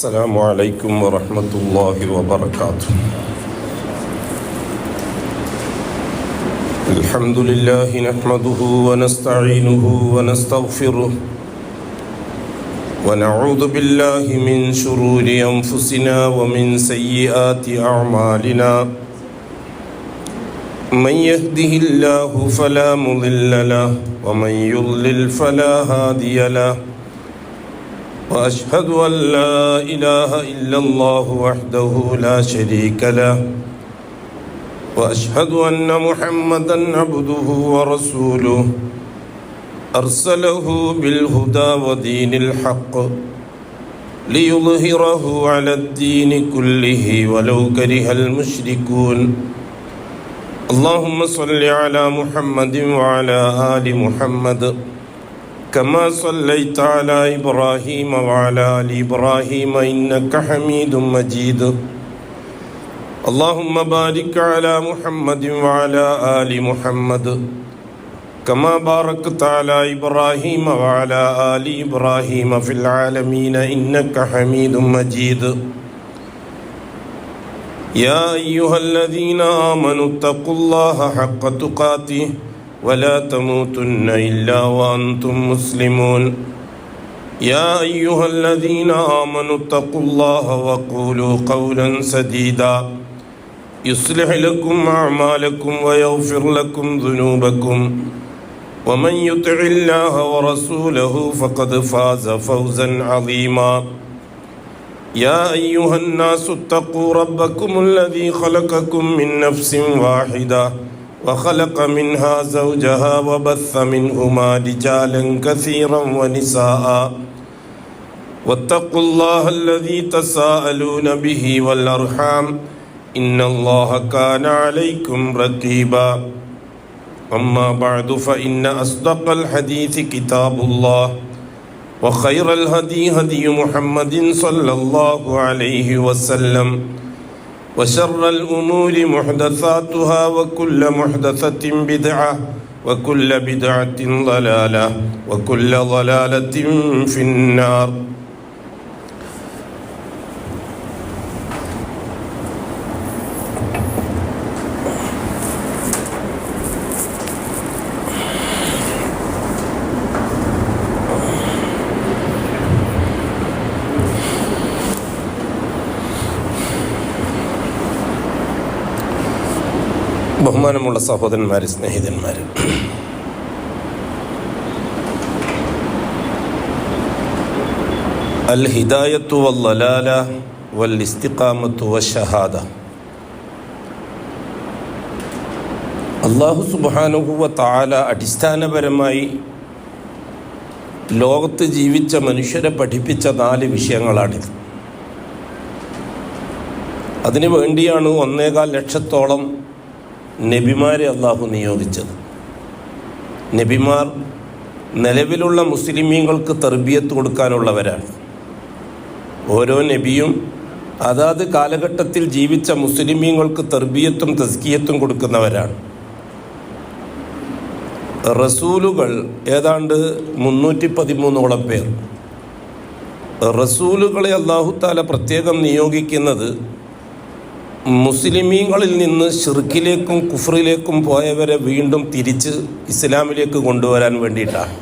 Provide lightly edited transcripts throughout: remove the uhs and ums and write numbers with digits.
السلام عليكم ورحمة الله وبركاته. الحمد لله نحمده ونستعينه ونستغفره ونعوذ بالله من شرور أنفسنا ومن سيئات أعمالنا. من يهده الله فلا مضل له ومن يضلل فلا هادي له. وأشهد أن لا إله إلا الله وحده لا شريك له وأشهد أن محمدا عبده ورسوله أرسله بالهدى ودين الحق ليظهره على الدين كله ولو كره المشركون. اللهم صل على محمد وعلى آل محمد كما صليت على إبراهيم وعلى آل إبراهيم إنك حميد مجيد. اللهم بارك على محمد وعلى آل محمد كما باركت على إبراهيم وعلى آل إبراهيم في العالمين إنك حميد مجيد. يا أيها الذين آمنوا اتقوا الله حق تقاته ولا تموتن إلا وأنتم مسلمون. يا أيها الذين آمنوا اتقوا الله وقولوا قولا سديدا يصلح لكم أعمالكم ويغفر لكم ذنوبكم ومن يطع الله ورسوله فقد فاز فوزا عظيما. يا أيها الناس اتقوا ربكم الذي خلقكم من نفس واحدة وخلق منها زوجها وبث منهما رجالا كثيرا ونساء واتقوا الله الذي تساءلون به والأرحام إن الله كان عليكم رقيبا. أما بعد فإن أصدق الحديث كتاب الله وخير الهدي هدي محمد صلى الله عليه وسلم وشر الأمور محدثاتها وكل محدثة بدعة وكل بدعة ضلالة وكل ضلالة في النار. ബഹുമാനമുള്ള സഹോദരന്മാരെ, സ്നേഹിതന്മാരെ, അൽ ഹിദായത്തു വൽ ളലാല വൽ ഇസ്തിഖാമത്തു വശഹാദ. അല്ലാഹു സുബ്ഹാനഹു വ തആല അടിസ്ഥാനപരമായി ലോകത്ത് ജീവിച്ച മനുഷ്യരെ പഠിപ്പിച്ച 4 വിഷയങ്ങളാണിത്. അതിനു വേണ്ടിയാണ് 1.25 ലക്ഷത്തോളം നബിമാരെ അള്ളാഹു നിയോഗിച്ചത്. നബിമാർ നിലവിലുള്ള മുസ്ലിമീങ്ങൾക്ക് തർബിയത്ത് കൊടുക്കാനുള്ളവരാണ്. ഓരോ നബിയും അതാത് കാലഘട്ടത്തിൽ ജീവിച്ച മുസ്ലിമീങ്ങൾക്ക് തർബിയത്തും തസ്കിയത്തും കൊടുക്കുന്നവരാണ്. റസൂലുകൾ ഏതാണ്ട് 313ഓളം പേർ. റസൂലുകളെ അല്ലാഹു തആല പ്രത്യേകം നിയോഗിക്കുന്നത് മുസ്ലിമീങ്ങളിൽ നിന്ന് ശിർക്കിലേക്കും കുഫറിലേക്കും പോയവരെ വീണ്ടും തിരിച്ച് ഇസ്ലാമിലേക്ക് കൊണ്ടുവരാൻ വേണ്ടിയിട്ടാണ്.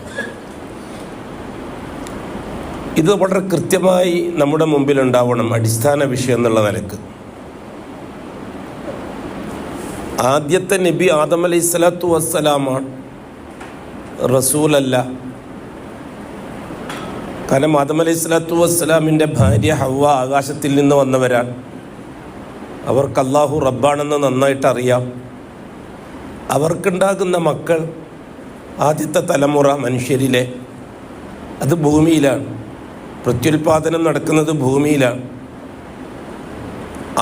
ഇത് വളരെ കൃത്യമായി നമ്മുടെ മുമ്പിലുണ്ടാവണം, അടിസ്ഥാന വിഷയം എന്നുള്ള നിലക്ക്. ആദ്യത്തെ നബി ആദം അലൈഹിസ്സലാത്തു വസ്സലാമാണ്, റസൂലല്ല. കാരണം ആദം അലൈഹിസ്സലാത്തു വസ്സലാമിൻ്റെ ഭാര്യ ഹവ്വ ആകാശത്തിൽ നിന്ന് വന്നവരാണ്. അവർക്ക് അല്ലാഹു റബ്ബാണെന്ന് നന്നായിട്ട് അറിയാം. അവർക്കുണ്ടാകുന്ന മക്കൾ ആദ്യത്തെ തലമുറ മനുഷ്യരിലെ അത് ഭൂമിയിലാണ്. പ്രത്യുൽപാദനം നടക്കുന്നത് ഭൂമിയിലാണ്.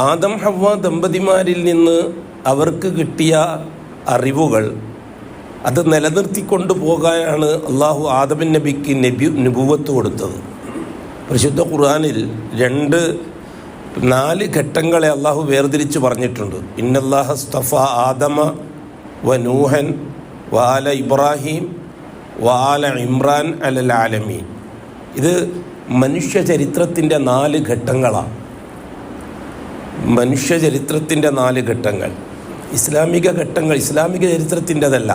ആദം ഹവ്വ ദമ്പതിമാരിൽ നിന്ന് അവർക്ക് കിട്ടിയ അറിവുകൾ അത് നിലനിർത്തിക്കൊണ്ടു പോകാനാണ് അല്ലാഹു ആദം നബിക്ക് നബുവത്ത് കൊടുത്തത്. പരിശുദ്ധ ഖുർആനിൽ 4 ഘട്ടങ്ങളെ അള്ളാഹു വേർതിരിച്ച് പറഞ്ഞിട്ടുണ്ട്. ഇന്നല്ലാഹ സ്തഫ ആദമ വ നൂഹൻ വ ആല ഇബ്രാഹിം വ ആല ഇമ്രാൻ അലൽ ആലമീൻ. ഇത് മനുഷ്യ ചരിത്രത്തിൻ്റെ 4 ഘട്ടങ്ങളാണ്. മനുഷ്യ ചരിത്രത്തിൻ്റെ 4 ഘട്ടങ്ങൾ. ഇസ്ലാമിക ഘട്ടങ്ങൾ ഇസ്ലാമിക ചരിത്രത്തിൻ്റെതല്ല,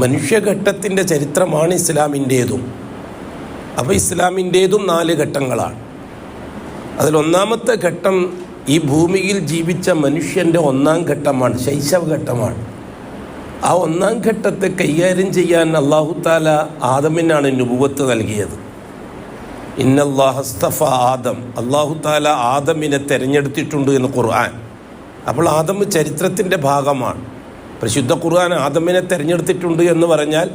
മനുഷ്യഘട്ടത്തിൻ്റെ ചരിത്രമാണ് ഇസ്ലാമിൻ്റേതും. അപ്പോൾ ഇസ്ലാമിൻ്റേതും 4 ഘട്ടങ്ങളാണ്. അതിലൊന്നാമത്തെ ഘട്ടം ഈ ഭൂമിയിൽ ജീവിച്ച മനുഷ്യൻ്റെ 1-ാം ഘട്ടമാണ്, ശൈശവഘട്ടമാണ്. ആ 1-ാം ഘട്ടത്തെ കൈകാര്യം ചെയ്യാൻ അല്ലാഹു തആല ആദമിനാണ് നുബുവത്ത് നൽകിയത്. ഇന്നല്ലാഹ അസ്തഫ ആദം, അല്ലാഹു തആല ആദമിനെ തിരഞ്ഞെടുത്തിട്ടുണ്ട് എന്ന് ഖുർആൻ. അപ്പോൾ ആദം ചരിത്രത്തിൻ്റെ ഭാഗമാണ്. പരിശുദ്ധ ഖുർആൻ ആദമിനെ തിരഞ്ഞെടുത്തിട്ടുണ്ട് എന്ന് പറഞ്ഞാൽ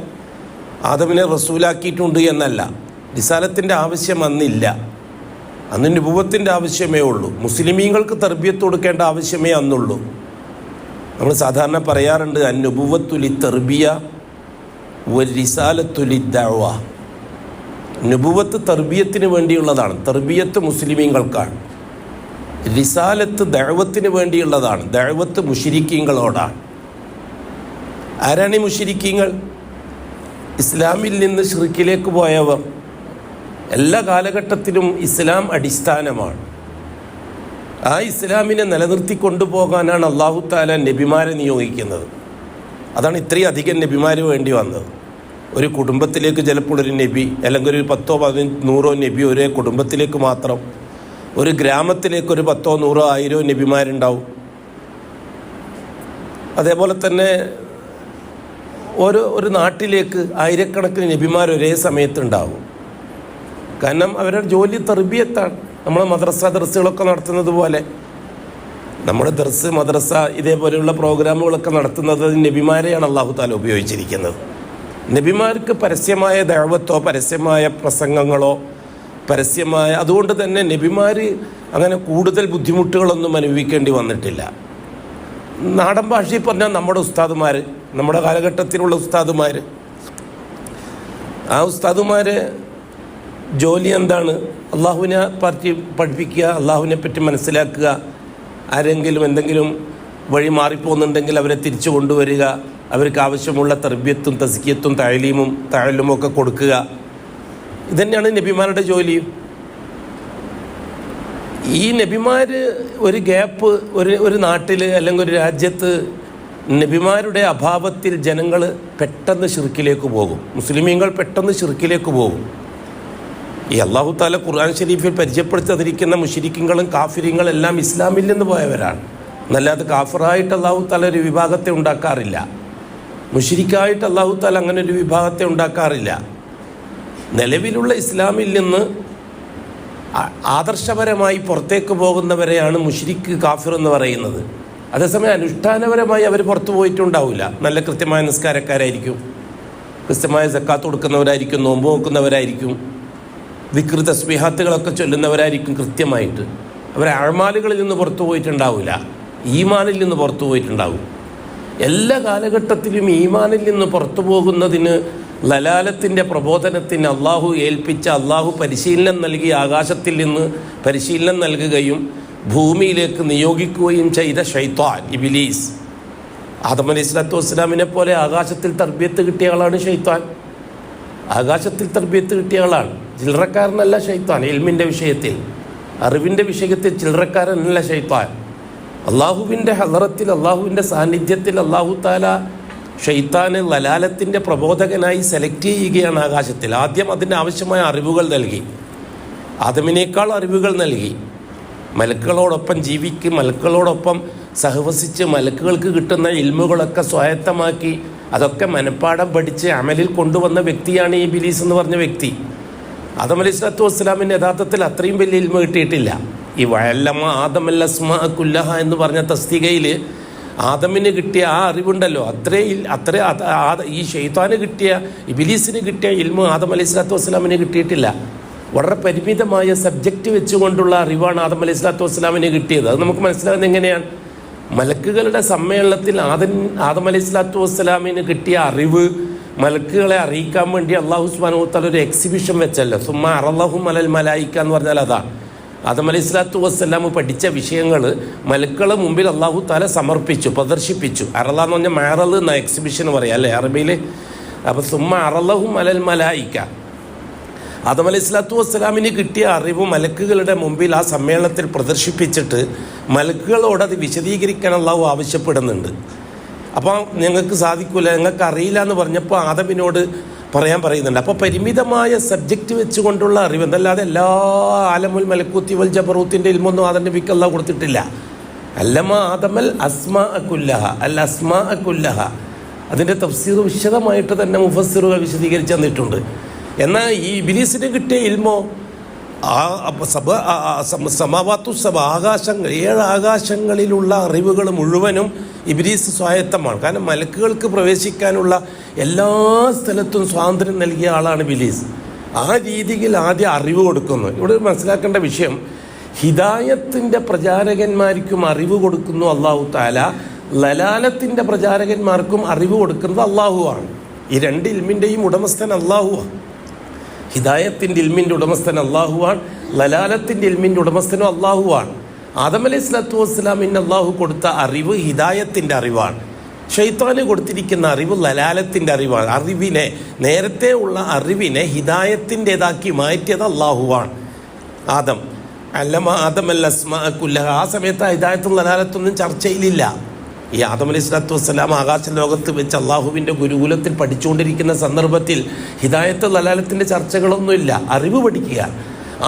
ആദമിനെ റസൂലാക്കിയിട്ടുണ്ട് എന്നല്ല. റിസാലത്തിൻ്റെ ആവശ്യം അന്നില്ല, അന്ന് നുബുവത്തിൻ്റെ ആവശ്യമേ ഉള്ളൂ. മുസ്ലിമീങ്ങൾക്ക് തർബിയത്ത് കൊടുക്കേണ്ട ആവശ്യമേ അന്നുള്ളൂ. നമ്മൾ സാധാരണ പറയാറുണ്ട് അന്നുബുവത്തുലി തർബിയ വരിസാലത്തുലി ദഅവ. നുബുവത്ത് തർബിയത്തിന് വേണ്ടിയുള്ളതാണ്, തർബിയത്ത് മുസ്ലിമീങ്ങൾക്കാണ്. റിസാലത്ത് ദഅവത്തിന് വേണ്ടിയുള്ളതാണ്, ദഅവത്ത് മുശ്രിക്കീങ്ങളോടാണ്. ആരാണ് ഈ മുശ്രിക്കീങ്ങൾ? ഇസ്ലാമിൽ നിന്ന് ശിർക്കിലേക്ക് പോയവർ. എല്ലാ കാലഘട്ടത്തിലും ഇസ്ലാം അടിസ്ഥാനമാണ്. ആ ഇസ്ലാമിനെ നിലനിർത്തി കൊണ്ടുപോകാനാണ് അല്ലാഹു തആല നബിമാരെ നിയോഗിക്കുന്നത്. അതാണ് ഇത്രയും അധികം നബിമാർ വേണ്ടി വന്നത്. ഒരു കുടുംബത്തിലേക്ക് ചിലപ്പോൾ ഒരു നബി, അല്ലെങ്കിൽ ഒരു 10, 15, 100 നബി ഒരേ കുടുംബത്തിലേക്ക് മാത്രം. ഒരു ഗ്രാമത്തിലേക്ക് ഒരു 10, 100, 1000 നബിമാരുണ്ടാവും. അതേപോലെ തന്നെ ഒരു നാട്ടിലേക്ക് ആയിരക്കണക്കിന് നബിമാർ ഒരേ സമയത്തുണ്ടാവും. കാരണം അവരുടെ ജോലി തർബിയത്താണ്. നമ്മൾ ദർസുകളൊക്കെ നടത്തുന്നത് പോലെ നമ്മുടെ ദർസ്, മദ്രസ ഇതേപോലെയുള്ള പ്രോഗ്രാമുകളൊക്കെ നടത്തുന്നത് നബിമാരെയാണ് അല്ലാഹു തആല ഉപയോഗിച്ചിരിക്കുന്നത്. നബിമാർക്ക് പരസ്യമായ ദഅവത്തോ പരസ്യമായ പ്രസംഗങ്ങളോ അതുകൊണ്ട് തന്നെ നബിമാർ അങ്ങനെ കൂടുതൽ ബുദ്ധിമുട്ടുകളൊന്നും അനുഭവിക്കേണ്ടി വന്നിട്ടില്ല. നാടൻ ഭാഷയിൽ പറഞ്ഞാൽ നമ്മുടെ ഉസ്താദുമാർ, നമ്മുടെ കാലഘട്ടത്തിലുള്ള ഉസ്താദുമാർ, ആ ഉസ്താദുമാർ ജോലി എന്താണ്? അള്ളാഹുവിനെ പറ്റി പഠിപ്പിക്കുക, അള്ളാഹുവിനെ പറ്റി മനസ്സിലാക്കുക. ആരെങ്കിലും എന്തെങ്കിലും വഴി മാറിപ്പോകുന്നുണ്ടെങ്കിൽ അവരെ തിരിച്ചു കൊണ്ടുവരിക, അവർക്ക് ആവശ്യമുള്ള തർബിയത്തും തസ്കിയത്തും തഅല്ലുമും ഒക്കെ കൊടുക്കുക. ഇതന്നെയാണ് നബിമാരുടെ ജോലി. ഈ നബിമാർ ഒരു ഗ്യാപ്പ് ഒരു നാട്ടിൽ അല്ലെങ്കിൽ ഒരു രാജ്യത്ത് നബിമാരുടെ അഭാവത്തിൽ ജനങ്ങൾ പെട്ടെന്ന് ശിർക്കിലേക്ക് പോകും. മുസ്ലിമീങ്ങൾ പെട്ടെന്ന് ശിർക്കിലേക്ക് പോകും. ഈ അല്ലാഹു തആല ഖുർആൻ ഷരീഫിൽ പരിചയപ്പെടുത്തിയിരിക്കുന്ന മുശ്രിക്കുകളും കാഫിര്യങ്ങളും എല്ലാം ഇസ്ലാമിൽ നിന്ന് പോയവരാണ്. എന്നല്ലാതെ കാഫിറായിട്ട് അല്ലാഹു തആല ഒരു വിഭാഗത്തെ ഉണ്ടാക്കാറില്ല. മുശ്രിക്കായിട്ട് അല്ലാഹു തആല അങ്ങനെ ഒരു വിഭാഗത്തെ ഉണ്ടാക്കാറില്ല. നിലവിലുള്ള ഇസ്ലാമിൽ നിന്ന് ആദർശപരമായി പുറത്തേക്ക് പോകുന്നവരെയാണ് മുശ്രിക്ക്, കാഫിർ എന്ന് പറയുന്നത്. അതേസമയം അനുഷ്ഠാനപരമായി അവർ പുറത്തു പോയിട്ടുണ്ടാവില്ല. നല്ല കൃത്യമായ നിസ്കാരക്കാരായിരിക്കും, കൃത്യമായ സക്കാത്ത് കൊടുക്കുന്നവരായിരിക്കും, നോമ്പ് നോക്കുന്നവരായിരിക്കും, ദിക്ർ തസ്ബീഹാത്തുകളൊക്കെ ചൊല്ലുന്നവരായിരിക്കും കൃത്യമായിട്ട്. അവർ അഅ്മാലുകളിൽ നിന്ന് പുറത്തു പോയിട്ടുണ്ടാവില്ല, ഈമാനിൽ നിന്ന് പുറത്തു പോയിട്ടുണ്ടാവും. എല്ലാ കാലഘട്ടത്തിലും ഈമാനിൽ നിന്ന് പുറത്തു പോകുന്നതിന്, ലലാലത്തിൻ്റെ പ്രബോധനത്തിന് അള്ളാഹു ഏൽപ്പിച്ച, അള്ളാഹു പരിശീലനം നൽകി ആകാശത്തിൽ നിന്ന് പരിശീലനം നൽകുകയും ഭൂമിയിലേക്ക് നിയോഗിക്കുകയും ചെയ്ത ശൈത്താൻ, ഇബ്ലീസ്. ആദം അലൈഹിസ്സലാത്തു വസ്സലാമിനെ പോലെ ആകാശത്തിൽ തർബിയത്ത് കിട്ടിയ ആളാണ് ശൈത്താൻ. ആകാശത്തിൽ തർബിയത്ത് കിട്ടിയ ആളാണ്. ചില്ലറക്കാരനല്ല ശൈത്താൻ. ഇൽമിൻ്റെ വിഷയത്തിൽ, അറിവിൻ്റെ വിഷയത്തിൽ ചില്ലറക്കാരനല്ല ശൈത്താൻ. അള്ളാഹുവിൻ്റെ ഹളറത്തിൽ, അള്ളാഹുവിൻ്റെ സാന്നിധ്യത്തിൽ അള്ളാഹു തആല ഷൈത്താനെ ലലാലത്തിൻ്റെ പ്രബോധകനായി സെലക്ട് ചെയ്യുകയാണ് ആകാശത്തിൽ. ആദ്യം അതിന് ആവശ്യമായ അറിവുകൾ നൽകി, ആദമിനേക്കാൾ അറിവുകൾ നൽകി. മലക്കുകളോടൊപ്പം മലക്കുകളോടൊപ്പം സഹവസിച്ച് മലക്കുകൾക്ക് കിട്ടുന്ന ഇൽമുകളൊക്കെ സ്വായത്തമാക്കി അതൊക്കെ മനഃപ്പാഠം പഠിച്ച് അമലിൽ കൊണ്ടുവന്ന വ്യക്തിയാണ് ഈ ഇബ്ലീസ് എന്ന് പറഞ്ഞ വ്യക്തി. ആദം അലൈഹിസ്സലാത്തു വസ്സലാമിന് യഥാർത്ഥത്തിൽ അത്രയും വലിയ ഇൽമ കിട്ടിയിട്ടില്ല. ഈ വഅല്ലമ ആദമൽ അസ്മാഅ കുല്ലഹ എന്ന് പറഞ്ഞ തസ്തികയിൽ ആദമിന് കിട്ടിയ ആ അറിവുണ്ടല്ലോ, അത്ര ഈ ശൈത്താന് കിട്ടിയ, ഇബ്ലീസിന് കിട്ടിയ ഇൽമ ആദം അലൈഹിസ്സലാത്തു വസ്സലാമിന് കിട്ടിയിട്ടില്ല. വളരെ പരിമിതമായ സബ്ജക്റ്റ് വെച്ചുകൊണ്ടുള്ള അറിവാണ് ആദം അലൈഹിസ്സലാത്തു വസ്സലാമിന് കിട്ടിയത്. അത് നമുക്ക് മനസ്സിലാകുന്നത് എങ്ങനെയാണ്? മലക്കുകളുടെ സമ്മേളനത്തിൽ ആദം അലൈഹിസ്സലാത്തു വസ്സലാമിന് കിട്ടിയ അറിവ് മലക്കുകളെ അറിയിക്കാൻ വേണ്ടി അല്ലാഹു സുബ്ഹാനഹു വ തആല ഒരു എക്സിബിഷൻ വെച്ചല്ലോ. സുമ്മ അറളഹും അലൽ മലായിക എന്ന് പറഞ്ഞാൽ അതാണ്. ആദം അലൈഹിസ്സലാത്തു വസ്സലാം പഠിച്ച വിഷയങ്ങൾ മലക്കുകളെ മുമ്പിൽ അല്ലാഹു തആല സമർപ്പിച്ചു, പ്രദർശിപ്പിച്ചു. അറള എന്ന് പറഞ്ഞാൽ മഅറൾ എന്ന എക്സിബിഷൻ പറയാം അല്ലേ അറബിയിൽ. അപ്പോൾ സുമ്മ അറളഹും അലൽ മലായിക, ആദം അലൈഹി സ്വലാത്തു വസ്സലാമിന് കിട്ടിയ അറിവ് മലക്കുകളുടെ മുമ്പിൽ ആ സമ്മേളനത്തിൽ പ്രദർശിപ്പിച്ചിട്ട് മലക്കുകളോട് അത് വിശദീകരിക്കാൻ അള്ളാഹു ആവശ്യപ്പെടുന്നുണ്ട്. അപ്പോൾ ഞങ്ങൾക്ക് സാധിക്കില്ല, ഞങ്ങൾക്ക് അറിയില്ല എന്ന് പറഞ്ഞപ്പോൾ ആദമിനോട് പറയാൻ പറയുന്നുണ്ട്. അപ്പോൾ പരിമിതമായ സബ്ജക്റ്റ് വെച്ചുകൊണ്ടുള്ള അറിവ് എന്നല്ലാതെ എല്ലാ ആലമുൽ മലക്കൂത്തി വൽ ജബറൂത്തിൻ്റെ ഇൽമൊന്നും ആദം നബിക്ക് അള്ളാഹു കൊടുത്തിട്ടില്ല. അല്ലമ ആദമൽ അസ്മാ കുല്ലഹ അൽ അസ്മാ കുല്ലഹ. അതിൻ്റെ തഫ്സീർ വിശദമായിട്ട് തന്നെ മുഫസ്സിറുകൾ വിശദീകരിച്ച് തന്നിട്ടുണ്ട്. എന്നാൽ ഈ ഇബ്ലീസിന് കിട്ടിയ ഇൽമോ സമാവാത്തു സബ ആകാശങ്ങൾ 7 ആകാശങ്ങളിലുള്ള അറിവുകൾ മുഴുവനും ഇബ്ലീസ് സ്വായത്തമാണ്. കാരണം മലക്കുകൾക്ക് പ്രവേശിക്കാനുള്ള എല്ലാ സ്ഥലത്തും സ്വാതന്ത്ര്യം നൽകിയ ആളാണ് ഇബ്ലീസ്. ആ രീതിയിൽ ആദ്യം അറിവ് കൊടുക്കുന്നു. ഇവിടെ മനസ്സിലാക്കേണ്ട വിഷയം, ഹിദായത്തിൻ്റെ പ്രചാരകന്മാർക്കും അറിവ് കൊടുക്കുന്നു അള്ളാഹു താല, ലലാലത്തിൻ്റെ പ്രചാരകന്മാർക്കും അറിവ് കൊടുക്കുന്നത് അള്ളാഹുവാണ്. ഈ 2 ഇൽമിൻ്റെയും ഉടമസ്ഥൻ അള്ളാഹുവാണ്. ഹിദായത്തിൻ്റെ ഇൽമിൻ്റെ ഉടമസ്ഥൻ അള്ളാഹുവാണ്, ലലാലത്തിൻ്റെ ഇൽമിൻ്റെ ഉടമസ്ഥനും അള്ളാഹുവാണ്. ആദം അലൈഹി സ്വലാത്തു വസ്സലാമിന് അള്ളാഹു കൊടുത്ത അറിവ് ഹിദായത്തിൻ്റെ അറിവാണ്. ശൈത്താന് കൊടുത്തിരിക്കുന്ന അറിവ് ലലാലത്തിൻ്റെ അറിവാണ്. അറിവിനെ, നേരത്തെ ഉള്ള അറിവിനെ ഹിദായത്തിൻ്റെതാക്കി മാറ്റിയത് അള്ളാഹുവാണ്. ആദം അൽ അസ്മാ കുല്ലഹ. ആ സമയത്ത് ഹിദായത്തും ലലാലത്തൊന്നും ചർച്ചയിലില്ല. ഈ ആദം അലൈഹി സ്വലാത്തു വസ്സലാം ആകാശ ലോകത്ത് വെച്ച് അള്ളാഹുവിൻ്റെ ഗുരുകുലത്തിൽ പഠിച്ചുകൊണ്ടിരിക്കുന്ന സന്ദർഭത്തിൽ ഹിദായത്ത് ലലാലത്തിൻ്റെ ചർച്ചകളൊന്നുമില്ല. അറിവ് പഠിക്കുക,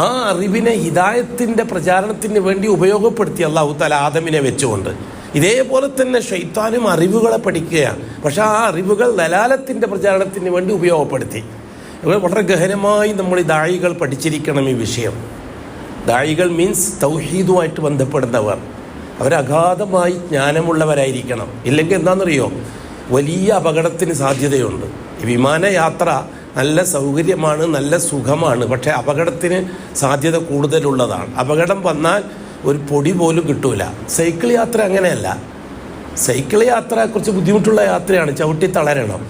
ആ അറിവിനെ ഹിദായത്തിൻ്റെ പ്രചാരണത്തിന് വേണ്ടി ഉപയോഗപ്പെടുത്തി അള്ളാഹു തആല ആദമിനെ വെച്ചുകൊണ്ട്. ഇതേപോലെ തന്നെ ശൈത്താനും അറിവുകളെ പഠിക്കുകയാണ്. പക്ഷെ ആ അറിവുകൾ ലലാലത്തിൻ്റെ പ്രചാരണത്തിന് വേണ്ടി ഉപയോഗപ്പെടുത്തി. വളരെ ഗഹനമായി നമ്മൾ ഈ ദായികൾ പഠിച്ചിരിക്കണം ഈ വിഷയം. ദായികൾ മീൻസ് തൗഹീദുമായിട്ട് ബന്ധപ്പെടുന്നവർ. അവരഗാധമായി ജ്ഞാനമുള്ളവരായിരിക്കണം. ഇല്ലെങ്കിൽ എന്താണെന്നറിയോ, വലിയ അപകടത്തിന് സാധ്യതയുണ്ട്. വിമാനയാത്ര നല്ല സൗകര്യമാണ്, നല്ല സുഖമാണ്, പക്ഷേ അപകടത്തിന് സാധ്യത കൂടുതലുള്ളതാണ്. അപകടം വന്നാൽ ഒരു പൊടി പോലും കിട്ടൂല. സൈക്കിൾ യാത്ര അങ്ങനെയല്ല. സൈക്കിൾ യാത്ര കുറച്ച് ബുദ്ധിമുട്ടുള്ള യാത്രയാണ്, ചവിട്ടി തളരണം.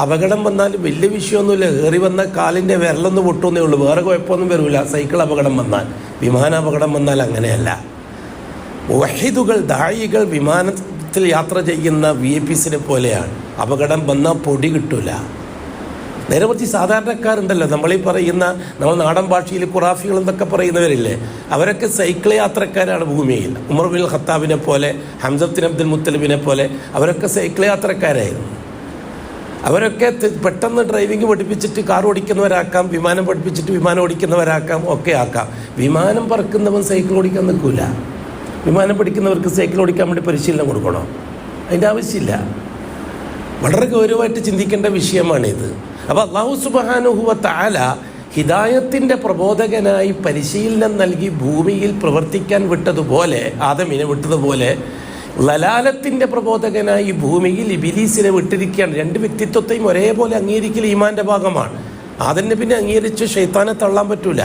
അപകടം വന്നാൽ വലിയ വിഷയമൊന്നുമില്ല, കയറി വന്ന കാലിൻ്റെ വിരലൊന്ന് പൊട്ടുന്നേ ഉള്ളൂ, വേറെ കുഴപ്പമൊന്നും വരില്ല. സൈക്കിൾ അപകടം വന്നാൽ, വിമാനാപകടം വന്നാൽ അങ്ങനെയല്ല. വഹീദുകൾ, ദായികൾ വിമാനത്തിൽ യാത്ര ചെയ്യുന്ന VIPസിനെ പോലെയാണ്. അപകടം വന്നാൽ പൊടി കിട്ടൂല. നേരെ മറിച്ച് സാധാരണക്കാരുണ്ടല്ലോ, നമ്മളീ പറയുന്ന, നമ്മൾ നാടൻ ഭാഷയിൽ ഖുറാഫികൾ എന്നൊക്കെ പറയുന്നവരില്ലേ, അവരൊക്കെ സൈക്കിൾ യാത്രക്കാരാണ് ഭൂമിയിൽ. ഉമർ ബിൻ ഖത്താബിനെ പോലെ, ഹംസത്ത് അബ്ദുൽ മുത്തലിബിനെ പോലെ അവരൊക്കെ സൈക്കിൾ യാത്രക്കാരായിരുന്നു. അവരൊക്കെ പെട്ടെന്ന് ഡ്രൈവിംഗ് പഠിപ്പിച്ചിട്ട് കാർ ഓടിക്കുന്നവരാക്കാം, വിമാനം പഠിപ്പിച്ചിട്ട് വിമാനം ഓടിക്കുന്നവരാക്കാം, ഒക്കെ ആക്കാം. വിമാനം പറക്കുന്നവൻ സൈക്കിൾ ഓടിക്കാൻ നിൽക്കില്ല. വിമാനം പഠിക്കുന്നവർക്ക് സൈക്കിൾ ഓടിക്കാൻ വേണ്ടി പരിശീലനം കൊടുക്കണോ? അതിൻ്റെ ആവശ്യമില്ല. വളരെ ഗൗരവമായിട്ട് ചിന്തിക്കേണ്ട വിഷയമാണിത്. അപ്പോൾ അല്ലാഹു സുബ്ഹാനഹു വ തആല ഹിദായത്തിൻ്റെ പ്രബോധകനായി പരിശീലനം നൽകി ഭൂമിയിൽ പ്രവർത്തിക്കാൻ വിട്ടതുപോലെ, ആദമിനെ വിട്ടതുപോലെ, ലലാലത്തിൻ്റെ പ്രബോധകനായി ഭൂമിയിൽ ഇബ്ലീസിനെ വിട്ടിരിക്കുകയാണ്. 2 വ്യക്തിത്വത്തെയും ഒരേപോലെ അംഗീകരിക്കൽ ഈമാൻ്റെ ഭാഗമാണ്. ആദം നബിനെ അംഗീകരിച്ച് ശൈത്താനെ തള്ളാൻ പറ്റൂല.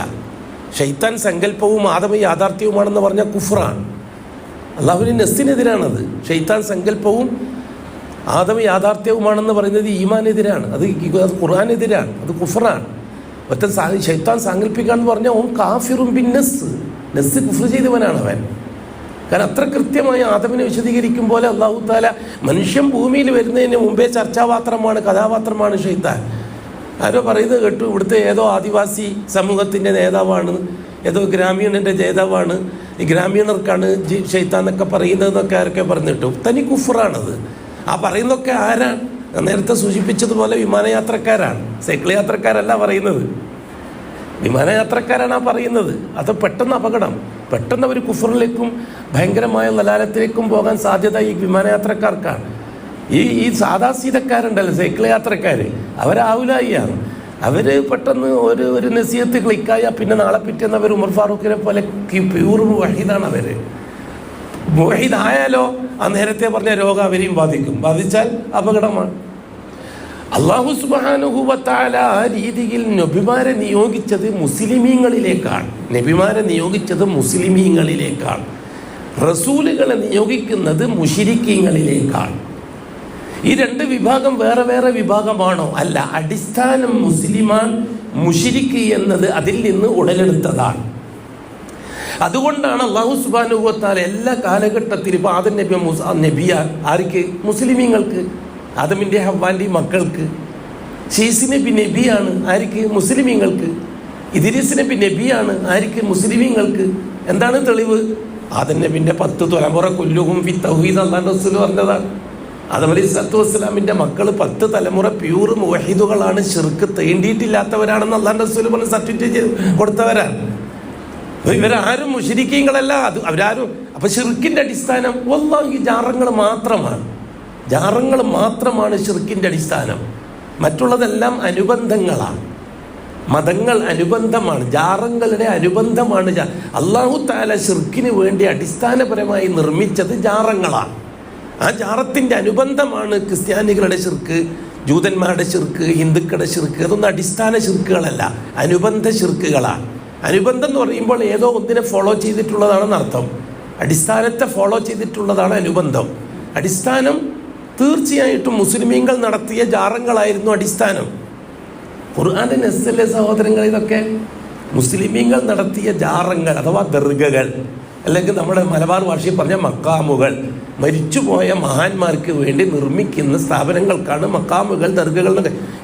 ശൈത്താൻ സങ്കല്പവും ആദം യാഥാർത്ഥ്യവുമാണെന്ന് പറഞ്ഞാൽ കുഫ്റാണ്. അള്ളാഹുവിൻ്റെ നസ്സിനെതിരാണത്. ശൈത്താൻ സങ്കല്പവും ആദം യാഥാർത്ഥ്യവുമാണെന്ന് പറയുന്നത് ഈമാനെതിരാണ്, അത് ഖുർആനെതിരാണ്, അത് കുഫ്റാണ്. ഒറ്റ ശൈത്താൻ സാങ്കല്പിക്കാന്ന് പറഞ്ഞാൽ ഓൻ കാഫിറും ബിൻ നസ്സ് കുഫ്ർ ചെയ്തവനാണ് അവൻ. കാരണം അത്ര കൃത്യമായി ആദമിനെ വിശദീകരിക്കും പോലെ അല്ലാഹു തആല മനുഷ്യൻ ഭൂമിയിൽ വരുന്നതിന് മുമ്പേ ചർച്ചാപാത്രമാണ്, കഥാപാത്രമാണ് ശൈത്താൻ. ആരോ പറയുന്നത് കേട്ടു, ഇവിടുത്തെ ഏതോ ആദിവാസി സമൂഹത്തിൻ്റെ നേതാവാണ്, ഏതോ ഗ്രാമീണൻ്റെ നേതാവാണ്, ഈ ഗ്രാമീണർക്കാണ് ശൈത്താൻ എന്നൊക്കെ പറയുന്നതെന്നൊക്കെ ആരൊക്കെ പറഞ്ഞിട്ടു. തനി കുഫ്റാണത്. ആ പറയുന്നതൊക്കെ ആരാണ്? നേരത്തെ സൂചിപ്പിച്ചതുപോലെ വിമാനയാത്രക്കാരാണ്, സൈക്കിൾ യാത്രക്കാരല്ല പറയുന്നത്. വിമാനയാത്രക്കാരാണ് ആ പറയുന്നത്. അത് പെട്ടെന്ന് അപകടം, പെട്ടെന്ന് ഒരു കുഫറിലേക്കും ഭയങ്കരമായ ലലാലത്തിലേക്കും പോകാൻ സാധ്യത ഈ വിമാനയാത്രക്കാർക്കാണ്. ഈ സാധാ സീതക്കാരുണ്ടല്ലോ, സൈക്കിൾ യാത്രക്കാർ, അവരാവുലായിയാണ്. അവർ പെട്ടെന്ന് ഒരു നസീഹത്ത് ക്ലിക്കായാൽ പിന്നെ നാളെ പിറ്റേന്ന് അവർ ഉമർ ഫാറൂഖിനെ പോലെ പ്യൂർ വഹീദാണ്. അവർ വഹീദായാലോ ആ നേരത്തെ പറഞ്ഞ രോഗം അവരെയും ബാധിക്കും. ബാധിച്ചാൽ അപകടമാണ്. അല്ലാഹു സുബ്ഹാനഹു വ തആല ആ രീതിയിൽ നബിമാരെ നിയോഗിച്ചത് മുസ്ലിമീങ്ങളിലേക്കാണ്. നബിമാരെ നിയോഗിച്ചത് മുസ്ലിമീങ്ങളിലേക്കാണ്. റസൂലുകളെ നിയോഗിക്കുന്നത് മുശ്രിക്കീങ്ങളിലേക്കാണ്. ഈ 2 വിഭാഗം വേറെ വേറെ വിഭാഗമാണോ? അല്ല. അടിസ്ഥാനം മുസ്ലിമാൻ, മുശ്രിക്ക് എന്നത് അതിൽ നിന്ന് ഉടലെടുത്തതാണ്. അതുകൊണ്ടാണ് അല്ലാഹു സുബ്ഹാനഹു വ തആല എല്ലാ കാലഘട്ടത്തിലും ഇപ്പോൾ ആദം നബി ആർക്ക്? മുസ്ലിമീങ്ങൾക്ക്, ആദമിൻ്റെ ഹവ്വാൻ്റെ മക്കൾക്ക്. ശീസ് നബി നബിയാണ് ആർക്ക്? മുസ്ലിമീങ്ങൾക്ക്. ഇദ്രീസ് നബി നബിയാണ്. ആർക്ക്? മുസ്ലിമീങ്ങൾക്ക്. എന്താണ് തെളിവ്? ആദം നബിന്റെ 10 തലമുറ കുല്ലുഹും ഫി തൗഹീദ് അല്ലാഹു റസൂൽ പറഞ്ഞതാണ്. ആദം അലൈഹിസ്സലാത്തു വസ്സലാമിന്റെ മക്കൾ 10 തലമുറ പ്യൂർ മുവഹിദുകളാണ്, ശിർക്ക് തേണ്ടിയിട്ടില്ലാത്തവരാണെന്ന് അല്ലാഹു റസൂൽ പറഞ്ഞ് സർട്ടിഫിക്കറ്റ് കൊടുത്തവരാണ്. ഇവരാരും മുശ്രിക്കീങ്ങളല്ല, അത് അവരാരും. അപ്പൊ ശിർക്കിന്റെ അടിസ്ഥാനം വല്ലാഹി ജാറങ്ങൾ മാത്രമാണ് ശിർക്കിന്റെ അടിസ്ഥാനം. മറ്റുള്ളതെല്ലാം അനുബന്ധങ്ങളാണ്. മതങ്ങൾ അനുബന്ധമാണ്, ജാറങ്ങളുടെ അനുബന്ധമാണ്. അല്ലാഹു തആല ശിർക്കിന് വേണ്ടി അടിസ്ഥാനപരമായി നിർമ്മിച്ചത് ജാറങ്ങളാണ്. ആ ജാറത്തിന്റെ അനുബന്ധമാണ് ക്രിസ്ത്യാനികളുടെ ശിർക്ക്, ജൂതന്മാരുടെ ശിർക്ക്, ഹിന്ദുക്കളുടെ ശിർക്ക്. അതൊന്നും അടിസ്ഥാന ശിർക്കുകളല്ല, അനുബന്ധ ശിർക്കുകളാണ്. അനുബന്ധം എന്ന് പറയുമ്പോൾ ഏതോ ഒന്നിനെ ഫോളോ ചെയ്തിട്ടുള്ളതാണെന്ന് അർത്ഥം. അടിസ്ഥാനത്തെ ഫോളോ ചെയ്തിട്ടുള്ളതാണ് അനുബന്ധം. അടിസ്ഥാനം തീർച്ചയായിട്ടും മുസ്ലിമീങ്ങൾ നടത്തിയ ജാറങ്ങളായിരുന്നു അടിസ്ഥാനം. ഖുർആന്റെ നസ്സല്ലേ സഹോദരങ്ങൾ? ഇതൊക്കെ മുസ്ലിമീങ്ങൾ നടത്തിയ ജാറങ്ങൾ അഥവാ ദർഗകൾ, അല്ലെങ്കിൽ നമ്മുടെ മലബാർ ഭാഷയിൽ പറഞ്ഞ മക്കാമുകൾ. മരിച്ചുപോയ മഹാന്മാർക്ക് വേണ്ടി നിർമ്മിക്കുന്ന സ്ഥാപനങ്ങൾക്കാണ് മക്കാമുകൾ, ദർഗകൾ.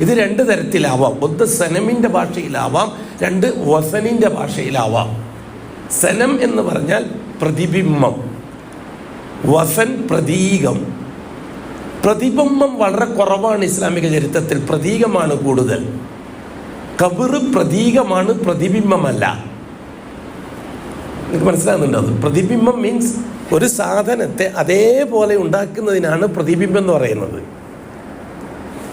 ഇത് 2 തരത്തിലാവാം. ഒന്ന് സനമിൻ്റെ ഭാഷയിലാവാം, 2 വസനിൻ്റെ ഭാഷയിലാവാം. സനം എന്ന് പറഞ്ഞാൽ പ്രതിബിംബം, വസൻ പ്രതീകം. പ്രതിബിംബം വളരെ കുറവാണ് ഇസ്ലാമിക ചരിത്രത്തിൽ, പ്രതീകമാണ് കൂടുതൽ. ഖബർ പ്രതീകമാണ്, പ്രതിബിംബമല്ല. നിങ്ങൾക്ക് മനസ്സിലാകുന്നുണ്ടോ? അത് പ്രതിബിംബം മീൻസ് ഒരു സാധനത്തെ അതേപോലെ ഉണ്ടാക്കുന്നതിനാണ് പ്രതിബിംബം എന്ന് പറയുന്നത്.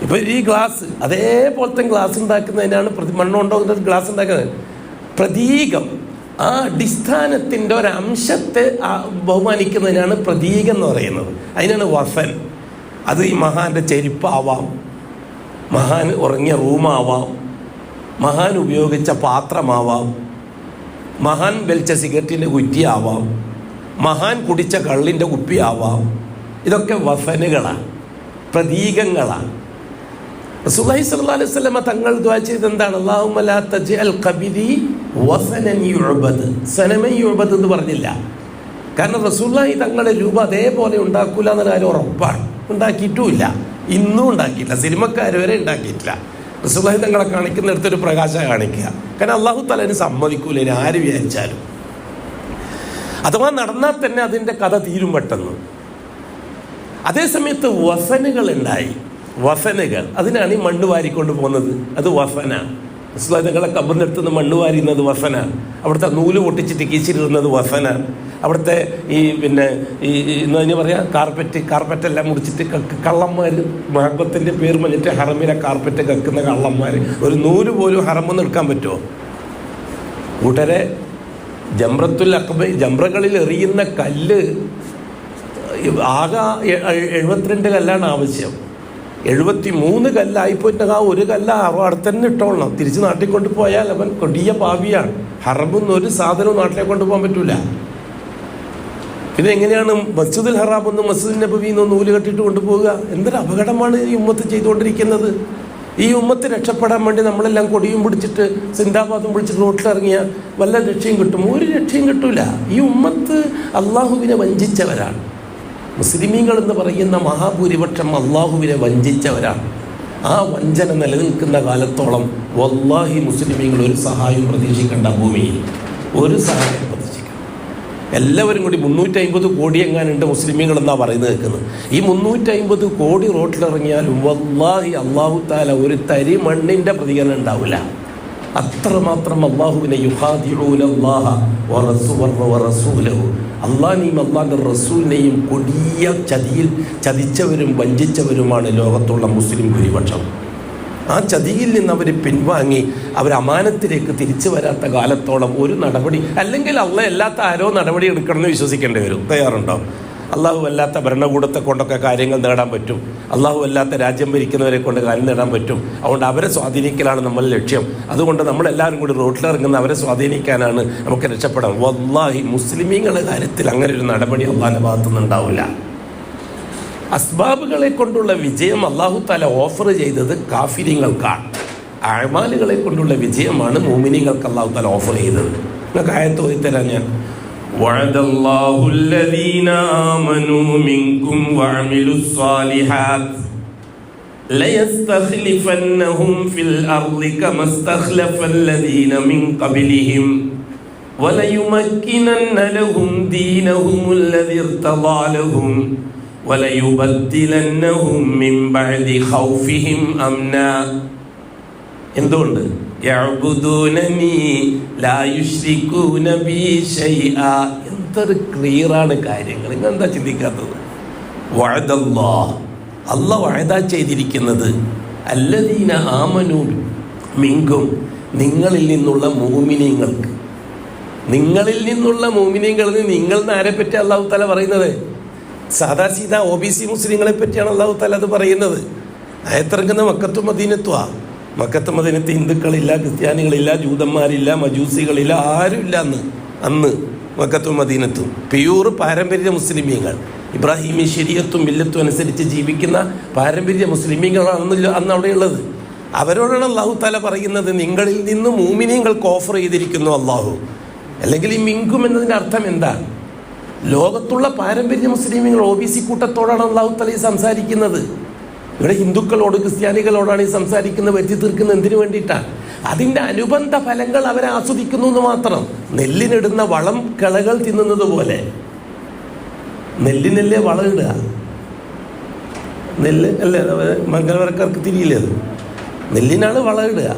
ഇപ്പൊ ഈ ഗ്ലാസ്, അതേപോലത്തെ ഗ്ലാസ് ഉണ്ടാക്കുന്നതിനാണ് മണ്ണുണ്ടോ ഗ്ലാസ് ഉണ്ടാക്കുന്നത്. പ്രതീകം ആ അടിസ്ഥാനത്തിൻ്റെ ഒരു അംശത്തെ ബഹുമാനിക്കുന്നതിനാണ് പ്രതീകം എന്ന് പറയുന്നത്. അതിനാണ് വസൻ. അത് ഈ മഹാന്റെ ചെരുപ്പാവാം, മഹാൻ ഉറങ്ങിയ റൂമാവാം, മഹാൻ ഉപയോഗിച്ച പാത്രമാവാം, മഹാൻ വലിച്ച സിഗരറ്റിൻ്റെ കുറ്റിയാവാം, മഹാൻ കുടിച്ച കള്ളിൻ്റെ കുപ്പിയാവാം. ഇതൊക്കെ വസനുകളാണ്, പ്രതീകങ്ങളാണ്. റസൂലുള്ളാഹി സ്വല്ലല്ലാഹു അലൈഹി വസല്ലം തങ്ങൾ ദുആ ചെയ്തത് എന്താണ്? അല്ലാഹുമ്മ ലാ തജ്അൽ ഖബരി വസനൻ യുഅബദ്. സനമൻ യുഅബദ് എന്ന് പറഞ്ഞില്ല. കാരണം റസൂലുള്ളാഹി തങ്ങളുടെ രൂപ അതേപോലെ ഉണ്ടാക്കൂല എന്ന കാര്യം ഉറപ്പാണ്. ഉണ്ടാക്കിയിട്ടുമില്ല, ഇന്നും ഉണ്ടാക്കിയിട്ടില്ല, സിനിമക്കാർ വരെ ഉണ്ടാക്കിയിട്ടില്ല. റസൂലുള്ളാഹി തങ്ങളെ കാണിക്കുന്നിടത്തൊരു പ്രകാശം കാണിക്കുക. കാരണം അല്ലാഹു തആല അതിന് സമ്മതിക്കൂല, ഇനി ആര് വിചാരിച്ചാലും. അഥവാ നടന്നാൽ തന്നെ അതിൻ്റെ കഥ തീരും പെട്ടെന്ന്. അതേസമയത്ത് വസനുകൾ ഉണ്ടായി. വസനുകൾ, അതിനാണ് ഈ മണ്ണ് വാരിക്കൊണ്ട് പോകുന്നത്. അത് വസനാണ്. റസൂലുള്ളാഹി തങ്ങളെ ഖബറിൻ്റെ അടുത്ത് നിന്ന് മണ്ണ് വാരിയുന്നത് വസനാണ്. അവിടുത്തെ നൂല് പൊട്ടിച്ചിട്ട് കീച്ചിരുന്നത് വസനാണ്. അവിടുത്തെ ഈ എന്താ പറയുക, കാർപ്പറ്റെല്ലാം മുറിച്ചിട്ട് കള്ളന്മാർ, മഹബത്തിൻ്റെ പേര് പറഞ്ഞിട്ട് ഹറമിലെ കാർപ്പറ്റ് കക്കുന്ന കള്ളന്മാർ. ഒരു നൂല് പോലും ഹറമൊന്നും എടുക്കാൻ പറ്റുമോ? കൂട്ടരെ, ജംറത്തുൽ അഖബ, ജംറകളിൽ എറിയുന്ന കല്ല് ആകെ 72 കല്ലാണ് ആവശ്യം. 73 കല്ലായിപ്പോയിട്ട് ആ ഒരു കല്ല് അവിടെ തന്നെ ഇട്ടോളണം. തിരിച്ച് നാട്ടിൽ കൊണ്ടുപോയാൽ അവൻ കൊടിയ പാവിയാണ്. ഹറമൊന്നും ഒരു സാധനവും നാട്ടിലേക്ക് കൊണ്ടുപോകാൻ പറ്റൂല. പിന്നെ എങ്ങനെയാണ് മസ്ജിദുൽ ഹറാമെന്നും മസ്ജിദുൽ നബവിന്നും നൂല് കെട്ടിയിട്ട് കൊണ്ടുപോവുക? എന്തൊരു അപകടമാണ് ഈ ഉമ്മത്ത് ചെയ്തുകൊണ്ടിരിക്കുന്നത്. ഈ ഉമ്മത്ത് രക്ഷപ്പെടാൻ വേണ്ടി നമ്മളെല്ലാം കൊടിയും പിടിച്ചിട്ട് സിന്ദാബാദും പിടിച്ചിട്ട് റോട്ടിലിറങ്ങിയാൽ വല്ല രക്ഷയും കിട്ടും? ഒരു രക്ഷയും കിട്ടൂല. ഈ ഉമ്മത്ത് അള്ളാഹുവിനെ വഞ്ചിച്ചവരാണ്. മുസ്ലിമീങ്ങൾ എന്ന് പറയുന്ന മഹാഭൂരിപക്ഷം അള്ളാഹുവിനെ വഞ്ചിച്ചവരാണ്. ആ വഞ്ചന നിലനിൽക്കുന്ന കാലത്തോളം വല്ലാഹി മുസ്ലിമീങ്ങൾ ഒരു സഹായം പ്രതീക്ഷിക്കേണ്ട. ഭൂമിയിൽ ഒരു സഹായം പ്രതീക്ഷിക്കണം. എല്ലാവരും കൂടി 350 കോടി എങ്ങാനുണ്ട് മുസ്ലിമീങ്ങൾ എന്നാണ് പറയുന്നത് കേൾക്കുന്നത്. ഈ 350 കോടി റോട്ടിലിറങ്ങിയാലും വല്ലാഹി അള്ളാഹു തആല ഒരു തരി മണ്ണിൻ്റെ പ്രതികരണം ഉണ്ടാവില്ല. അത്രമാത്രം അള്ളാഹുവിനെ യുഖാദിഊനല്ലാഹ വറസൂലഹു, അള്ളാഹിനെയും അള്ളാഹിൻ്റെ റസൂലിനെയും കൊടിയ ചതിയിൽ ചതിച്ചവരും വഞ്ചിച്ചവരുമാണ് ലോകത്തുള്ള മുസ്ലിം ഭൂരിപക്ഷം. ആ ചതിയിൽ നിന്ന് അവർ പിൻവാങ്ങി അവർ അമാനത്തിലേക്ക് തിരിച്ചു വരാത്ത കാലത്തോളം ഒരു നടപടി, അല്ലെങ്കിൽ അള്ളാഹ് അല്ലാത്ത ആരോ നടപടി എടുക്കണമെന്ന് വിശ്വസിക്കേണ്ടി വരും. തയ്യാറുണ്ടോ? അള്ളാഹു അല്ലാത്ത ഭരണകൂടത്തെ കൊണ്ടൊക്കെ കാര്യങ്ങൾ നേടാൻ പറ്റും. അള്ളാഹു അല്ലാത്ത രാജ്യം ഭരിക്കുന്നവരെ കൊണ്ട് കാര്യം നേടാൻ പറ്റും. അതുകൊണ്ട് അവരെ സ്വാധീനിക്കലാണ് നമ്മൾ ലക്ഷ്യം. അതുകൊണ്ട് നമ്മളെല്ലാവരും കൂടി റോട്ടിലിറങ്ങുന്ന അവരെ സ്വാധീനിക്കാനാണ് നമുക്ക് രക്ഷപ്പെടാം. വല്ലാഹി മുസ്ലിമീങ്ങളുടെ കാര്യത്തിൽ അങ്ങനെ ഒരു നടപടി അള്ളാഹിൻ്റെ ഭാഗത്തുനിന്ന് ഉണ്ടാവില്ല. അസ്ബാബുകളെ കൊണ്ടുള്ള വിജയം അല്ലാഹു തആല ഓഫർ ചെയ്തത് കാഫിരിങ്ങൾക്കാണ്. അഅമാലുകളെ കൊണ്ടുള്ള വിജയമാണ് മുഅ്മിനീങ്ങൾക്ക് അല്ലാഹു തആല ഓഫർ ചെയ്തത്. നിങ്ങൾക്ക് ആയത്ത് ഓതിത്തരാം ഞാൻ. വഅദല്ലാഹു അല്ലദീന ആമനൂ മിൻകും വഅമിലുസ് സാലിഹാത്ത് ലയസ്തഖ്ലിഫന്നഹും ഫിൽ അർളി കമസ്തഖ്ലഫല്ലദീന മിൻ ഖബ്ലിഹിം വലയുമക്കിനന്ന ലഹും ദീനഹുമുല്ലദീ ഇർതദാ ലഹും വലയുബദ്ദിലന്നഹും മിൻ ബഅദി ഖൗഫിഹിം അംനാ. എന്തുകൊണ്ട്? യഅ്ബുദൂനനി ലാ യുശ്രികൂന ബി ശൈആ. എന്തൊരു ക്ലിയറാണ് കാര്യങ്ങൾ. നിങ്ങൾ എന്താ ചിന്തിക്കാത്തത്? വഅദല്ലാഹ്, അല്ലാഹ് വഅദ ചെയ്തിരിക്കുന്നത് അല്ലദീന ആമനൂ മിൻകും, നിങ്ങളിൽ നിന്നുള്ള മുഅ്മിനീങ്ങൾക്ക്. നിങ്ങളിൽ നിന്നുള്ള മുഅ്മിനീങ്ങളിൽ നിങ്ങൾ ആരെ പറ്റി അല്ലാഹു തആല പറയുന്നത്? സാദാ സീദാ OBC മുസ്ലിങ്ങളെ പറ്റിയാണ് അല്ലാഹു തആല അത് പറയുന്നത്. ആയത്തിറങ്ങുന്ന മക്കത്തും മദീനത്തുവാ. മക്കത്ത് മദീനത്ത് ഹിന്ദുക്കളില്ല, ക്രിസ്ത്യാനികളില്ല, ജൂതന്മാരില്ല, മജൂസികളില്ല, ആരുമില്ല അന്ന് മക്കത്തും മദീനത്തും. പ്യൂർ പാരമ്പര്യ മുസ്ലിമീങ്ങൾ, ഇബ്രാഹിമി ശരീഅത്തും മില്ലത്തും അനുസരിച്ച് ജീവിക്കുന്ന പാരമ്പര്യ മുസ്ലിമീങ്ങളാണ് അന്ന് അവിടെയുള്ളത്. അവരോടാണ് അല്ലാഹു തആല പറയുന്നത്, നിങ്ങളിൽ നിന്ന് മുഅ്മിനീങ്ങൾക്ക് ഓഫർ ചെയ്തിരിക്കുന്നു അല്ലാഹു. അല്ലെങ്കിൽ ഈ മിങ്കും എന്നതിൻ്റെ അർത്ഥം എന്താണ്? ലോകത്തുള്ള പാരമ്പര്യ മുസ്ലിമീങ്ങൾ OBC കൂട്ടത്തോടാണ് അല്ലാഹു തആല സംസാരിക്കുന്നത്. ഇവിടെ ഹിന്ദുക്കളോട് ക്രിസ്ത്യാനികളോടാണ് ഈ സംസാരിക്കുന്നത്, വരുത്തി തീർക്കുന്നത്. എന്തിനു വേണ്ടിയിട്ടാണ്? അതിൻ്റെ അനുബന്ധ ഫലങ്ങൾ അവരെ ആസ്വദിക്കുന്നു എന്ന് മാത്രം. നെല്ലിനിടുന്ന വളം കിളകൾ തിന്നുന്നത് പോലെ. നെല്ലിനല്ലേ വളം ഇടുക? നെല്ല് അല്ലേ മംഗലവർക്കാർക്ക് തിരിയില്ലേ? അത് നെല്ലിനാണ് വളം ഇടുക.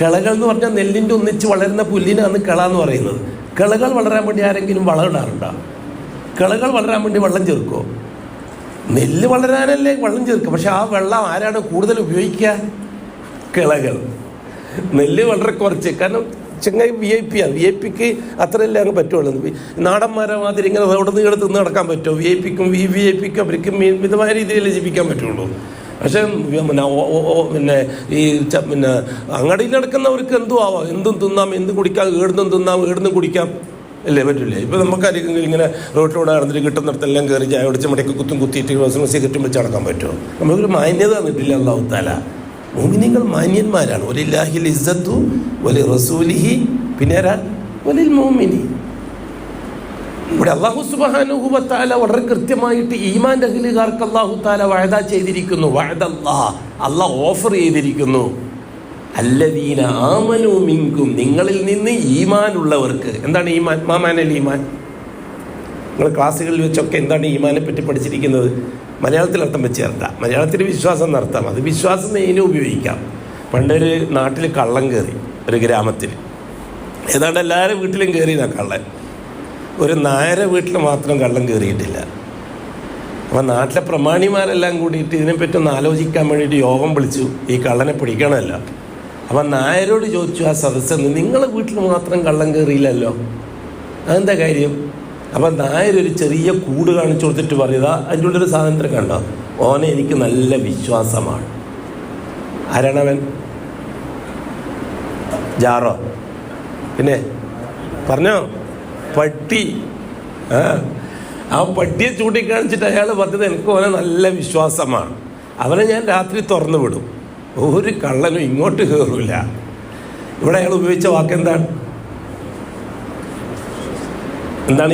കിളകൾ എന്ന് പറഞ്ഞാൽ നെല്ലിൻ്റെ ഒന്നിച്ച് വളരുന്ന പുല്ലിനാണ് കിള എന്ന് പറയുന്നത്. കിളകൾ വളരാൻ വേണ്ടി ആരെങ്കിലും വളം ഇടാറുണ്ടോ? കിളകൾ വളരാൻ വേണ്ടി വെള്ളം ചേർക്കുമോ? നെല്ല് വളരാനല്ലേ വെള്ളം ചേർക്കുക. പക്ഷെ ആ വെള്ളം ആരാണ് കൂടുതൽ ഉപയോഗിക്കുക? കിളകൾ. നെല്ല് വളരെ കുറച്ച്. കാരണം ചെങ്ങായി VIP ആണ്. VIP അത്രയല്ലേ അങ്ങ് പറ്റുള്ളൂ. നാടന്മാരെ മാതിരി ഇങ്ങനെ അവിടെ നിന്ന് തിന്ന് നടക്കാൻ പറ്റുമോ? VIP അവർക്ക് മിതമായ രീതിയിലേ ജീവിക്കാൻ പറ്റുള്ളൂ. പക്ഷേ പിന്നെ ഈ അങ്ങാടിയിൽ നടക്കുന്നവർക്ക് എന്തും ആവാം, എന്തും തിന്നാം, എന്തും കുടിക്കാം, ഏടുന്നും തിന്നാം, ഏടുന്നും കുടിക്കാം, അല്ലേ? പറ്റില്ലേ? ഇപ്പോൾ നമുക്കായിരിക്കും ഇങ്ങനെ റോട്ടിലൂടെ നടന്നിട്ട് കിട്ടുന്നിടത്തെല്ലാം കയറി ചായ ഒടിച്ച് മടക്കി കുത്തിയിട്ട് സിഗരറ്റും വെച്ച് നടക്കാൻ പറ്റുമോ? നമുക്കൊരു മാന്യത തന്നിട്ടില്ല അല്ലാഹു തആല. മുഅ്മിനീങ്ങൾ മാന്യന്മാരാണ്. വലില്ലാഹിൽ ഇസ്സത്തു വലി റസൂലിഹി, പിന്നെ വലിൽ മുഅ്മിനീൻ. ഇവിടെ അല്ലാഹു സുബ്ഹാനഹു വ തആല വളരെ കൃത്യമായിട്ട് ഈമാൻ അഹ്ലുകാർക്ക് അല്ലാഹു തആല വഅദ ചെയ്തിരിക്കുന്നു. വഅദല്ലാഹ്, അല്ലാഹ് ഓഫർ ചെയ്തിരിക്കുന്നു. അല്ലദീന ആമനൂ മിൻകും, നിങ്ങളിൽ നിന്ന് ഈമാൻ ഉള്ളവർക്ക്. എന്താണ് ഈമാൻ? മാമാനൽ ഈമാൻ. നിങ്ങൾ ക്ലാസ്സുകളിൽ വെച്ചൊക്കെ എന്താണ് ഈമാനെ പറ്റി പഠിച്ചിരിക്കുന്നത്? മലയാളത്തിൽ അർത്ഥം വെച്ച് ചേർക്കാം. മലയാളത്തിൽ വിശ്വാസം നടത്താം. അത് വിശ്വാസം നേരിനും ഉപയോഗിക്കാം. പണ്ടൊരു നാട്ടിൽ കള്ളൻ കയറി, ഒരു ഗ്രാമത്തിൽ. ഏതാണ്ട് എല്ലാവരും വീട്ടിലും കയറിയതാ കള്ളൻ. ഒരു നായരെ വീട്ടിൽ മാത്രം കള്ളൻ കയറിയിട്ടില്ല. അപ്പം നാട്ടിലെ പ്രമാണിമാരെല്ലാം കൂടിയിട്ട് ഇതിനെപ്പറ്റി ഒന്ന് ആലോചിക്കാൻ വേണ്ടിയിട്ട് യോഗം വിളിച്ചു. ഈ കള്ളനെ പിടിക്കണമല്ലോ. അപ്പം നായരോട് ചോദിച്ചു ആ സദസ്സെന്ന്, നിങ്ങളെ വീട്ടിൽ മാത്രം കള്ളൻ കയറിയില്ലല്ലോ, അതെന്താ കാര്യം? അപ്പം നായരൊരു ചെറിയ കൂട് കാണിച്ചു കൊടുത്തിട്ട് പറയുക, അതിൻ്റെ ഉള്ളൊരു സാധനത്തിൽ കണ്ടോ, ഓനെ എനിക്ക് നല്ല വിശ്വാസമാണ്. ആരാണവൻ? ജാറോ? പിന്നെ പറഞ്ഞോ, പട്ടി. ആ പട്ടിയെ ചൂണ്ടിക്കാണിച്ചിട്ട് അയാൾ പറഞ്ഞത് എനിക്ക് ഓനെ നല്ല വിശ്വാസമാണ്, അവനെ ഞാൻ രാത്രി തുറന്നു വിടും, ഒരു കള്ളനും ഇങ്ങോട്ട് കയറില്ല. ഇവിടെ അയാൾ ഉപയോഗിച്ച വാക്ക് എന്താണ്?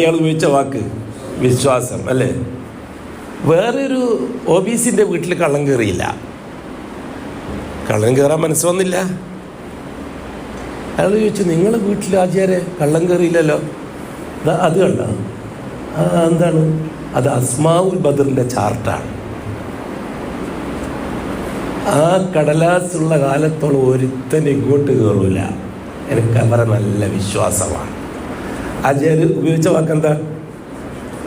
ഇയാൾ ഉപയോഗിച്ച വാക്ക്? വിശ്വാസം, അല്ലേ? വേറൊരു OBCൻ്റെ വീട്ടിൽ കള്ളൻ കയറിയില്ല. കള്ളൻ കയറാൻ മനസ്സ് വന്നില്ല. അയാൾ ചോദിച്ചു, നിങ്ങളുടെ വീട്ടിൽ ആചാര്യ കള്ളൻ കയറിയില്ലല്ലോ, അത് കണ്ട? എന്താണ് അത്? അസ്മാഉൽ ബദറിൻ്റെ ചാർട്ടാണ്. ആ കടലാസുള്ള കാലത്തോളം ഒരുത്തൻ ഇങ്ങോട്ട് കയറൂല, എനിക്ക് അവരെ നല്ല വിശ്വാസമാണ്. ആചാര്യ ഉപയോഗിച്ച വാക്കെന്താ?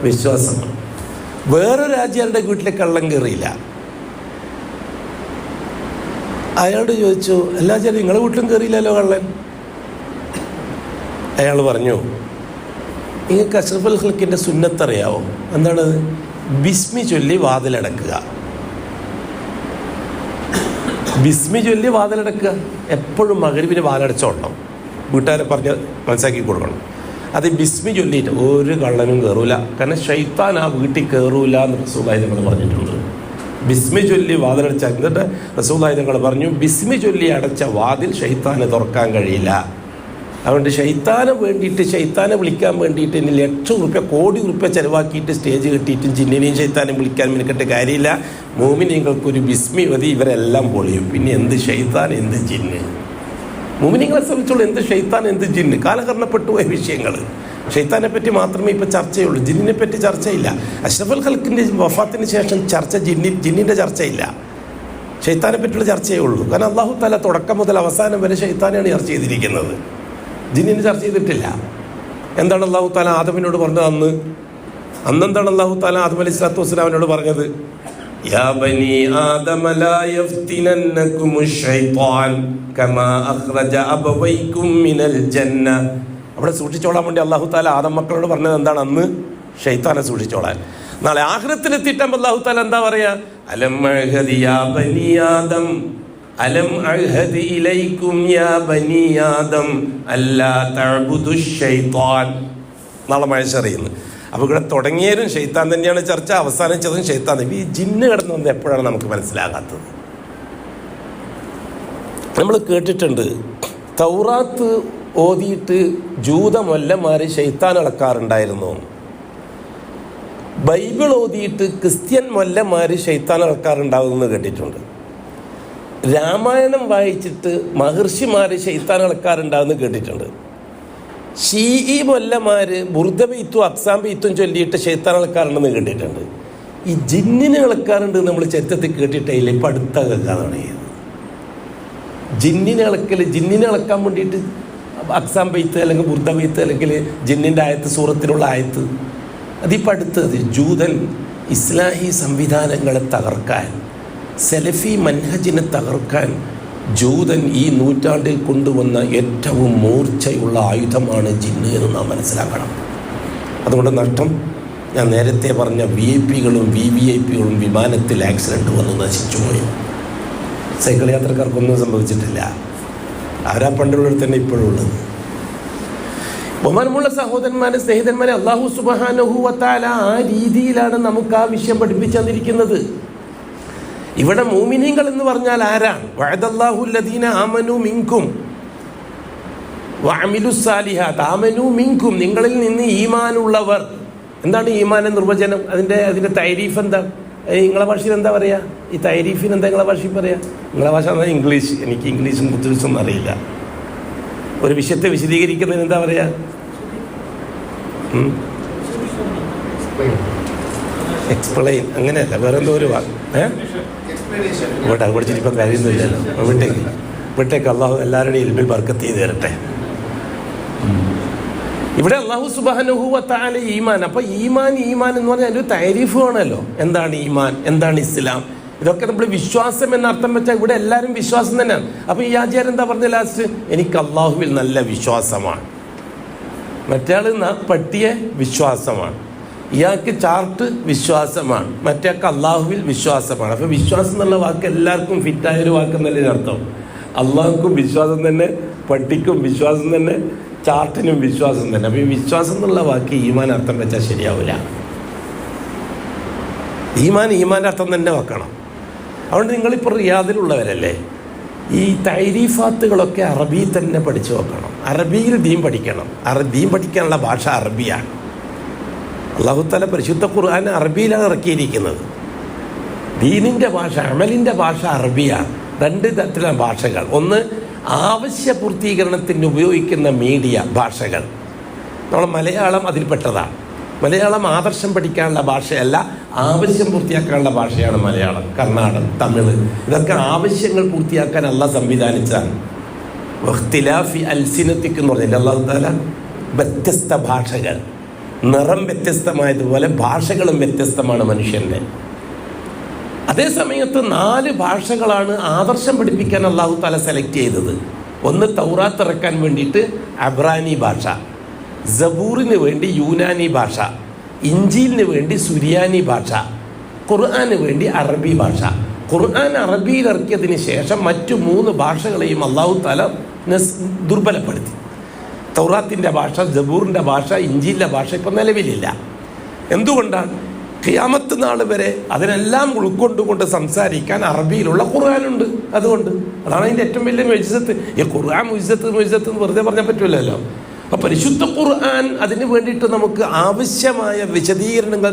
വിശ്വാസമാണ്. വേറൊരു ആചാര്യൻ്റെ വീട്ടിലെ കള്ളൻ കയറിയില്ല. അയാളോട് ചോദിച്ചു, എല്ലാ ആചാര്യ നിങ്ങളുടെ വീട്ടിലും കയറിയില്ലല്ലോ കള്ളൻ. അയാൾ പറഞ്ഞു, നിങ്ങൾക്ക് അഷ്റഫുൽ ഖൽക്കിൻ്റെ സുന്നത്തറിയാവോ? എന്താണത്? ബിസ്മി ചൊല്ലി വാതിലടക്കുക. ബിസ്മി ചൊല്ലി വാതിലടക്കുക. എപ്പോഴും മഗ്‌രിബിന് വാതിലടച്ചോളണം. വീട്ടുകാരെ പറഞ്ഞ് മനസ്സാക്കി കൊടുക്കണം. അത് ബിസ്മി ചൊല്ലിയിട്ട് ഒരു കള്ളനും കയറൂല. കാരണം ശൈത്താൻ ആ വീട്ടിൽ കയറൂല എന്ന് റസൂലുള്ളാഹി തങ്ങൾ പറഞ്ഞിട്ടുണ്ട്. ബിസ്മി ചൊല്ലി വാതിലടച്ച, എന്നിട്ട് റസൂലുള്ളാഹി തങ്ങൾ പറഞ്ഞു, ബിസ്മി ചൊല്ലി അടച്ച വാതിൽ ശൈത്താന് തുറക്കാൻ കഴിയില്ല. അതുകൊണ്ട് ശൈത്താനെ വേണ്ടിയിട്ട്, ശൈത്താനെ വിളിക്കാൻ വേണ്ടിയിട്ട് ഇനി ലക്ഷം റുപ്യ കോടി റുപ്യ ചിലവാക്കിയിട്ട് സ്റ്റേജ് കെട്ടിയിട്ടും ജിന്നിനെയും ശൈത്താനെയും വിളിക്കാൻ മിനിക്കിട്ട് കാര്യമില്ല. മോമിനിങ്ങൾക്കൊരു ബിസ്മി മതി, ഇവരെല്ലാം പൊളിയും. പിന്നെ എന്ത് ശൈത്താൻ, എന്ത് ജിന്ന്? മോമിനിങ്ങളെ സംബന്ധിച്ചുള്ള എന്ത് ശൈത്താൻ, എന്ത് ജിന്ന്? കാലഹരണപ്പെട്ടു പോയ വിഷയങ്ങൾ. ഷെയ്ത്താനെ പറ്റി മാത്രമേ ഇപ്പോൾ ചർച്ചയുള്ളൂ, ജിന്നിനെ പറ്റി ചർച്ചയില്ല. അഷ്റഫുൽ ഖൽക്കിൻ്റെ വഫാത്തിന് ശേഷം ജിന്നിൻ്റെ ചർച്ചയില്ല, ഷെയ്ത്താനെ പറ്റിയുള്ള ചർച്ചയേ ഉള്ളൂ. കാരണം അള്ളാഹു തആല തുടക്കം മുതൽ അവസാനം വരെ ഷെയ്ത്താനെയാണ് ചർച്ച ചെയ്തിരിക്കുന്നത്, ജിന്നിനെ ചർച്ച ചെയ്തിട്ടില്ല. എന്താണ് അള്ളാഹു തആല ആദമിനോട് പറഞ്ഞത്? അന്നെന്താണ് അള്ളാഹു തആല ആദം അലൈഹി സ്വലാത്തു വസ്സലാമിനോട് പറഞ്ഞത്? യാ ബനി ആദമ ലാ യഫ്തിനന്നകുമുശ് ശൈത്താൻ കമാ അഖ്റജ അബവൈകും മിനൽ ജന്ന. അവിടെ സൂക്ഷിച്ചോളാൻ വേണ്ടി അള്ളാഹു തആല ആദം മക്കളോട് പറഞ്ഞത് എന്താണ്? അന്ന് ഷൈത്താനെ സൂക്ഷിച്ചോളാൻ. നാളെ ആഖിറത്തിലെത്തിയിട്ടാകുമ്പോൾ അള്ളാഹു തആല എന്താ പറയാ? അലം അഅ്ഹദ് യാ ബനി ആദം, അലം അഅ്ഹദ് ഇലൈക്കും യാ ബനി ആദം അല്ലാ തഅ്ബുദുശ് ശൈത്താൻ. നാളെ മഹ്ശറിന്ന്. അപ്പോൾ ഇവിടെ തുടങ്ങിയവരും ഷെയ്ത്താൻ തന്നെയാണ് ചർച്ച, അവസാനിച്ചതും ഷെയ്ത്താൻ തന്നെ. ഈ ജിന്ന് കിടന്നു വന്നത് എപ്പോഴാണ് നമുക്ക് മനസ്സിലാകാത്തത്? നമ്മൾ കേട്ടിട്ടുണ്ട്, തൗറാത്ത് ഓതിയിട്ട് ജൂത മൊല്ലന്മാർ ഷെയ്ത്താൻ ഇളക്കാറുണ്ടായിരുന്നു. ബൈബിൾ ഓതിയിട്ട് ക്രിസ്ത്യൻ മൊല്ലന്മാർ ഷെയ്ത്താൻ ഇളക്കാറുണ്ടാവുമെന്ന് കേട്ടിട്ടുണ്ട്. രാമായണം വായിച്ചിട്ട് മഹർഷിമാർ ഷെയ്ത്താൻ ഇളക്കാറുണ്ടാവുമെന്ന് കേട്ടിട്ടുണ്ട്. ഷീഈ മൊല്ലന്മാർ ബുർദ ബെയ്ത്തും അക്സാം ബെയ്ത്തും ചൊല്ലിയിട്ട് ഷെയ്ത്താൻ ഇളക്കാറുണ്ടെന്ന് കേട്ടിട്ടുണ്ട്. ഈ ജിന്നിനെ ഇളക്കാറുണ്ട് നമ്മൾ ചരിത്രത്തിൽ കേട്ടിട്ടില്ല, ഇപ്പം അടുത്ത കേൾക്കാനാണ് ചെയ്തത്. ജിന്നിനെ ഇളക്കാൻ വേണ്ടിയിട്ട് അക്സാം ബെയ്ത്ത് അല്ലെങ്കിൽ ബുർദ ബെയ്ത്ത് അല്ലെങ്കിൽ ജിന്നിൻ്റെ ആയത്ത്, സൂറത്തിലുള്ള ആയത്ത്, അതിപ്പോൾ അടുത്തത് ജൂതൻ ഇസ്ലാഹി സംവിധാനങ്ങളെ തകർക്കാൻ, സലഫി മൻഹജിനെ തകർക്കാൻ ജൂതൻ ഈ നൂറ്റാണ്ടിൽ കൊണ്ടുവന്ന ഏറ്റവും മൂർച്ചയുള്ള ആയുധമാണ് ജിന്ന് എന്ന് നാം മനസ്സിലാക്കണം. അതുകൊണ്ട് നഷ്ടം, ഞാൻ നേരത്തെ പറഞ്ഞ VIP കളും VVIP കളും വിമാനത്തിൽ ആക്സിഡൻറ്റ് വന്നു നശിച്ചുപോയി. സൈക്കിൾ യാത്രക്കാർക്കൊന്നും സംഭവിച്ചിട്ടില്ല. അവരാ പണ്ടുള്ളവർ തന്നെ ഇപ്പോഴും ഉള്ളത്. ബഹുമാനമുള്ള സഹോദരന്മാരെ, സ്നേഹിതന്മാരെ, അല്ലാഹു സുബ്ഹാനഹു വ തആല ആ രീതിയിലാണ് നമുക്ക് ആ വിഷയം പഠിപ്പിച്ചു തന്നിരിക്കുന്നത്. ഇവിടെ മുഅ്മിനീങ്ങൾ എന്ന് പറഞ്ഞാൽ ആരാണ്? വഅദല്ലാഹു അല്ലദീന ആമനു മിൻകും വഅമിലുസ് സാലിഹാത്ത്. ആമനു മിൻകും, നിങ്ങളിൽ നിന്ന് ഈമാനുള്ളവർ. എന്താണ് ഈമാൻ നിർവചനം? അതിൻ്റെ തൈരീഫ് എന്താ? നിങ്ങളെ ഭാഷയിൽ എന്താ പറയുക? ഈ തൈരീഫിന് എന്താ നിങ്ങളെ ഭാഷയിൽ പറയുക? നിങ്ങളെ ഭാഷ എന്നാൽ ഇംഗ്ലീഷ്. എനിക്ക് ഇംഗ്ലീഷും കുത്തുവിസൊന്നും അറിയില്ല. ഒരു വിഷയത്തെ വിശദീകരിക്കുന്നതിന് എന്താ പറയുക? എക്സ്പ്ലെയിൻ, അങ്ങനെയല്ല, വേറെ എന്തോ ഒരു വാക്ക്. ഇവിടെ അത് പഠിച്ചിട്ടിപ്പം കാര്യമൊന്നുമില്ലല്ലോ. വിട്ടേക്ക്. അള്ളാഹു എല്ലാവരുടെയും ഇൽമിൽ ബർക്കത്ത് ചെയ്ത് തരട്ടെ. ഇവിടെ അല്ലാഹു സുബ്ഹാനഹു വ തആല ഈമാൻ. അപ്പോൾ ഈമാൻ എന്ന് പറഞ്ഞാൽ ഒരു തൈരീഫ് ആണല്ലോ. എന്താണ് ഈമാൻ, എന്താണ് ഇസ്ലാം? ഇതൊക്കെ നമ്മൾ വിശ്വാസം എന്നർത്ഥം വെച്ചാൽ ഇവിടെ എല്ലാവരും വിശ്വാസം തന്നെയാണ്. അപ്പോൾ ഈ ആചാരം എന്താ പറഞ്ഞ ലാസ്റ്റ്? എനിക്ക് അള്ളാഹുവിൽ നല്ല വിശ്വാസമാണ്. മറ്റേയാൾ പട്ടിയ വിശ്വാസമാണ്, ഇയാൾക്ക് ചാർട്ട് വിശ്വാസമാണ്, മറ്റേയാൾക്ക് അള്ളാഹുവിൽ വിശ്വാസമാണ്. അപ്പോൾ വിശ്വാസം എന്നുള്ള വാക്ക് എല്ലാവർക്കും ഫിറ്റായൊരു വാക്കെന്നല്ലേ അർത്ഥം. അള്ളാഹുക്കും വിശ്വാസം തന്നെ, പട്ടിക്കും വിശ്വാസം തന്നെ, ചാർട്ടിനും വിശ്വാസം തന്നെ. അപ്പോൾ ഈ വിശ്വാസം എന്നുള്ള വാക്ക് ഈമാൻ അർത്ഥം വെച്ചാൽ ശരിയാവില്ല. ഈമാൻ്റെ അർത്ഥം തന്നെ വെക്കണം. അതുകൊണ്ട് നിങ്ങളിപ്പോൾ റിയാദിലുള്ളവരല്ലേ, ഈ തൈരീഫാത്തുകളൊക്കെ അറബിയിൽ തന്നെ പഠിച്ചു വെക്കണം. അറബിയിൽ ദീൻ പഠിക്കണം. ദീൻ പഠിക്കാനുള്ള ഭാഷ അറബിയാണ്. അല്ലാഹു തആല പരിശുദ്ധ ഖുർആൻ അറബിയിലാണ് ഇറക്കിയിരിക്കുന്നത്. ദീനിൻ്റെ ഭാഷ, അമലിൻ്റെ ഭാഷ അറബിയാണ്. രണ്ട് തരത്തിലുള്ള ഭാഷകൾ. ഒന്ന് ആവശ്യ പൂർത്തീകരണത്തിന് ഉപയോഗിക്കുന്ന മീഡിയ ഭാഷകൾ. നമ്മൾ മലയാളം അതിൽപ്പെട്ടതാണ്. മലയാളം ആദർശം പഠിക്കാനുള്ള ഭാഷയല്ല, ആവശ്യം പൂർത്തിയാക്കാനുള്ള ഭാഷയാണ് മലയാളം. കർണാടകം, തമിഴ്, ഇതൊക്കെ ആവശ്യങ്ങൾ പൂർത്തിയാക്കാൻ അല്ലാഹ് സംവിധാനിച്ചതാണ്. വഖ്തിലാഫി അൽസിനത്തിക്ക് എന്ന് പറഞ്ഞാൽ അല്ലാഹു തആല വ്യത്യസ്ത ഭാഷകൾ, നിറം വ്യത്യസ്തമായതുപോലെ ഭാഷകളും വ്യത്യസ്തമാണ് മനുഷ്യൻ്റെ. അതേ സമയത്ത് 4 ഭാഷകളാണ് ആദർശം പഠിപ്പിക്കാൻ അല്ലാഹു തആല സെലക്ട് ചെയ്തത്. ഒന്ന് തൗറാത്ത് ഇറക്കാൻ വേണ്ടിയിട്ട് അബ്രാനി ഭാഷ, സബൂറിന് വേണ്ടി യൂനാനി ഭാഷ, ഇഞ്ചീലിന് വേണ്ടി സുരിയാനി ഭാഷ, ഖുർആന് വേണ്ടി അറബി ഭാഷ. ഖുർആൻ അറബിയിൽ ഇറക്കിയതിന് ശേഷം മറ്റു 3 ഭാഷകളെയും അല്ലാഹു തആല ദുർബലപ്പെടുത്തി. തൗറാത്തിൻ്റെ ഭാഷ, സബൂറിൻ്റെ ഭാഷ, ഇഞ്ചീലിൻ്റെ ഭാഷ ഇപ്പം നിലവിലില്ല. എന്തുകൊണ്ടാണ്? ഖിയാമത്ത് നാൾ വരെ അതിനെല്ലാം ഉൾക്കൊണ്ടുകൊണ്ട് സംസാരിക്കാൻ അറബിയിലുള്ള ഖുർആനുണ്ട്. അതാണ് അതിൻ്റെ ഏറ്റവും വലിയ മുഅ്ജിസത്ത്. ഈ ഖുർആൻ മുഅ്ജിസത്ത് എന്ന് വെറുതെ പറഞ്ഞാൽ പറ്റില്ലല്ലോ. അപ്പോൾ പരിശുദ്ധ ഖുർആൻ അതിന് വേണ്ടിയിട്ട് നമുക്ക് ആവശ്യമായ വിശദീകരണങ്ങൾ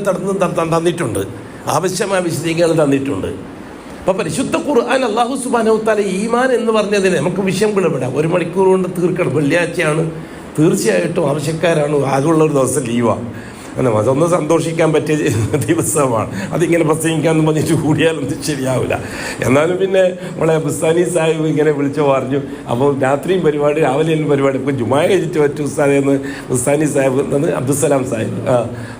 തന്നിട്ടുണ്ട്. അപ്പോൾ പരിശുദ്ധ ഖുർആൻ അല്ലാഹു സുബ്ഹാനഹു വ തആല ഈമാൻ എന്ന് പറഞ്ഞതിന് നമുക്ക് വിഷയങ്ങൾ വിടാം. 1 മണിക്കൂർ കൊണ്ട് തീർക്കണം. വെള്ളിയാഴ്ചയാണ്, തീർച്ചയായിട്ടും ആവശ്യക്കാരാണ്. ആകെയുള്ള ഒരു ദിവസം ലീവാണ്. അതൊന്ന് സന്തോഷിക്കാൻ പറ്റിയ ദിവസമാണ്. അതിങ്ങനെ പ്രസംഗിക്കാമെന്ന് പറഞ്ഞിട്ട് കൂടിയാലൊന്നും ശരിയാവില്ല. എന്നാലും പിന്നെ നമ്മളെ ബുസ്താനി സാഹിബ് ഇങ്ങനെ വിളിച്ചു പറഞ്ഞു. അപ്പോൾ രാത്രിയും പരിപാടി, രാവിലെയും പരിപാടി. ഇപ്പോൾ ജുമാ കഴിച്ചിട്ട് പറ്റും ഉസ്താദെന്ന് ബുസ്താനി സാഹിബ് എന്ന് അബ്ദുസലാം സാഹിബ്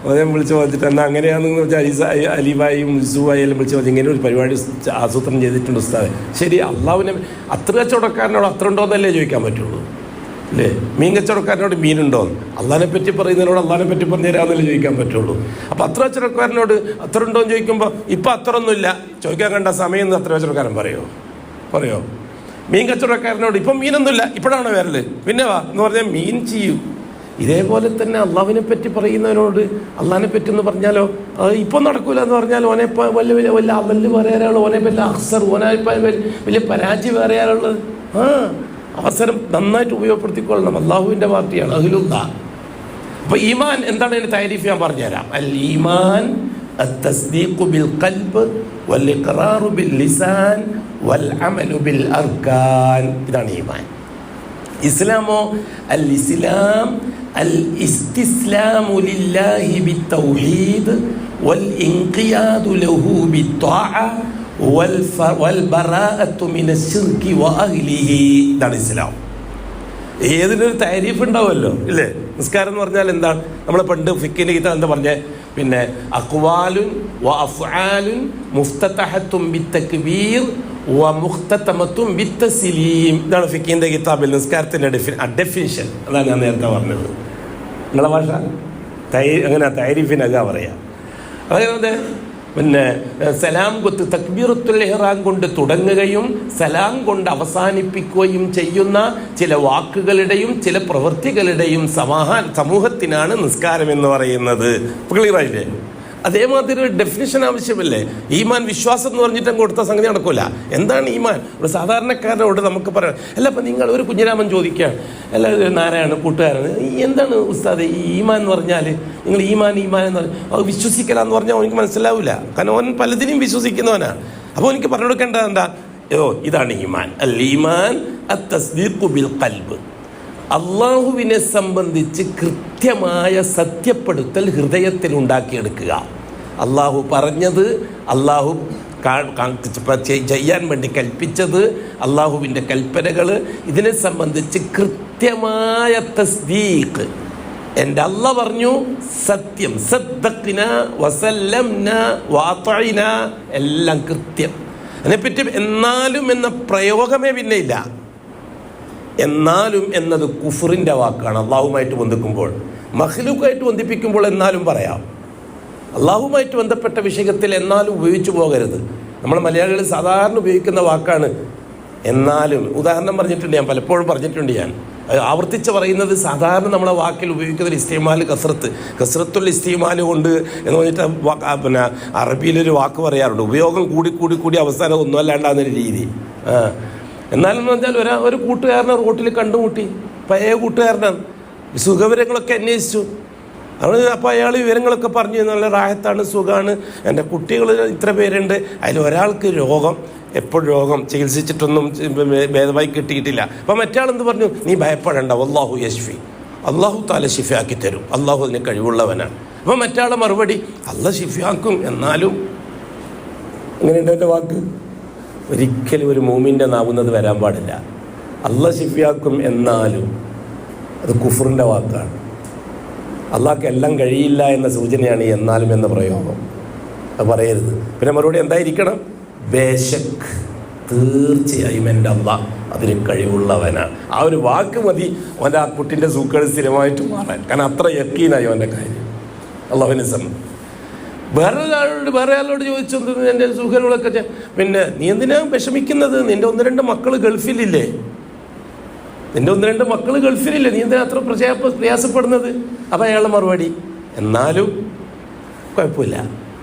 അദ്ദേഹം വിളിച്ചു പറഞ്ഞിട്ട് എന്നാൽ അങ്ങനെയാണെന്ന് വെച്ചാൽ അലിബായും മുസുബായി എല്ലാം വിളിച്ചു പറഞ്ഞ് ഇങ്ങനെ ഒരു പരിപാടി ആസൂത്രണം ചെയ്തിട്ടുണ്ട് ഉസ്താദ്. ശരി, അള്ളാഹുവിനെ അത്ര കച്ചവടക്കാരനോട് അത്ര ഉണ്ടോയെന്നല്ലേ ചോദിക്കാൻ പറ്റുള്ളൂ അല്ലേ? മീൻ കച്ചവടക്കാരനോട് മീനുണ്ടോന്ന്, അള്ളാഹിനെ പറ്റി പറയുന്നതിനോട് അള്ളാഹിനെ പറ്റി പറഞ്ഞു തരാമെന്നല്ലേ ചോദിക്കാൻ പറ്റുള്ളൂ. അപ്പോൾ അത്ര കച്ചവടക്കാരനോട് അത്ര ഉണ്ടോയെന്ന് ചോദിക്കുമ്പോൾ ഇപ്പം അത്ര ഒന്നുമില്ല, ചോദിക്കാൻ കണ്ട സമയം എന്ന് അത്ര കച്ചവടക്കാരൻ പറയോ? മീൻ കച്ചവടക്കാരനോട് ഇപ്പം മീനൊന്നുമില്ല, ഇപ്പോഴാണ് വരല്, പിന്നെ വാ എന്ന് പറഞ്ഞാൽ മീൻ ചെയ്യും. ഇതേപോലെ തന്നെ അള്ളാഹുവിനെ പറ്റി പറയുന്നവനോട് അള്ളാഹിനെ പറ്റി എന്ന് പറഞ്ഞാലോ ഇപ്പം നടക്കൂല എന്ന് പറഞ്ഞാൽ ഓനെ വല്ല അവല് പറയാനുള്ളത്, ഓനെ വല്ല അക്സർ, വലിയ പരാജയം പറയാനുള്ളത്. അവസരം നന്നായിട്ട് ഉപയോഗപ്പെടുത്തിക്കൊള്ളണം. അള്ളാഹുവിൻ്റെ പാർട്ടിയാണ് അഹ്ലുല്ലാ. അപ്പോൾ ഈമാൻ എന്താണ് അതിന് താരീഫ് ഞാൻ പറഞ്ഞുതരാം. അൽ ഈമാൻ അത്തസ്ദീഖു ബിൽ ഖൽബ് വൽ ഇഖ്റാറു ബിൽ ലിസാൻ വൽ അമലു ബിൽ അർകാൻ. ഇതാണ് ഈമാൻ. ഇസ്ലാമോ അൽ ഇസ്ലാം അൽ ഇസ്തിസ്ലാമു ലില്ലാഹി ബിത്തൗഹീദ് വൽ ഇൻഖിയാദു ലഹു ബിത്വാഅ വൽബറാഅത്തു മിനശ് ശിർക്കി വഅഹ്ലിഹി. ഇതാണ് ഇസ്ലാം. ഏതിനൊരു താരീഫ് ഉണ്ടാവുമല്ലോ ഇല്ലേ? നിസ്കാരം എന്ന് പറഞ്ഞാൽ എന്താണ്? നമ്മൾ പണ്ട് ഫിഖിന്റെ കിതാബ് എന്താ പറഞ്ഞേ? പിന്നെ അഖ്വാലുൻ വ അഫ്ആലുൻ മുഫ്തതഹത്തും ബിത്തക്ബീർ വ മുഖ്തതമത്തും ബിത്തസ്ലീം. ഇതാണ് ഫിഖിന്റെ കിതാബിൽ നിസ്കാരത്തിന്റെ ഡെഫിനിഷൻ. അതാണ് ഞാൻ നേരത്തെ പറഞ്ഞത്. നിങ്ങളെ ഭാഷ അങ്ങനെ താരീഫിനക പറയാം. അതായത് പിന്നെ സലാം കൊത്ത് തക്ബീറത്തുൽ ഇഹ്റാം കൊണ്ട് തുടങ്ങുകയും സലാം കൊണ്ട് അവസാനിപ്പിക്കുകയും ചെയ്യുന്ന ചില വാക്കുകളുടെയും ചില പ്രവൃത്തികളുടെയും സമൂഹത്തിനാണ് നിസ്കാരം എന്ന് പറയുന്നത്. ക്ലിയറായില്ലേ? അതേമാതിരി ഒരു ഡെഫിനിഷൻ ആവശ്യമല്ലേ? ഈമാൻ വിശ്വാസം എന്ന് പറഞ്ഞിട്ട് കൊടുത്ത സംഗതി നടക്കില്ല. എന്താണ് ഈമാൻ? ഒരു സാധാരണക്കാരനോട് നമുക്ക് പറയാം, അല്ല അപ്പം നിങ്ങൾ ഒരു കുഞ്ഞിരാമൻ ചോദിക്കുകയാണ്, അല്ല നാരായണ കൂട്ടുകാരന് എന്താണ് ഉസ്താദ് ഈ ഈമാൻ എന്ന് പറഞ്ഞാൽ? നിങ്ങൾ ഈമാൻ എന്ന് പറഞ്ഞാൽ അത് വിശ്വസിക്കലാന്ന് പറഞ്ഞാൽ എനിക്ക് മനസ്സിലാവില്ല. കാരണം അവൻ പലതിനും വിശ്വസിക്കുന്നവനാണ്. അപ്പോൾ എനിക്ക് പറഞ്ഞു കൊടുക്കേണ്ടത് എന്താ? ഇതാണ് ഈമാൻ. അൽ ഈമാൻ അത്തസ്ദീഖു ബിൽ ഖൽബ്. അള്ളാഹുവിനെ സംബന്ധിച്ച് കൃത്യമായ സത്യപ്പെടുത്തൽ ഹൃദയത്തിൽ ഉണ്ടാക്കിയെടുക്കുക. അള്ളാഹു പറഞ്ഞത്, അള്ളാഹു ചെയ്യാൻ വേണ്ടി കൽപ്പിച്ചത്, അള്ളാഹുവിൻ്റെ കൽപ്പനകൾ, ഇതിനെ സംബന്ധിച്ച് കൃത്യമായ തസ്ദീഖ്. എൻ്റെ അള്ളാഹ് പറഞ്ഞു സത്യം, സദ്ദഖ്ന വസല്ലംന വഅതഅന, എല്ലാം കൃത്യം. അതിനെപ്പറ്റി എന്നാലും എന്ന പ്രയോഗമേ പിന്നെ ഇല്ല. എന്നാലും എന്നത് കുഫറിൻ്റെ വാക്കാണ്. അള്ളാഹുമായിട്ട് ബന്ധിക്കുമ്പോൾ, മഖ്ലൂക്കായിട്ട് ബന്ധിപ്പിക്കുമ്പോൾ എന്നാലും പറയാം. അള്ളാഹുമായിട്ട് ബന്ധപ്പെട്ട വിഷയത്തിൽ എന്നാലും ഉപയോഗിച്ചു പോകരുത്. നമ്മൾ മലയാളികൾ സാധാരണ ഉപയോഗിക്കുന്ന വാക്കാണ് എന്നാലും. ഉദാഹരണം പറഞ്ഞിട്ടുണ്ട്, ഞാൻ പലപ്പോഴും പറഞ്ഞിട്ടുണ്ട്. ഞാൻ ആവർത്തിച്ച് പറയുന്നത് സാധാരണ നമ്മളെ വാക്കിൽ ഉപയോഗിക്കുന്ന ഇസ്തിമാൽ കസ്രത്തുൽ ഇസ്തിമാൽ കൊണ്ട് എന്ന് പറഞ്ഞിട്ട് പിന്നെ അറബിയിലൊരു വാക്ക് പറയാറുണ്ട്. ഉപയോഗം കൂടി അവസാനം ഒന്നും അല്ലാണ്ടാകുന്നൊരു രീതി. എന്നാലെന്ന് പറഞ്ഞാൽ ഒരു കൂട്ടുകാരനെ റോട്ടിൽ കണ്ടുമുട്ടി, പഴയ കൂട്ടുകാരനാണ്, സുഖവിവരങ്ങളൊക്കെ അന്വേഷിച്ചു. അപ്പോൾ അയാൾ വിവരങ്ങളൊക്കെ പറഞ്ഞു, നല്ല റാഹത്താണ്, സുഖമാണ്, എൻ്റെ കുട്ടികൾ ഇത്ര പേരുണ്ട്, അതിൽ ഒരാൾക്ക് രോഗം ചികിത്സിച്ചിട്ടൊന്നും ഭേദമായി കിട്ടിയിട്ടില്ല. അപ്പോൾ മറ്റാളെന്ത് പറഞ്ഞു? നീ ഭയപ്പെടേണ്ട, അല്ലാഹു യശ്ഫി, അള്ളാഹു താല ഷിഫിയാക്കി തരും, അള്ളാഹു അതിന് കഴിവുള്ളവനാണ്. അപ്പോൾ മറ്റാളെ മറുപടി, അള്ളാഹ് ഷിഫിയാക്കും എന്നാലും. അങ്ങനെയുണ്ട് എൻ്റെ വാക്ക്. ഒരിക്കലും ഒരു മൂമിൻ്റെ നാവുന്നത് വരാൻ പാടില്ല. അള്ളാഹ് ഷിഫിയാക്കും എന്നാലും അത് കുഫറിൻ്റെ വാക്കാണ്. അള്ളാഹ്ക്ക് എല്ലാം കഴിയില്ല എന്ന സൂചനയാണ് ഈ എന്നാലും എന്ന പ്രയോഗം. അത് പറയരുത്. പിന്നെ മറുപടി എന്തായിരിക്കണം? ബേശക്, തീർച്ചയായും എൻ്റെ അള്ളാഹ് അതിന് കഴിവുള്ളവനാണ്. ആ ഒരു വാക്ക് മതി അവൻ്റെ ആ കുട്ടിൻ്റെ സൂക്കേട് സ്ഥിരമായിട്ട് മാറാൻ. കാരണം അത്ര യക്കീനായി അവൻ്റെ കാര്യം അള്ളാഹുവിനെ സംബന്ധിച്ച്. വേറെ ആളോട് ചോദിച്ചു, എൻ്റെ സുഖങ്ങളൊക്കെ, പിന്നെ നീ എന്തിനാ വിഷമിക്കുന്നത്? നിൻ്റെ 1-2 മക്കൾ ഗൾഫിലില്ലേ? നീ എന്തിനാ അത്ര പ്രയാസപ്പെടുന്നത്? അപ്പം അയാളുടെ മറുപടി, എന്നാലും കുഴപ്പമില്ല,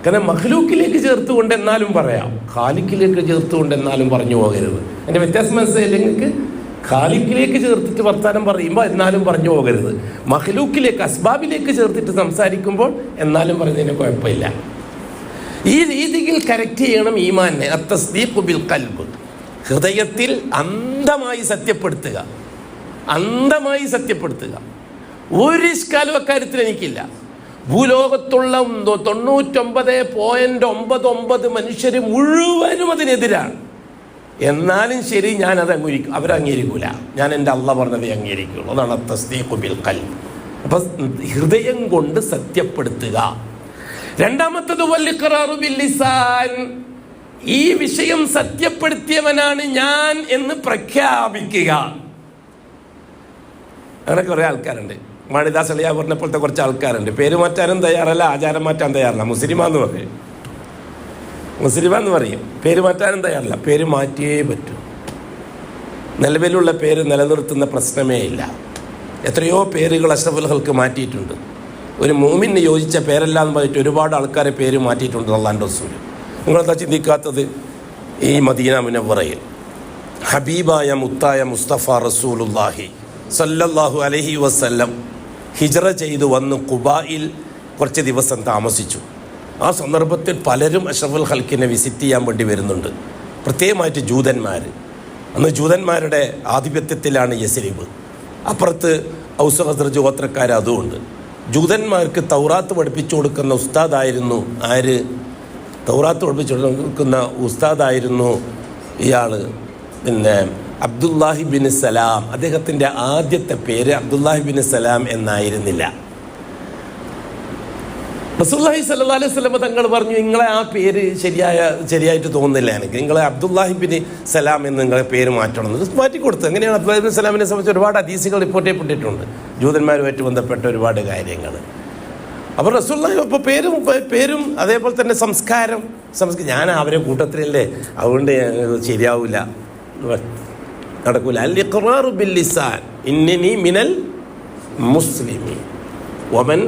കാരണം മഖ്ലൂക്കിലേക്ക് ചേർത്തുകൊണ്ട് എന്നാലും പറയാം, ഖാലിക്കിലേക്ക് ചേർത്തുകൊണ്ട് എന്നാലും പറഞ്ഞു പോകരുത്. എൻ്റെ വ്യത്യാസം മനസ്സിലായില്ല നിങ്ങൾക്ക്? ഖാലിക്കിലേക്ക് ചേർത്തിട്ട് വർത്താനം പറയുമ്പോൾ എന്നാലും പറഞ്ഞു പോകരുത്. മഖ്ലൂക്കിലേക്ക്, അസ്ബാബിലേക്ക് ചേർത്തിട്ട് സംസാരിക്കുമ്പോൾ എന്നാലും പറയുന്നതിന് കുഴപ്പമില്ല. ഈ രീതിയിൽ കറക്റ്റ് ചെയ്യണം ഈമാനെ. അത്തസ്ദീഖു ബിൽ ഖൽബ്, ഹൃദയത്തിൽ അന്ധമായി സത്യപ്പെടുത്തുക, അന്ധമായി സത്യപ്പെടുത്തുക. ഒരു ഇഷ്കാലും അക്കാര്യത്തിൽ എനിക്കില്ല. ഭൂലോകത്തുള്ള 99.99 മനുഷ്യർ മുഴുവനും അതിനെതിരാണ്. എന്നാലും ശരി, ഞാനത് അവരംഗീകരിക്കൂല. ഞാൻ എൻ്റെ അള്ളാഹ് പറഞ്ഞതേ അംഗീകരിക്കുള്ളൂ. അതാണ് തസ്ദീഖു ബിൽ ഖൽബ്. അപ്പം ഹൃദയം കൊണ്ട് സത്യപ്പെടുത്തുക. രണ്ടാമത്തത് വൽ-ഇഖ്റാറു ബിൽ ലിസാൻ, ഈ വിഷയം സത്യപ്പെടുത്തിയവനാണ് ഞാൻ എന്ന് പ്രഖ്യാപിക്കുക. അങ്ങനെ കുറേ ആൾക്കാരുണ്ട്. മാണിദാസ് അലിയാ പറഞ്ഞപ്പോഴത്തെ കുറച്ച് ആൾക്കാരുണ്ട്. പേര് മാറ്റാനും തയ്യാറല്ല, ആചാരം മാറ്റാൻ തയ്യാറല്ല. മുസ്ലിമാന്ന് പറയും, മുസ്ലിമാന്ന് പറയും, പേര് മാറ്റാനും തയ്യാറല്ല. പേര് മാറ്റിയേ പറ്റൂ. നിലവിലുള്ള പേര് നിലനിർത്തുന്ന പ്രശ്നമേ ഇല്ല. എത്രയോ പേരുകൾ അഷ്റഫുൽ ഖൽക്ക് മാറ്റിയിട്ടുണ്ട്. ഒരു മൂമിന് യോജിച്ച പേരല്ല എന്ന് പറഞ്ഞിട്ട് ഒരുപാട് ആൾക്കാരെ പേര് മാറ്റിയിട്ടുണ്ട് അല്ലാഹുവിൻ്റെ റസൂൽ. നിങ്ങളെന്താ ചിന്തിക്കാത്തത്? ഈ മദീന മുനവ്വറയിൽ ഹബീബായ മുത്തായ മുസ്തഫ റസൂലുള്ളാഹി സല്ലല്ലാഹു അലൈഹി വസല്ലം ഹിജ്റ ചെയ്തു വന്ന് ഖുബായിൽ കുറച്ച് ദിവസം താമസിച്ചു. ആ സന്ദർഭത്തിൽ പലരും അഷ്റഫുൽ ഖൽക്കിനെ വിസിറ്റ് ചെയ്യാൻ വേണ്ടി വരുന്നുണ്ട്. പ്രത്യേകമായിട്ട് ജൂതന്മാർ. അന്ന് ജൂതന്മാരുടെ ആധിപത്യത്തിലാണ് യസ്രിബ്. അപ്പുറത്ത് ഔസ് ഖസ്റജ് ഗോത്രക്കാർ. അതുകൊണ്ട് ജൂതന്മാർക്ക് തൗറാത്ത് പഠിപ്പിച്ചു കൊടുക്കുന്ന ഉസ്താദായിരുന്നു ആര്? തൗറാത്ത് പഠിപ്പിച്ചു കൊടുക്കുന്ന ഉസ്താദായിരുന്നു ഇയാൾ, പിന്നെ അബ്ദുല്ലാഹി ബിൻ സലാം. അദ്ദേഹത്തിൻ്റെ ആദ്യത്തെ പേര് അബ്ദുല്ലാഹി ബിൻ സലാം എന്നായിരുന്നില്ല. റസൂലുള്ളാഹി സ്വല്ലല്ലാഹു അലൈഹി വസല്ലം തങ്ങൾ പറഞ്ഞു, നിങ്ങളെ ആ പേര് ശരിയായിട്ട് തോന്നുന്നില്ല എനിക്ക്, നിങ്ങളെ അബ്ദുല്ലാഹി ബിൻ സലാം എന്ന് നിങ്ങളെ പേര് മാറ്റണം. മാറ്റിക്കൊടുത്തു. അങ്ങനെയാണ് അബ്ദുല്ലാഹി ബിൻ സലാമിനെ സംബന്ധിച്ച് ഒരുപാട് ഹദീസുകൾ റിപ്പോർട്ട് ചെയ്യപ്പെട്ടിട്ടുണ്ട്, ജൂതന്മാരുമായിട്ട് ബന്ധപ്പെട്ട ഒരുപാട് കാര്യങ്ങൾ. അപ്പോൾ റസൂലുള്ളാഹി അപ്പോൾ പേരും അതേപോലെ തന്നെ സംസ്കാരം ഞാൻ അവരെ കൂട്ടത്തിലല്ലേ, അതുകൊണ്ട് ശരിയാവില്ല, നടക്കൂല. അൽ-ഇഖ്റാറു ബിൽ ലിസാൻ ഇന്നനി മിനൽ മുസ്ലിമീൻ വമൻ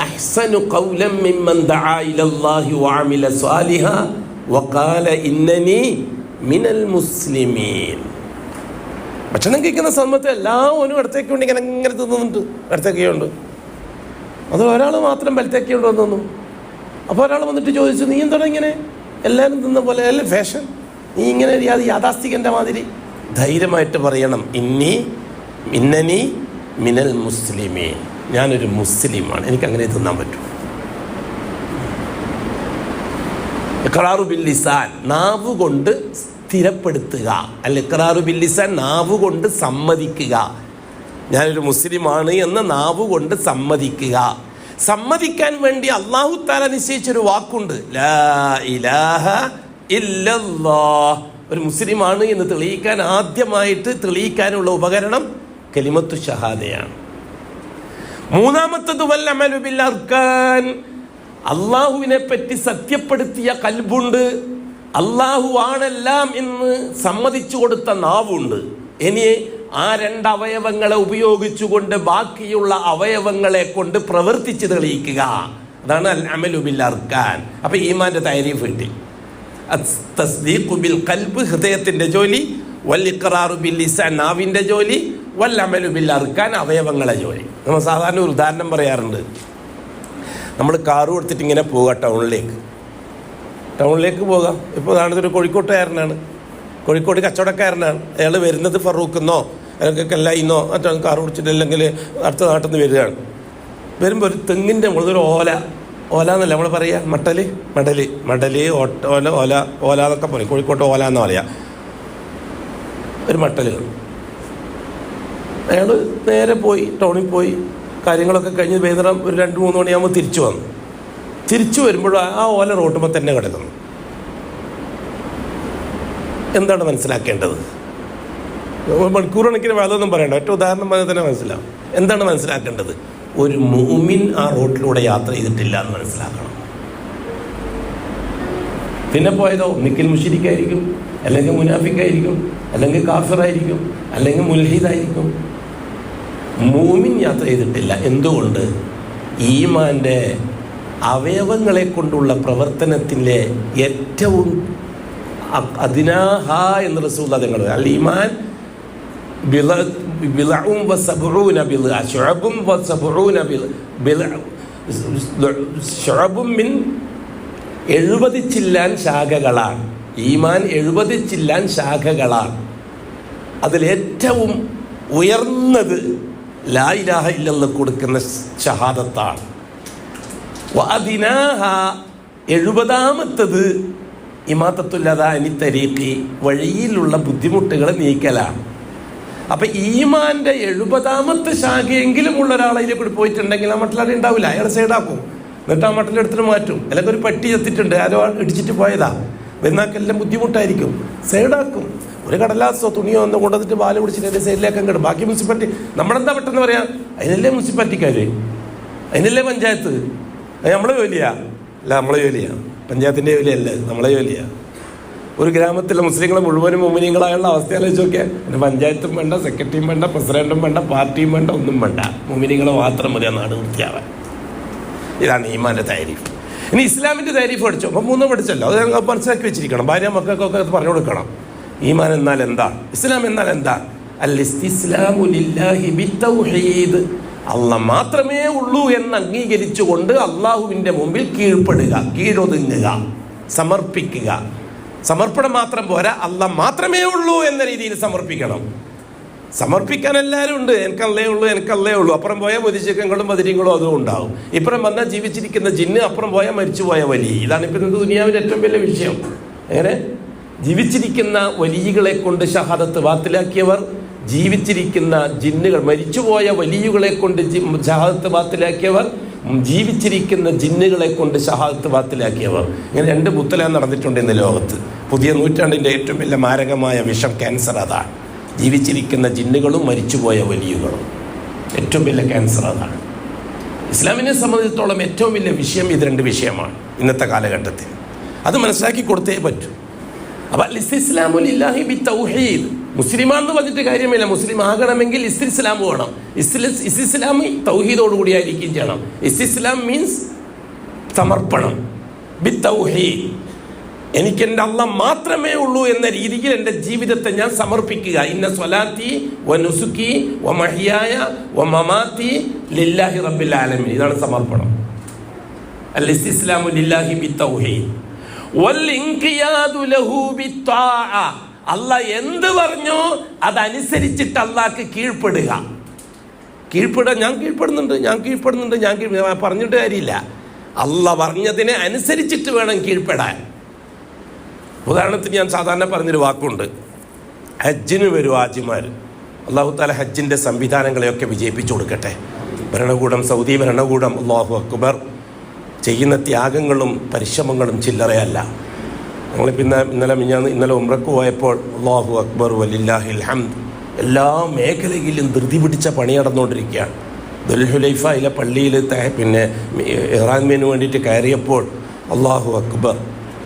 അഹ്സനു ഖൗലൻ മിമ്മൻ ദആ ഇലല്ലാഹി വഅമില സ്വാലിഹാ വഖാല ഇന്നനി മിനൽ മുസ്ലിമീൻ. ഭക്ഷണം കഴിക്കുന്ന സമയത്ത് എല്ലാവരും ഇടത്തേക്ക് കൊണ്ട് ഇങ്ങനെ തിന്നുന്നുണ്ട്, ഇടത്തേക്കുണ്ട്. അത് ഒരാൾ മാത്രം വലത്തേക്കുകൊണ്ട് വന്നു. അപ്പോൾ ഒരാൾ വന്നിട്ട് ചോദിച്ചു, നീ എന്താണ് ഇങ്ങനെ എല്ലാവരും തിന്ന പോലെ അല്ലേ ഫാഷൻ, നീ ഇങ്ങനെ യാഥാസ്ഥികൻ്റെ മാതിരി? ധൈര്യമായിട്ട് പറയണം, ഇന്നനി മിനൽ മുസ്ലിമീൻ, ഞാനൊരു മുസ്ലിമാണ്, എനിക്കങ്ങനെ തിന്നാൻ പറ്റും. ഇഖ്റാറു ബിൽ ലിസാൻ, നാവ് കൊണ്ട് സ്ഥിരപ്പെടുത്തുക. അൽ ഇഖ്റാറു ബിൽ ലിസാൻ, നാവ് കൊണ്ട് സമ്മതിക്കുക. ഞാനൊരു മുസ്ലിമാണ് എന്ന് നാവ് കൊണ്ട് സമ്മതിക്കുക. സമ്മതിക്കാൻ വേണ്ടി അല്ലാഹു തആല നിശ്ചയിച്ചൊരു വാക്കുണ്ട്, ലാ ഇലാഹ ഇല്ലല്ലാഹ്. ഒരു മുസ്ലിമാണ് എന്ന് തെളിയിക്കാൻ ആദ്യമായിട്ട് തെളിയിക്കാനുള്ള ഉപകരണം കലിമത്തു ഷഹാദയാണ്. മൂന്നാമത്തത് വൽ അമലു ബിൽ അർക്കാൻ, അള്ളാഹുവിനെ പറ്റി സത്യപ്പെടുത്തിയ കൽബുണ്ട്, അള്ളാഹു ആണെല്ലാം എന്ന് സമ്മതിച്ചു കൊടുത്ത നാവുണ്ട്. ഇനി ആ രണ്ട് അവയവങ്ങളെ ഉപയോഗിച്ചുകൊണ്ട് ബാക്കിയുള്ള അവയവങ്ങളെ കൊണ്ട് പ്രവർത്തിച്ച് തെളിയിക്കുക. അതാണ് അൽ അമലു ബിൽ അർക്കാൻ. അപ്പൊ ഈമാന്റെ താരീഫ് കിട്ടി. തസ്ദീഖു ബിൽ ഖൽബ് ഹൃദയത്തിന്റെ ജോലി, വൽ ഇഖ്റാറു ബിൽ ലിസാൻ നാവിന്റെ ജോലി, വൽ അമലു ബിൽ അർക്കാൻ അവയവങ്ങളെ ജോലി. നമ്മൾ സാധാരണ ഒരു ഉദാഹരണം പറയാറുണ്ട്. നമ്മൾ കാറ് കൊടുത്തിട്ട് ഇങ്ങനെ പോവുക ടൗണിലേക്ക് പോകാം. ഇപ്പോൾ ഒരു കോഴിക്കോട്ടുകാരനാണ്, കോഴിക്കോട് കച്ചവടക്കാരനാണ്. അയാൾ വരുന്നത് ഫറൂഖെന്നോ അല്ലെങ്കിൽ കല്ലായിന്നോ മറ്റോ കാറ് പിടിച്ചിട്ട് അല്ലെങ്കിൽ അടുത്ത നാട്ടിൽ നിന്ന് വരികയാണ്. വരുമ്പോൾ ഒരു തെങ്ങിൻ്റെ മുകളിൽ ഒരു ഓല എന്നല്ല നമ്മൾ പറയുക, മടല് ഓല എന്നൊക്കെ പറയും. കോഴിക്കോട്ട് ഓല എന്ന് പറയാം. ഒരു മട്ടല്. അയാൾ നേരെ പോയി ടൗണിൽ പോയി കാര്യങ്ങളൊക്കെ കഴിഞ്ഞ് വൈകുന്നേരം ഒരു 2-3 മണിയാകുമ്പോൾ തിരിച്ചു വരുമ്പോൾ ആ ഓല റോട്ടുമ്പോൾ തന്നെ കിടക്കുന്നു. എന്താണ് മനസ്സിലാക്കേണ്ടത്? മണിക്കൂർ കണക്കിന് വേദമൊന്നും പറയണ്ട, ഒറ്റ ഉദാഹരണം പറഞ്ഞാൽ തന്നെ മനസ്സിലാവും. എന്താണ് മനസ്സിലാക്കേണ്ടത്? ഒരു മുഅ്മിൻ ആ റോട്ടിലൂടെ യാത്ര ചെയ്തിട്ടില്ല എന്ന് മനസ്സിലാക്കണം. പിന്നെ പോയതോ ഒന്നിക്കൽ മുശ്രിക്കായിരിക്കും, അല്ലെങ്കിൽ മുനാഫിക്കായിരിക്കും, അല്ലെങ്കിൽ കാഫിറായിരിക്കും, അല്ലെങ്കിൽ മുൽഹിദായിരിക്കും. മുഅ്മിൻ യാത്ര ചെയ്തിട്ടില്ല. എന്തുകൊണ്ട്? ഈമാൻ്റെ അവയവങ്ങളെ കൊണ്ടുള്ള പ്രവർത്തനത്തിൻ്റെ ഏറ്റവും അതിനാഹ എന്ന് റസൂലുള്ളാഹി തങ്ങൾ അൽ ഈമാൻ ബിളഉം വസബഊന ബിളഅ ശുഅബും വസബഊന ശുഅബും മിൻ 70 ചില്ലാൻ ശാഖകളാണ്. ഈമാൻ 70 ചില്ലാൻ ശാഖകളാണ്. അതിലേറ്റവും ഉയർന്നത് ലാ ഇലാഹ ഇല്ലല്ലാഹ് കൊടുക്കുന്ന ഷഹാദത്താണ്. വഅദിനാഹ 70ാമത്തത് ഇമാത്തത്തുൽ അദാ അനി തരീഖി വഴിയിലുള്ള ബുദ്ധിമുട്ടുകളെ നീക്കലാണ്. അപ്പം ഈമാൻ്റെ 70ാമത്തെ ശാഖയെങ്കിലും ഉള്ള ഒരാളതിലെ കൂടി പോയിട്ടുണ്ടെങ്കിൽ ആ മട്ടിലവിടെ ഉണ്ടാവില്ല. അയാൾ സൈഡാക്കും, എന്നിട്ട് ആ മട്ടിലെടുത്തിട്ട് മാറ്റും. അല്ലെങ്കിൽ ഒരു പട്ടി എത്തിയിട്ടുണ്ട്, ആരോ ഇടിച്ചിട്ട് പോയതാ, വരുന്നാക്കെല്ലാം ബുദ്ധിമുട്ടായിരിക്കും, സൈഡാക്കും. ഒരു കടലാസോ തുണിയോ ഒന്ന് കൊണ്ടുവന്നിട്ട് പാല് പിടിച്ചിട്ട് എൻ്റെ സൈഡിലേക്ക് അങ്ങോട്ട്. ബാക്കി മുനിസിപ്പാലിറ്റി നമ്മളെന്താ പെട്ടെന്ന് പറയാം, അതിനല്ലേ മുനിസിപ്പാലിറ്റിക്കാർ, അതിനല്ലേ പഞ്ചായത്ത്, അത് നമ്മളെ ജോലിയാ? അല്ല, നമ്മളെ ജോലിയാണ്, പഞ്ചായത്തിൻ്റെ ജോലിയല്ല, നമ്മളെ ജോലിയാണ്. ഒരു ഗ്രാമത്തിലെ മുസ്ലിങ്ങളെ മുഴുവനും മുമിനീങ്ങളായുള്ള അവസ്ഥ ആലോചിച്ച് നോക്കിയാൽ പിന്നെ പഞ്ചായത്തും വേണ്ട, സെക്രട്ടറിയും വേണ്ട, പ്രസിഡന്റും വേണ്ട, പാർട്ടിയും വേണ്ട, ഒന്നും വേണ്ട, മുമിനീങ്ങളെ മാത്രം മതി ആ നാട് വൃത്തിയാവാൻ. ഇതാണ് ഈമാൻ്റെ താരീഫ്. ഇനി ഇസ്ലാമിൻ്റെ താരീഫ് പഠിച്ചോ? അപ്പം 3 പഠിച്ചല്ലോ, അത് ഞങ്ങൾ മനസ്സിലാക്കി വെച്ചിരിക്കണം. ഭാര്യ മക്കൾക്കൊക്കെ അത് പറഞ്ഞു കൊടുക്കണം. ഈമാൻ എന്നാൽ എന്താ, ഇസ്ലാം എന്നാൽ എന്താ? അൽ ഇസ്തിസ്ലാമു ലില്ലാഹി ബിത്തൗഹീദ്, അള്ളാഹ് മാത്രമേ ഉള്ളൂ എന്ന് അംഗീകരിച്ചുകൊണ്ട് അള്ളാഹുവിൻ്റെ മുമ്പിൽ കീഴ്പ്പെടുക, കീഴൊതുങ്ങുക, സമർപ്പിക്കുക. സമർപ്പണം മാത്രം പോരാ, അള്ളാഹ് മാത്രമേ ഉള്ളൂ എന്ന രീതിയിൽ സമർപ്പിക്കണം. സമർപ്പിക്കാൻ എല്ലാവരും ഉണ്ട്, എനിക്കല്ലേ ഉള്ളൂ, എനിക്കല്ലേ ഉള്ളൂ. അപ്പുറം പോയാൽ ബുദ്ധിശേഖങ്ങളും ബദിരിങ്ങളും അതും ഉണ്ടാവും. ഇപ്പുറം വന്നാൽ ജീവിച്ചിരിക്കുന്ന ജിന്ന്, അപ്പുറം പോയാൽ മരിച്ചുപോയ വലിയ. ഇതാണ് ഇപ്പം ദുനിയാവിൻ്റെ ഏറ്റവും വലിയ വിഷയം. എങ്ങനെ ജീവിച്ചിരിക്കുന്ന വലിയകളെ കൊണ്ട് ഷഹാദത്ത് ബാത്തിലാക്കിയവർ, ജീവിച്ചിരിക്കുന്ന ജിന്നുകൾ, മരിച്ചുപോയ വലിയകളെ കൊണ്ട് ഷഹാദത്ത് ബാത്തിലാക്കിയവർ, ജീവിച്ചിരിക്കുന്ന ജിന്നുകളെ കൊണ്ട് ഷഹാദത്ത് ബാത്തിലാക്കിയവർ. ഇങ്ങനെ 2 മുത്തല നടന്നിട്ടുണ്ട് ഇന്ന് ലോകത്ത്. പുതിയ നൂറ്റാണ്ടിൻ്റെ ഏറ്റവും വലിയ മാരകമായ വിഷം ക്യാൻസർ അതാണ്. ജീവിച്ചിരിക്കുന്ന ജിന്നുകളും മരിച്ചുപോയ വലിയകളും ഏറ്റവും വലിയ ക്യാൻസർ അതാണ്. ഇസ്ലാമിനെ സംബന്ധിച്ചിടത്തോളം ഏറ്റവും വലിയ വിഷയം ഇത് 2 വിഷയമാണ് ഇന്നത്തെ കാലഘട്ടത്തിൽ. അത് മനസ്സിലാക്കി കൊടുത്തേ പറ്റൂ. അപ്പോൾ ഇസ്തിസ്ലാമു ലില്ലാഹി ബിത്തൗഹീദ്, മുസ്ലിമാണെന്ന് പറഞ്ഞിട്ട് കാര്യമില്ല. മുസ്ലിം ആകണമെങ്കിൽ ഇസ്തിസ്ലാം വേണം. ഇസ്തിസ്ലാം തൗഹീദോടുകൂടി ആയിരിക്കുകയും ചെയ്യണം. ഇസ്തിസ്ലാം മീൻസ് സമർപ്പണം. ബിത്തൗഹീദ്, എനിക്ക് എൻ്റെ അല്ലാഹ് മാത്രമേ ഉള്ളൂ എന്ന രീതിയിൽ എൻ്റെ ജീവിതത്തെ ഞാൻ സമർപ്പിക്കുക. ഇന്ന സ്വലാത്തി വ നുസുക്കി വ മഹ്യായ വ മമാത്തി ലില്ലാഹി റബ്ബിൽ ആലമീൻ. ഇതാണ് സമർപ്പണം. അൽ ഇസ്തിസ്ലാമു ലില്ലാഹി ബിത്തൗഹീദ് വൽ ഇൻഖിയാദു ലഹു ബിത്വാഅ. അല്ലാഹ് എന്ത് പറഞ്ഞോ അതനുസരിച്ചിട്ട് അല്ലാഹ്ക്ക് കീഴ്പ്പെടുക. കീഴ്പ്പെടുക, ഞാൻ പറഞ്ഞിട്ട് കാര്യമില്ല. അല്ലാഹ് പറഞ്ഞതിനെ അനുസരിച്ചിട്ട് വേണം കീഴ്പ്പെടാൻ. ഉദാഹരണത്തിന് ഞാൻ സാധാരണ പറഞ്ഞൊരു വാക്കുണ്ട്, ഹജ്ജിന് വരും ഹാജിമാർ. അല്ലാഹു തആല ഹജ്ജിൻ്റെ സംവിധാനങ്ങളെയൊക്കെ വിജയിപ്പിച്ചു കൊടുക്കട്ടെ. ഭരണകൂടം, സൗദി ഭരണകൂടം, അല്ലാഹു അക്ബർ, ചെയ്യുന്ന ത്യാഗങ്ങളും പരിശ്രമങ്ങളും ചില്ലറയല്ല. ഞങ്ങളിപ്പോൾ ഇന്നലെ ഉംറക്ക് പോയപ്പോൾ അല്ലാഹു അക്ബർ വലില്ലാഹിൽ ഹംദ്, എല്ലാ മേഖലയിലും ധൃതി പിടിച്ച പണി നടന്നുകൊണ്ടിരിക്കുകയാണ്. ദുൽഹുലൈഫയിലെ പള്ളിയിൽ പിന്നെ ഇഹ്റാമിന് വേണ്ടിയിട്ട് കയറിയപ്പോൾ അല്ലാഹു അക്ബർ,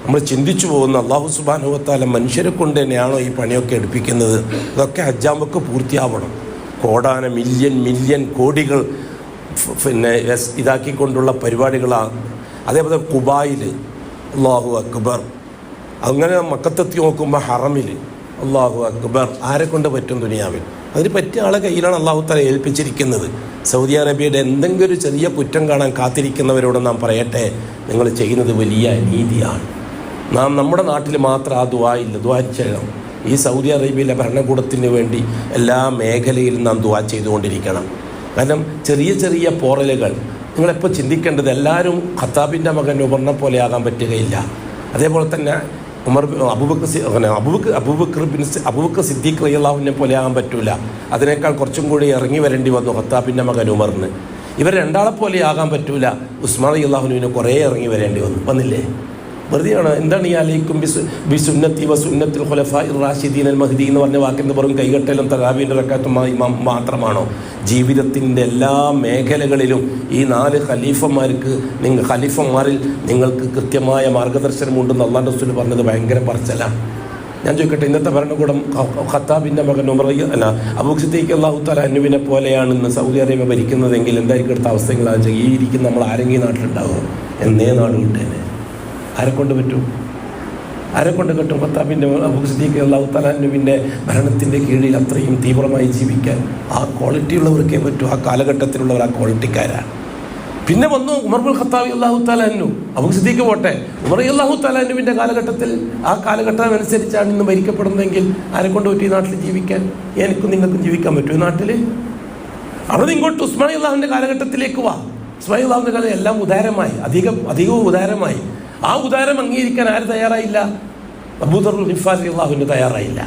നമ്മൾ ചിന്തിച്ചു പോകുന്ന അല്ലാഹു സുബ്ഹാനഹു വ തആല മനുഷ്യരെ കൊണ്ട് തന്നെയാണോ ഈ പണിയൊക്കെ എടുപ്പിക്കുന്നത്? ഇതൊക്കെ ഹജ്ജാമ്പൊക്കെ പൂർത്തിയാവണം. കോടാന മില്യൺ കോടികൾ പിന്നെ ഇതാക്കിക്കൊണ്ടുള്ള പരിപാടികളാണ്. അതേപോലെ കുബായിൽ അല്ലാഹു അക്ബർ, അങ്ങനെ മക്കത്തെത്തി നോക്കുമ്പോൾ ഹറമിൽ അല്ലാഹു അക്ബർ. ആരെ കൊണ്ട് പറ്റും ദുനിയാവിൽ? അതിന് പറ്റിയ ആളെ കയ്യിലാണ് അല്ലാഹു തആല ഏൽപ്പിച്ചിരിക്കുന്നത്. സൗദി അറേബ്യയുടെ എന്തെങ്കിലും ഒരു ചെറിയ കുറ്റം കാണാൻ കാത്തിരിക്കുന്നവരോട് നാം പറയട്ടെ, നിങ്ങൾ ചെയ്യുന്നത് വലിയ അനീതിയാണ്. നാം നമ്മുടെ നാട്ടിൽ മാത്രം ആ ദുആ ചെയ്യണം. ഈ സൗദി അറേബ്യയിലെ ഭരണകൂടത്തിന് വേണ്ടി എല്ലാ മേഖലയിലും നാം ദുആ ചെയ്തുകൊണ്ടിരിക്കണം. കാരണം ചെറിയ പോറലുകൾ, നിങ്ങളെപ്പോൾ ചിന്തിക്കേണ്ടത് എല്ലാവരും ഖത്താബിൻ്റെ മകൻ ഉമറിനെ പോലെ ആകാൻ പറ്റുകയില്ല. അതേപോലെ തന്നെ അബൂബക്കർ സിദ്ദീഖ് റളിയല്ലാഹുവിനെ പോലെ ആകാൻ പറ്റൂല. അതിനേക്കാൾ കുറച്ചും കൂടി ഇറങ്ങി വരേണ്ടി വന്നു ഖത്താബിൻ്റെ മകൻ ഉമറിന്. ഇവർ 2 ആളെ പോലെ ആകാൻ പറ്റൂല. ഉസ്മാൻ റളിയല്ലാഹുവിനെ കുറേ ഇറങ്ങി വരേണ്ടി വന്നില്ലേ? വെറുതെയാണ്. എന്താണ് ഈ അലൈക്കും ബി സുന്നത്തി വ സുന്നത്തുൽ ഖുലഫാഇർ റാഷിദീൻ അൽ മഹ്ദി എന്ന് പറഞ്ഞ വാക്കിൻ്റെ പുറം കൈകെട്ടലും തറാവീൻ്റെ റക്അത്തും മാത്രമാണോ? ജീവിതത്തിൻ്റെ എല്ലാ മേഖലകളിലും ഈ 4 ഖലീഫമാരിൽ നിങ്ങൾക്ക് കൃത്യമായ മാർഗദർശനമുണ്ടെന്ന് അല്ലാഹു റസൂൽ പറഞ്ഞത് ഭയങ്കര പറച്ചലാണ്. ഞാൻ ചോദിക്കട്ടെ, ഇന്നത്തെ ഭരണകൂടം ഖത്താബിൻ്റെ മകൻ അബൂ സിദ്ദീഖ് അല്ലാഹു തആല അൻഹുവിനെ പോലെയാണ് ഇന്ന് സൗദി അറേബ്യ ഭരിക്കുന്നതെങ്കിൽ എന്തായിരിക്കും അടുത്ത അവസ്ഥകളാണെന്ന് വെച്ചാൽ ഈ ഇരിക്കുന്ന നമ്മൾ ആരെങ്കിലും നാട്ടിലുണ്ടാകുമോ? എന്നേ നാട് വിട്ടേനെ. ആരെക്കൊണ്ട് പറ്റും? ആരെക്കൊണ്ട് കിട്ടും? ഖത്താബിൻ്റെ അബൂ സിദ്ദീഖ് അല്ലാഹു തആല അൻഹുവിൻ്റെ ഭരണത്തിൻ്റെ കീഴിൽ അത്രയും തീവ്രമായി ജീവിക്കാൻ ആ ക്വാളിറ്റി ഉള്ളവർക്കേ പറ്റൂ. ആ കാലഘട്ടത്തിലുള്ളവർ ആ ക്വാളിറ്റിക്കാരാണ്. പിന്നെ വന്നു ഉമർ ബിൻ ഖത്താബ് അല്ലാഹു തആല അൻഹു. അബൂ സിദ്ദീഖ് പോട്ടെ, ഉമർ അല്ലാഹു തആല അൻഹുവിൻ്റെ കാലഘട്ടത്തിൽ ആ കാലഘട്ടം അനുസരിച്ചാണ് ഇന്ന് ഭരിക്കപ്പെടുന്നതെങ്കിൽ ആരെക്കൊണ്ട് പറ്റും ഈ നാട്ടിൽ ജീവിക്കാൻ? എനിക്കും നിങ്ങൾക്കും ജീവിക്കാൻ പറ്റും ഈ നാട്ടിൽ? അവിടെ ഇങ്ങോട്ട് ഉസ്മാൻ അള്ളാഹുവിൻ്റെ കാലഘട്ടത്തിലേക്ക് വാ. ഉസ്മാൻ അള്ളാഹുവിൻ്റെ കാലം എല്ലാം ഉദാരമായി, അധികവും ഉദാരമായി. ആ ഉദാരം അംഗീകരിക്കാൻ ആര് തയ്യാറായില്ല? അബൂദർ ഗിഫാരി അള്ളാഹുവിന് തയ്യാറായില്ല.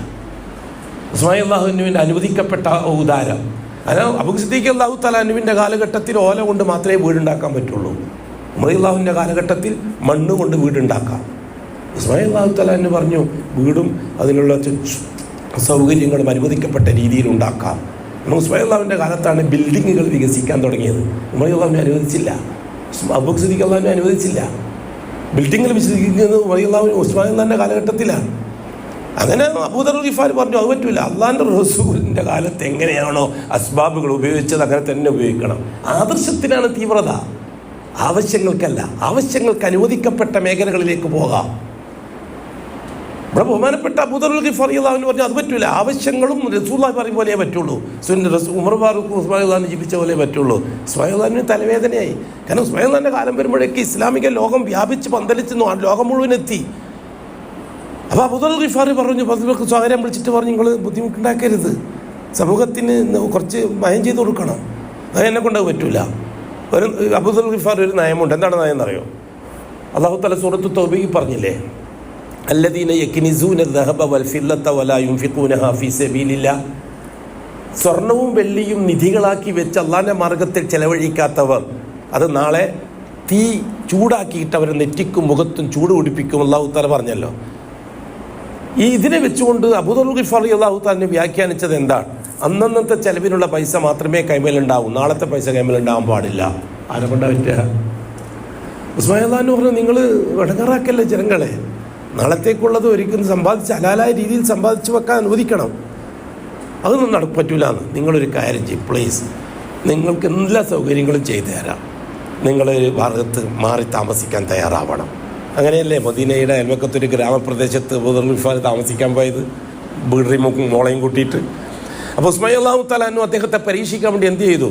ഉസ്മാൻ അള്ളാഹുവിൻ്റെ അനുവദിക്കപ്പെട്ട ഉദാരം. അതിനാൽ അബൂ സിദ്ദീഖ് അല്ലാഹു തആല അൻഹുവിൻ്റെ കാലഘട്ടത്തിൽ ഓല കൊണ്ട് മാത്രമേ വീടുണ്ടാക്കാൻ പറ്റുള്ളൂ. ഉമർ അള്ളാഹുവിൻ്റെ കാലഘട്ടത്തിൽ മണ്ണ് കൊണ്ട് വീടുണ്ടാക്കാം. ഉസ്മാൻ അല്ലാഹു തആല അൻഹു പറഞ്ഞു വീടും അതിനുള്ള സൗകര്യങ്ങളും അനുവദിക്കപ്പെട്ട രീതിയിൽ ഉണ്ടാക്കാം. ഉസ്മാൻ അള്ളാഹുവിൻ്റെ കാലത്താണ് ബിൽഡിങ്ങുകൾ വികസിക്കാൻ തുടങ്ങിയത്. ഉമർ അള്ളാഹുവിനെ അനുവദിച്ചില്ല, അബൂ സിദ്ദീഖ് അള്ളാഹുവിനെ അനുവദിച്ചില്ല. ബിൽഡിങ്ങുകൾ വികസിക്കുന്നത് ഉസ്മാൻ അള്ളാഹിൻ്റെ കാലഘട്ടത്തിലാണ്. അങ്ങനെ അബൂദർ ഗിഫാരി പറഞ്ഞു അത് പറ്റൂല. അള്ളാഹിൻ്റെ റസൂലിൻ്റെ കാലത്ത് എങ്ങനെയാണോ അസ്ബാബുകൾ ഉപയോഗിച്ചത് അങ്ങനെ തന്നെ ഉപയോഗിക്കണം. ആദർശത്തിനാണ് തീവ്രത, ആവശ്യങ്ങൾക്കല്ല. ആവശ്യങ്ങൾക്ക് അനുവദിക്കപ്പെട്ട മേഖലകളിലേക്ക് പോകാം. ഇവിടെ ബഹുമാനപ്പെട്ട അബൂദർ ഗിഫാരി അള്ളാഹുവിന് പറഞ്ഞു അത് പറ്റൂല. ആവശ്യങ്ങളും റസൂലുള്ളാഹി പറയും പോലെ പറ്റുള്ളൂ. ഉമർ ഫാറൂഖ് ഉസ്മാൻ അള്ളാഹിനെ ജീവിച്ച പോലെ പറ്റുള്ളൂ. ഉസ്മാൻ അള്ളാഹിന് തലവേദനയായി. കാരണം ഉസ്മാൻ അള്ളാഹിൻ്റെ കാലം വരുമ്പോഴേക്ക് ഇസ്ലാമിക ലോകം വ്യാപിച്ച് പന്തലിച്ചു, ലോകം മുഴുവൻ എത്തി. അപ്പോൾ അബൂദർ ഗിഫാരി പറഞ്ഞു, സ്വാഗതം വിളിച്ചിട്ട് പറഞ്ഞു നിങ്ങൾ ബുദ്ധിമുട്ടുണ്ടാക്കരുത്, സമൂഹത്തിന് കുറച്ച് നയം ചെയ്ത് കൊടുക്കണം. അത് എന്നെ കൊണ്ട് പറ്റൂല. ഒരു അബൂദർ ഗിഫാരി ഒരു നയമുണ്ട്. എന്താണ് നയം എന്നറിയോ? അല്ലാഹു തആല സൂറത്തു തൗബയിൽ പറഞ്ഞില്ലേ, അല്ലദീന യക്നിസൂന ദഹബ വൽ ഫില്ലത വലാ യുൻഫിഖൂനഹാ ഫീ സബീലില്ലാഹ്. സ്വർണവും വെള്ളിയും നിധികളാക്കി വെച്ച് അള്ളാഹിൻ്റെ മാർഗത്തിൽ ചെലവഴിക്കാത്തവർ അത് നാളെ തീ ചൂടാക്കിയിട്ട് അവരെ നെറ്റിക്കും മുഖത്തും ചൂട് പിടിപ്പിക്കും. അല്ലാഹു തആല പറഞ്ഞല്ലോ. ഇതിനെ വെച്ചുകൊണ്ട് അബൂദർ ഗിഫാരി അല്ലാഹു തആല വ്യാഖ്യാനിച്ചത് എന്താണ്? അന്നന്നത്തെ ചെലവിനുള്ള പൈസ മാത്രമേ കൈമേലുണ്ടാവും, നാളത്തെ പൈസ കൈമേലുണ്ടാവാൻ പാടില്ല. ആരെ കൊണ്ടാ പറ്റുക? ഉസ്മാൻ അള്ളാഹു പറഞ്ഞു നിങ്ങൾ ഇടങ്ങാറാക്കല്ലേ ജനങ്ങളെ, നാളത്തേക്കുള്ളത് ഒരിക്കലും സമ്പാദിച്ച് ഹലാലായ രീതിയിൽ സമ്പാദിച്ചു വെക്കാൻ അനുവദിക്കണം. അതൊന്നും പറ്റൂല എന്ന്. നിങ്ങളൊരു കാര്യം ചെയ്യും പ്ലീസ്, നിങ്ങൾക്ക് എല്ലാ സൗകര്യങ്ങളും ചെയ്തു തരാം, നിങ്ങളൊരു ഭാഗത്ത് മാറി താമസിക്കാൻ തയ്യാറാവണം. അങ്ങനെയല്ലേ മദീനയുടെ അയൽവക്കത്തൊരു ഗ്രാമപ്രദേശത്ത് അബൂദർ ഗിഫാരി താമസിക്കാൻ പോയത്, വീടിയും മോളയും കൂട്ടിയിട്ട്. അപ്പോൾ ഉസ്മാൻ അല്ലാഹു തആല അൻഹു അദ്ദേഹത്തെ പരീക്ഷിക്കാൻ വേണ്ടി എന്ത് ചെയ്തു?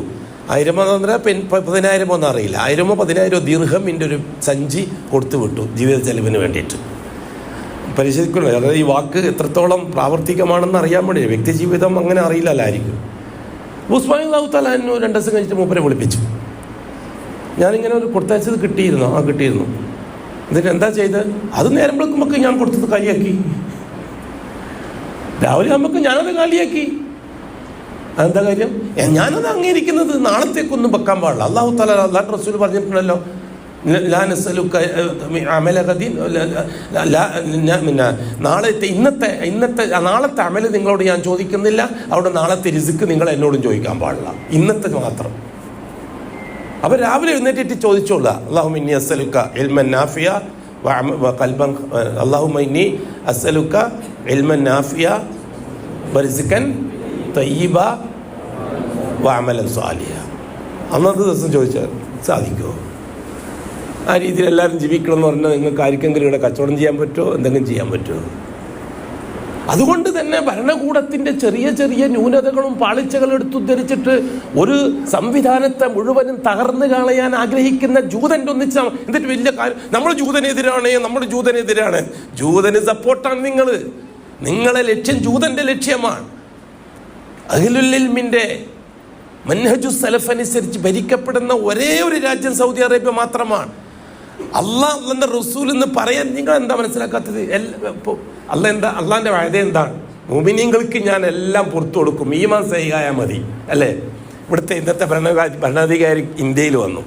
10,000 അറിയില്ല, 1000 10,000 ദിർഹമിൻ്റെ ഒരു സഞ്ചി കൊടുത്തു വിട്ടു ജീവിത ചെലവിന് വേണ്ടിയിട്ട്. പരിശോധിക്കണം, അതായത് ഈ വാക്ക് എത്രത്തോളം പ്രാവർത്തികമാണെന്ന് അറിയാൻ വേണ്ടി. വ്യക്തി ജീവിതം അങ്ങനെ അറിയില്ലല്ലായിരിക്കും. ഉസ്മാൻ അല്ലാഹു തആല അൻഹു 2 ദിവസം കഴിഞ്ഞിട്ട് മൂപ്പരെ വിളിപ്പിച്ചു. ഞാനിങ്ങനെ ഒരു കൊടുത്തയച്ചത് കിട്ടിയിരുന്നു. കിട്ടിയിരുന്നു. എന്നിട്ട് എന്താ ചെയ്ത്? അത് നേരം വിളിക്കുമ്പോൾ ഞാൻ കൊടുത്തത് കാലിയാക്കി. രാവിലെ ആകുമ്പോൾ ഞാനത് കാലിയാക്കി. അതെന്താ കാര്യം? ഞാനത് അംഗീകരിക്കുന്നത് നാളത്തേക്കൊന്നും വെക്കാൻ പാടില്ല. അല്ലാഹു തആല അല്ലാഹുവിൻ്റെ റസൂൽ പറഞ്ഞിട്ടുണ്ടല്ലോ, നാളത്തെ അമല് നിങ്ങളോട് ഞാൻ ചോദിക്കുന്നില്ല, അവിടെ നാളത്തെ റിസ്ക് നിങ്ങൾ എന്നോടും ചോദിക്കാൻ പാടില്ല, ഇന്നത്തെ മാത്രം. അപ്പോൾ രാവിലെ എഴുന്നേറ്റിട്ട് ചോദിച്ചോളൂ, അല്ലാഹുമ്മ ഇന്നി അസ്അലുക ഇൽമൻ നാഫിയ വ ഖൽബൻ, അല്ലാഹുമ്മ ഇന്നി അസ്അലുക ഇൽമൻ നാഫിയ വറിസ്കൻ തയ്യിബ വ അമലൻ സാലിഹ. അന്നത്തെ ദിവസം ചോദിച്ചാൽ സാധിക്കുമോ? ആ രീതിയിൽ എല്ലാവരും ജീവിക്കണം എന്ന് പറഞ്ഞാൽ നിങ്ങൾക്ക് ആർക്കെങ്കിലും ഇവിടെ കച്ചവടം ചെയ്യാൻ പറ്റുമോ? എന്തെങ്കിലും ചെയ്യാൻ പറ്റുമോ? അതുകൊണ്ട് തന്നെ ഭരണകൂടത്തിൻ്റെ ചെറിയ ചെറിയ ന്യൂനതകളും പാളിച്ചകളും എടുത്തുദ്ധരിച്ചിട്ട് ഒരു സംവിധാനത്തെ മുഴുവനും തകർന്നു കളയാൻ ആഗ്രഹിക്കുന്ന ജൂതൻ്റെ ഒന്നിച്ച് എന്നിട്ട് വലിയ കാര്യം, നമ്മൾ ജൂതനെതിരാണ്. ജൂതന് സപ്പോർട്ടാണ് നിങ്ങളെ ലക്ഷ്യം ജൂതൻ്റെ ലക്ഷ്യമാണ്. അഹ്ലുൽ ഇൽമിൻ്റെ മൻഹജു സലഫ് അനുസരിച്ച് ഭരിക്കപ്പെടുന്ന ഒരേ ഒരു രാജ്യം സൗദി അറേബ്യ മാത്രമാണ്. അള്ളാഹുവിൻ്റെ റസൂൽ എന്ന് പറയാൻ നിങ്ങൾ എന്താ മനസ്സിലാക്കാത്തത്? അള്ളാഹിൻ്റെ വായത എന്താണ്? മുഅ്മിനീങ്ങൾക്ക് ഞാൻ എല്ലാം പുറത്തു കൊടുക്കും, ഈമാൻ സഹിയായാൽ മതി അല്ലേ? ഇന്നത്തെ ഭരണാധികാരി ഇന്ത്യയിൽ വന്നു.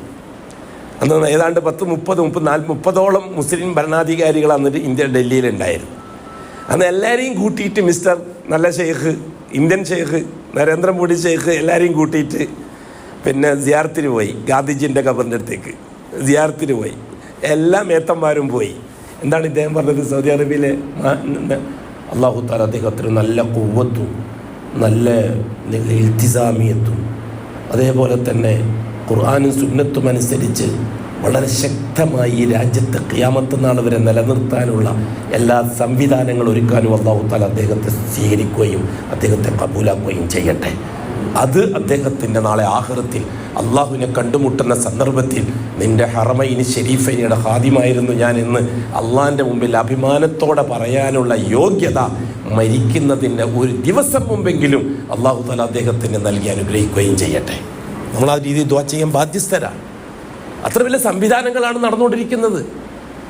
അന്ന് ഏതാണ്ട് 30-40 മുസ്ലിം ഭരണാധികാരികൾ അന്നിട്ട് ഡൽഹിയിലുണ്ടായിരുന്നു. അന്ന് എല്ലാവരെയും കൂട്ടിയിട്ട് മിസ്റ്റർ നല്ല ഷെയ്ഖ്, ഇന്ത്യൻ ഷെയ്ഖ് നരേന്ദ്രമോദി ഷെയ്ഖ് എല്ലാവരെയും കൂട്ടിയിട്ട് പിന്നെ സിയാറത്തിന് പോയി. ഗാന്ധിജിൻ്റെ ഖബറിൻ്റെ അടുത്തേക്ക് സിയാറത്തിന് പോയി. എല്ലാ മേത്തന്മാരും പോയി. എന്താണ് ഇദ്ദേഹം പറഞ്ഞത്? സൗദി അറേബ്യയിലെ അള്ളാഹു താല അദ്ദേഹത്തിന് നല്ല ഖുവ്വത്തും നല്ല ഇൽത്തിസാമിയത്തും അതേപോലെ തന്നെ ഖുർആനും സുന്നത്തും അനുസരിച്ച് വളരെ ശക്തമായി ഈ രാജ്യത്തെ ഖിയാമത്ത് നാൾ വരെ നിലനിർത്താനുള്ള എല്ലാ സംവിധാനങ്ങളും ഒരുക്കാനും അള്ളാഹു താല അദ്ദേഹത്തെ സ്വീകരിക്കുകയും അദ്ദേഹത്തെ കബൂലാക്കുകയും ചെയ്യട്ടെ. അത് അദ്ദേഹത്തിൻ്റെ നാളെ ആഖിറത്തിൽ അള്ളാഹുവിനെ കണ്ടുമുട്ടുന്ന സന്ദർഭത്തിൽ നിൻ്റെ ഹറമൈനി ഷരീഫൈനിയുടെ ഹാദിമായിരുന്നു ഞാൻ എന്ന് അള്ളാഹിൻ്റെ മുമ്പിൽ അഭിമാനത്തോടെ പറയാനുള്ള യോഗ്യത മരിക്കുന്നതിൻ്റെ ഒരു ദിവസം മുമ്പെങ്കിലും അള്ളാഹു താല അദ്ദേഹത്തിന് നൽകി അനുഗ്രഹിക്കുകയും ചെയ്യട്ടെ. നമ്മൾ ആ രീതിയിൽ ദുആ ചെയ്യാൻ ബാധ്യസ്ഥരാണ്. അത്ര വലിയ സംവിധാനങ്ങളാണ് നടന്നുകൊണ്ടിരിക്കുന്നത്.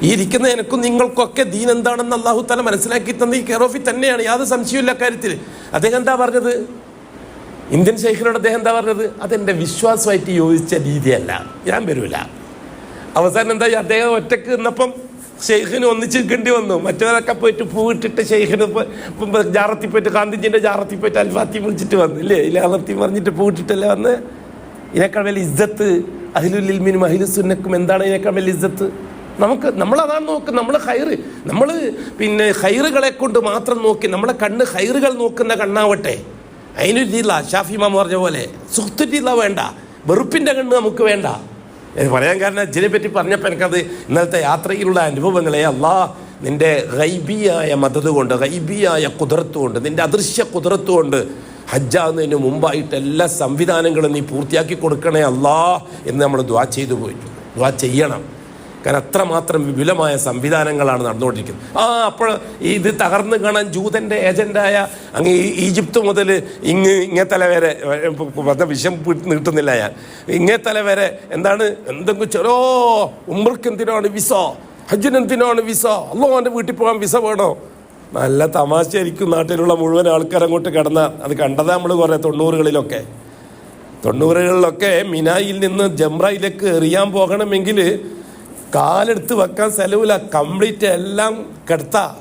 ഈ ഇരിക്കുന്ന എനിക്കും നിങ്ങൾക്കൊക്കെ ദീൻ എന്താണെന്ന് അള്ളാഹു താല മനസ്സിലാക്കി തന്ന ഈ കെയർ ഓഫിൽ തന്നെയാണ്, യാതൊരു സംശയമില്ല കാര്യത്തിൽ. അദ്ദേഹം എന്താ പറഞ്ഞത്? ഇന്ത്യൻ ശൈഖിനോട് അദ്ദേഹം എന്താ പറഞ്ഞത്? അതെൻ്റെ വിശ്വാസമായിട്ട് യോജിച്ച രീതിയല്ല, ഞാൻ വരില്ല. അവസാനം എന്താ, അദ്ദേഹം ഒറ്റക്ക് നിന്നപ്പം ഷെയ്ഖിന് ഒന്നിച്ച് നിൽക്കേണ്ടി വന്നു. മറ്റവരൊക്കെ പോയിട്ട് പൂവിട്ടിട്ട് ഷെയ്ഖിന് ജാറത്തിൽ പോയിട്ട് ഗാന്ധിജിൻ്റെ ജാറത്തിൽ പോയിട്ട് അൽഫാത്തി വിളിച്ചിട്ട് വന്നു ഇല്ലേ, ഇലാലത്തി പറഞ്ഞിട്ട് പൂവിട്ടിട്ടല്ലേ വന്ന്. ഇതിനേക്കാൾ വലിയ ഇസ്സത്ത് അഹ്ലുൽ ഇൽമിനും അഹ്ലു സുന്നക്കും എന്താണ് ഇതിനേക്കാൾ വലിയ ഇസ്സത്ത്? നമ്മളതാണ് നോക്കുക. നമ്മൾ പിന്നെ ഹൈറുകളെ കൊണ്ട് മാത്രം നോക്കി, നമ്മളെ കണ്ണ് ഹൈറുകൾ നോക്കുന്ന കണ്ണാവട്ടെ. അതിനൊരില്ല ഷാഫി ഇമാം പറഞ്ഞ പോലെ സുഹൃത്തില്ല വേണ്ട, വെറുപ്പിൻ്റെ കണ്ണ് നമുക്ക് വേണ്ട. പറയാൻ കാരണം ഇതിനെപ്പറ്റി പറഞ്ഞപ്പോൾ എനിക്കത് ഇന്നലത്തെ യാത്രയിലുള്ള അനുഭവങ്ങളെ നിൻ്റെ ഗൈബിയായ മദദ് കൊണ്ട്, ഗൈബിയായ കുദറത്ത് കൊണ്ട്, നിൻ്റെ അദൃശ്യ കുദറത്ത് കൊണ്ട് ഹജ്ജാകുന്നതിന് മുമ്പായിട്ട് എല്ലാ സംവിധാനങ്ങളും നീ പൂർത്തിയാക്കി കൊടുക്കണേ അല്ലാ എന്ന് നമ്മൾ ദുആ ചെയ്തു പോയിട്ടുണ്ട്. ദുആ ചെയ്യണം. കാരണം അത്രമാത്രം വിപുലമായ സംവിധാനങ്ങളാണ് നടന്നുകൊണ്ടിരിക്കുന്നത്. അപ്പോൾ ഇത് തകർന്നു കാണാൻ ജൂതൻ്റെ ഏജൻ്റായ അങ്ങ് ഈജിപ്ത് മുതൽ ഇങ്ങേത്തല വരെ വിഷം നീട്ടുന്നില്ല ഞാൻ, ഇങ്ങേത്തല വരെ എന്താണ് എന്തെങ്കിലും ചെറോ ഉംറയ്ക്ക് എന്തിനാണ് വിസ, ഹജ്ജിന് എന്തിനാണ് വിസ, അള്ളാഹുവിൻ്റെ വീട്ടിൽ പോകാൻ വിസ വേണോ? നല്ല തമാശയായിരിക്കും നാട്ടിലുള്ള മുഴുവൻ ആൾക്കാരങ്ങോട്ട് കിടന്ന. അത് കണ്ടതാ നമ്മൾ കുറേ 90കളിലൊക്കെ മിനായിൽ നിന്ന് ജംറയിലേക്ക് എറിയാൻ പോകണമെങ്കിൽ കാലെടുത്ത് വെക്കാൻ സ്ഥലമില്ല, കംപ്ലീറ്റ് എല്ലാം കിടത്താം.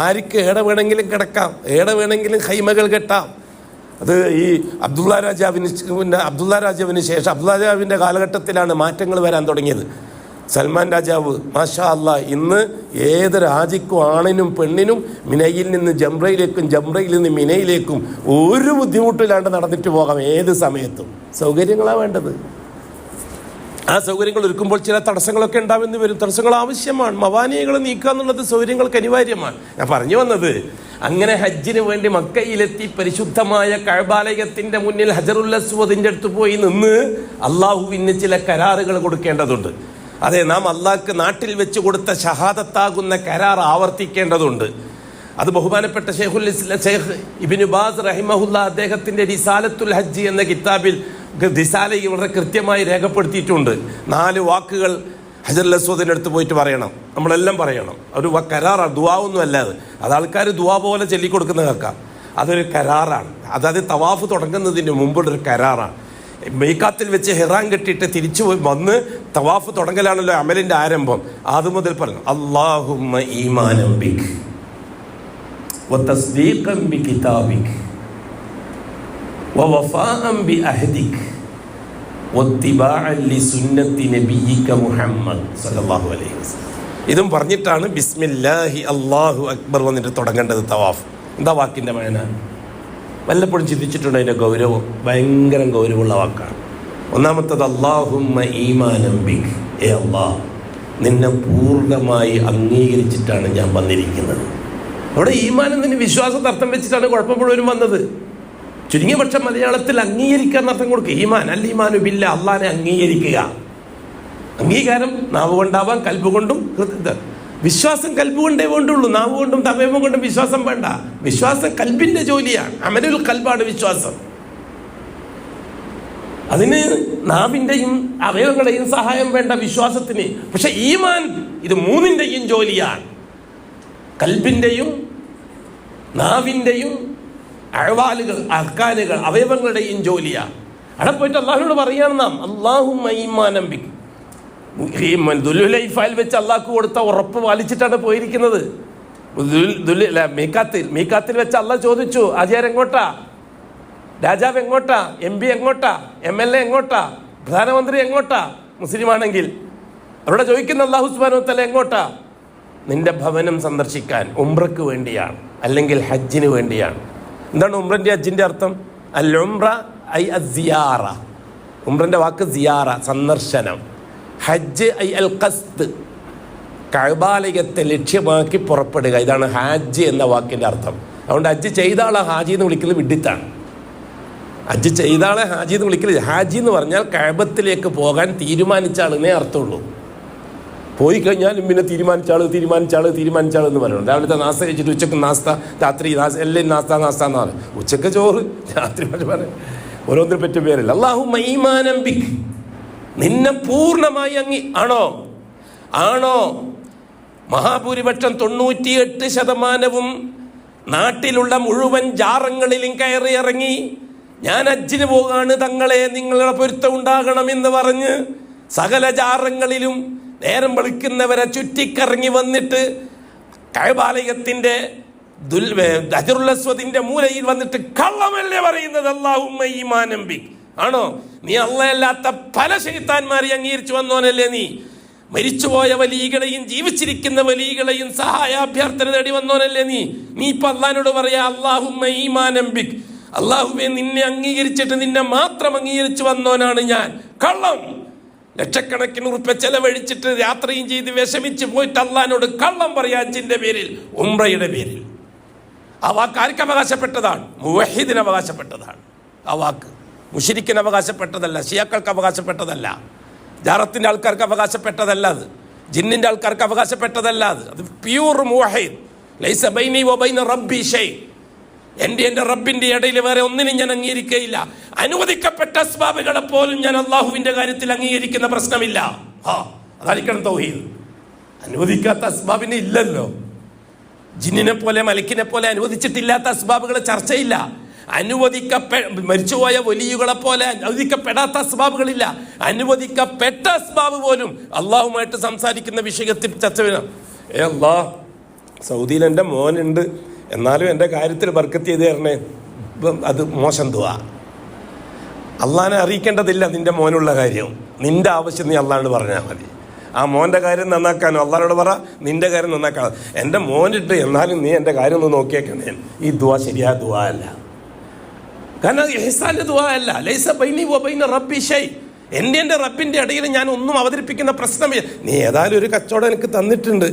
ആർക്ക് ഏടെ വേണമെങ്കിലും കിടക്കാം, ഏടെ വേണമെങ്കിലും ഹൈമകൾ കെട്ടാം. അത് ഈ അബ്ദുള്ള രാജാവിന് ശേഷം അബ്ദുള്ള രാജാവിൻ്റെ കാലഘട്ടത്തിലാണ് മാറ്റങ്ങൾ വരാൻ തുടങ്ങിയത്. സൽമാൻ രാജാവ് മാഷാ അല്ലാ ഇന്ന് ഏത് രാജിക്കും ആണിനും പെണ്ണിനും മിനയിൽ നിന്ന് ജംറയിലേക്കും ജംറയിൽ നിന്ന് മിനയിലേക്കും ഒരു ബുദ്ധിമുട്ടില്ലാണ്ട് നടന്നിട്ട് പോകാം ഏത് സമയത്തും. സൗകര്യങ്ങളാണ് വേണ്ടത്. ആ സൗകര്യങ്ങൾ ഒരുക്കുമ്പോൾ ചില തടസ്സങ്ങളൊക്കെ ഉണ്ടാവുമെന്ന് വരും. തടസ്സങ്ങൾ ആവശ്യമാണ്. മവാനിയകൾ നീക്കുക എന്നുള്ളത് സൗകര്യങ്ങൾക്ക് അനിവാര്യമാണ്. ഞാൻ പറഞ്ഞു വന്നത്, അങ്ങനെ ഹജ്ജിന് വേണ്ടി മക്കയിലെത്തി പരിശുദ്ധമായ കഅബാലയത്തിൻ്റെ മുന്നിൽ ഹജറുൽ അസ്വദിൻ്റെ അടുത്ത് പോയി നിന്ന് അള്ളാഹുവിന് ചില കരാറുകൾ കൊടുക്കേണ്ടതുണ്ട്. അതെ, നാം അള്ളാഹ്ക്ക് നാട്ടിൽ വെച്ച് കൊടുത്ത ഷഹാദത്താകുന്ന കരാർ ആവർത്തിക്കേണ്ടതുണ്ട്. അത് ബഹുമാനപ്പെട്ട ഷെയ്ഖ് ഇബ്നു ബാസ് റഹിമഹുല്ല അദ്ദേഹത്തിൻ്റെ റിസാലത്തുൽ ഹജ്ജ് എന്ന കിതാബിൽ റിസാലയിൽ വളരെ കൃത്യമായി രേഖപ്പെടുത്തിയിട്ടുണ്ട്. 4 വാക്കുകൾ ഹജറുൽ അസ്വദിൻ്റെ അടുത്ത് പോയിട്ട് പറയണം, നമ്മളെല്ലാം പറയണം. ഒരു കരാറാണ്, ദുആ ഒന്നും അല്ലാതെ. അത് ആൾക്കാർ ദുആ പോലെ ചൊല്ലിക്കൊടുക്കുന്ന കേൾക്കാം. അതൊരു കരാറാണ്. അതായത് തവാഫ് തുടങ്ങുന്നതിന് മുമ്പുള്ളൊരു കരാറാണ്. മീഖാത്തിൽ വെച്ച് ഹിറാൻ കെട്ടിയിട്ട് തിരിച്ചു വന്ന് തവാഫ് തുടങ്ങലാണല്ലോ അമലിൻ്റെ ആരംഭം. അത് മുതൽ പറഞ്ഞു അല്ലാഹുമ്മ ഈമാനം ബിക് വതസ്ദീഖൻ ബികിതാബിക് വവഫാഅൻ ബിഅഹദിക് വത്തിബാഅൻ ലിസുന്നത്തി നബിയിക മുഹമ്മദ് സല്ലല്ലാഹു അലൈഹി വസല്ലം. ഇതും പറഞ്ഞിട്ടാണ് ബിസ്മില്ലാഹി അല്ലാഹു അക്ബർ വന്നിട്ട് തുടങ്ങേണ്ടത് തവാഫ്. എന്താ വാക്കിൻ്റെ മഴന? വല്ലപ്പോഴും ചിന്തിച്ചിട്ടുണ്ട് അതിൻ്റെ ഗൗരവം? ഭയങ്കര ഗൗരവമുള്ള വാക്കാണ്. ഒന്നാമത്തത് അല്ലാഹുമ്മ ഈമാനം ബിക്, ഏ അല്ലാഹ് നിന്നെ പൂർണ്ണമായി അംഗീകരിച്ചിട്ടാണ് ഞാൻ വന്നിരിക്കുന്നത്. അവിടെ ഈമാൻ എന്നതിന് വിശ്വാസത്തെ അർത്ഥം വെച്ചിട്ടാണ് കുഴപ്പം മുഴുവനും വന്നത്. ചുരുങ്ങിയ പക്ഷം മലയാളത്തിൽ അംഗീകരിക്കാൻ അർത്ഥം കൊടുക്കുക. ഈമാൻ അൽ ഈമാനു ബില്ലാ, അള്ളാഹിനെ അംഗീകരിക്കുക. അംഗീകാരം നാവ് കൊണ്ടാവാം, കൽബ് കൊണ്ടും. വിശ്വാസം കൽബ് കൊണ്ടേ വേണ്ടുള്ളൂ, നാവ് കൊണ്ടും തവയവം കൊണ്ടും വിശ്വാസം വേണ്ട. വിശ്വാസം കൽബിന്റെ ജോലിയാണ്. അമലുൽ കൽബാണ് വിശ്വാസം. അതിന് നാവിൻ്റെയും അവയവങ്ങളുടെയും സഹായം വേണ്ട വിശ്വാസത്തിന്. പക്ഷെ ഈമാൻ ഇത് 3ൻ്റെയും ജോലിയാണ്. കൽബിൻ്റെയും നാവിൻ്റെയും അഹ്വാലുകൾ അർക്കാനുകൾ അവയവങ്ങളുടെയും ജോലിയാണ്. അവിടെ പോയിട്ട് അള്ളാഹുവിനോട് പറയാണ് നാം അല്ലാഹുമ്മ ഈമാനം ബിക്. ദുൽഹുലൈഫയിൽ വെച്ച് അള്ളാഹ്ക്ക് കൊടുത്ത ഉറപ്പ് പാലിച്ചിട്ടാണ് പോയിരിക്കുന്നത്. മീഖാത്തിൽ വെച്ച് അള്ളാഹ് ചോദിച്ചു, ആചാര്യ എങ്ങോട്ടാ, രാജാവ് എങ്ങോട്ടാ, MP എങ്ങോട്ടാ, MLA എങ്ങോട്ടാ, പ്രധാനമന്ത്രി എങ്ങോട്ടാ? മുസ്ലിം ആണെങ്കിൽ അവിടെ ചോദിക്കുന്ന അല്ലാഹു സുബ്ഹാനഹു വ തആല എങ്ങോട്ടാ? നിന്റെ ഭവനം സന്ദർശിക്കാൻ, ഉംറയ്ക്ക് വേണ്ടിയാണ്. അല്ലെങ്കിൽ ഹജ്ജിന് വേണ്ടിയാണ്. എന്താണ് ഉംറൻ്റെ ഹജ്ജിൻ്റെ അർത്ഥം? അൽ ഉംറ ഐ അസിയാറ. ഉംറൻ്റെ വാക്ക് സിയാറ, സന്ദർശനം. ഹജ്ജ് ഐ അൽ ഖസ്ദ്, കഅബാലയത്തെ ലക്ഷ്യമാക്കി പുറപ്പെടുക. ഇതാണ് ഹാജ് എന്ന വാക്കിൻ്റെ അർത്ഥം. അതുകൊണ്ട് ഹജ്ജ് ചെയ്ത ആളെ ഹാജി എന്ന് വിളിക്കുന്നത് വിഡിത്താണ്. ഹജ്ജ് ചെയ്ത ആളെ ഹാജി എന്ന് വിളിക്കല്. ഹാജി എന്ന് പറഞ്ഞാൽ കഅബത്തിലേക്ക് പോകാൻ തീരുമാനിച്ച ആളിനെ അർത്ഥമുള്ളൂ. പോയി കഴിഞ്ഞാലും പിന്നെ തീരുമാനിച്ചാൾ എന്ന് പറയണം. രാവിലത്തെ നാസ്ത കഴിച്ചിട്ട് ഉച്ചക്ക് നാസ്ത, രാത്രി എല്ലാം നാസ്ത എന്നാണ്. ഉച്ചക്ക് ചോറ്, രാത്രി പറയാം. ഓരോന്നിനെ പറ്റിയ പേരല്ല. അല്ലാഹുമ്മ ഈമാനം ബിക്, നിന്നെ പൂർണ്ണമായി ആണോ? മഹാഭൂരിപക്ഷം 98% നാട്ടിലുള്ള മുഴുവൻ ജാറങ്ങളിലും കയറി ഇറങ്ങി ഞാൻ ഹജ്ജിന് പോകാണ് തങ്ങളെ, നിങ്ങളുടെ പൊരുത്തം ഉണ്ടാകണമെന്ന് പറഞ്ഞ് സകല ജാറങ്ങളിലും നേരം വെളുക്കുന്നവരെ ചുറ്റിക്കറങ്ങി വന്നിട്ട് കഅബാലയത്തിൻ്റെ ഹജറുൽ അസ്വദിന്റെ മൂലയിൽ വന്നിട്ട് കള്ളമല്ലേ പറയുന്നത്? അല്ലാഹുമ്മ ഈമാനം ബിക്, ആണോ? നീ അല്ലാത്ത പല ശൈത്താന്മാരെ അംഗീകരിച്ചു വന്നോനല്ലേ നീ? മരിച്ചുപോയ വലികളെയും ജീവിച്ചിരിക്കുന്ന വലികളെയും സഹായാഭ്യർത്ഥന തേടി വന്നോനല്ലേ നീ? ഇപ്പൊ അള്ളാഹിനോട് പറയാ അല്ലാഹുമ്മ ഈമാനം ബിക്, അള്ളാഹുവെ നിന്നെ അംഗീകരിച്ചിട്ട് നിന്നെ മാത്രം അംഗീകരിച്ചു വന്നോനാണ് ഞാൻ. കള്ളം. ലക്ഷക്കണക്കിന് ഉറുപ്പ്യ ചെലവഴിച്ചിട്ട് യാത്രയും ചെയ്ത് വിഷമിച്ച് പോയിട്ട് അള്ളാഹിനോട് കള്ളം പറയാ ഹജ്ജിന്റെ പേരിൽ, ഉംറയുടെ പേരിൽ. ആ വാക്ക് ആർക്ക് അവകാശപ്പെട്ടതാണ്? മുവഹിദിന് അവകാശപ്പെട്ടതാണ്. ആ വാക്ക് മുശ്രിക്കിന് അവകാശപ്പെട്ടതല്ല, ഷിയാക്കൾക്ക് അവകാശപ്പെട്ടതല്ല, ജാറത്തിന്റെ ആൾക്കാർക്ക് അവകാശപ്പെട്ടതല്ല, അത് ജിന്നിന്റെ ആൾക്കാർക്ക് അവകാശപ്പെട്ടതല്ല. അത് പ്യൂർ മുവഹിദ്. ലൈസ ബൈനി വബൈന റബ്ബി ഷൈ, എൻ്റെ റബ്ബിന്റെ ഇടയിൽ വേറെ ഒന്നിനും ഞാൻ അംഗീകരിക്കുകയില്ല. അനുവദിക്കപ്പെട്ട അസ്ബാബുകളെ പോലും ഞാൻ അള്ളാഹുവിന്റെ കാര്യത്തിൽ അംഗീകരിക്കുന്ന പ്രശ്നമില്ല. അതായിരിക്കണം തൗഹീദ്. അനുവദിക്കാത്ത അസ്ബാബിന് ഇല്ലല്ലോ. ജിന്നിനെ പോലെ മലക്കിനെ പോലെ അനുവദിച്ചിട്ടില്ലാത്ത അസ്ബാബുകളെ ചർച്ചയില്ല. മരിച്ചുപോയ വലിയുകളെ പോലെ അനുവദിക്കപ്പെടാത്ത അസ്ബാബുകളില്ല. അനുവദിക്കപ്പെട്ട അസ്ബാബ് പോലും അള്ളാഹുമായിട്ട് സംസാരിക്കുന്ന വിഷയത്തിൽ ചർച്ച വേണം. അല്ലാഹ്, സൗദിയിൽ എൻ്റെ മോനുണ്ട്, എന്നാലും എൻ്റെ കാര്യത്തിൽ ബർക്കത്ത് ചെയ്ത് തരണേ. അത് മോശം ദുആ. അള്ളാഹിനെ അറിയിക്കേണ്ടതില്ല നിന്റെ മോനുള്ള കാര്യം. നിന്റെ ആവശ്യം നീ അള്ളാഹിനോട് പറഞ്ഞാൽ മതി. ആ മോൻ്റെ കാര്യം നന്നാക്കാനോ അള്ളാഹിനോട് പറ, നിന്റെ കാര്യം നന്നാക്കാനോ. എൻ്റെ മോനിട്ട് എന്നാലും നീ എൻ്റെ കാര്യം ഒന്ന് നോക്കിയേക്കണേ. ഈ ദുആ ശരിയായ ദുആ അല്ല. കാരണം ഇഹ്സാന്റെ ദുആ അല്ല. ലൈസ ബൈനി വബൈന റബ്ബി ഷൈ, എൻ്റെ റബ്ബിൻ്റെ ഇടയിൽ ഞാൻ ഒന്നും അവതരിപ്പിക്കുന്ന പ്രശ്നമില്ല. നീ ഏതായാലും ഒരു കച്ചവടം എനിക്ക് തന്നിട്ടുണ്ട്,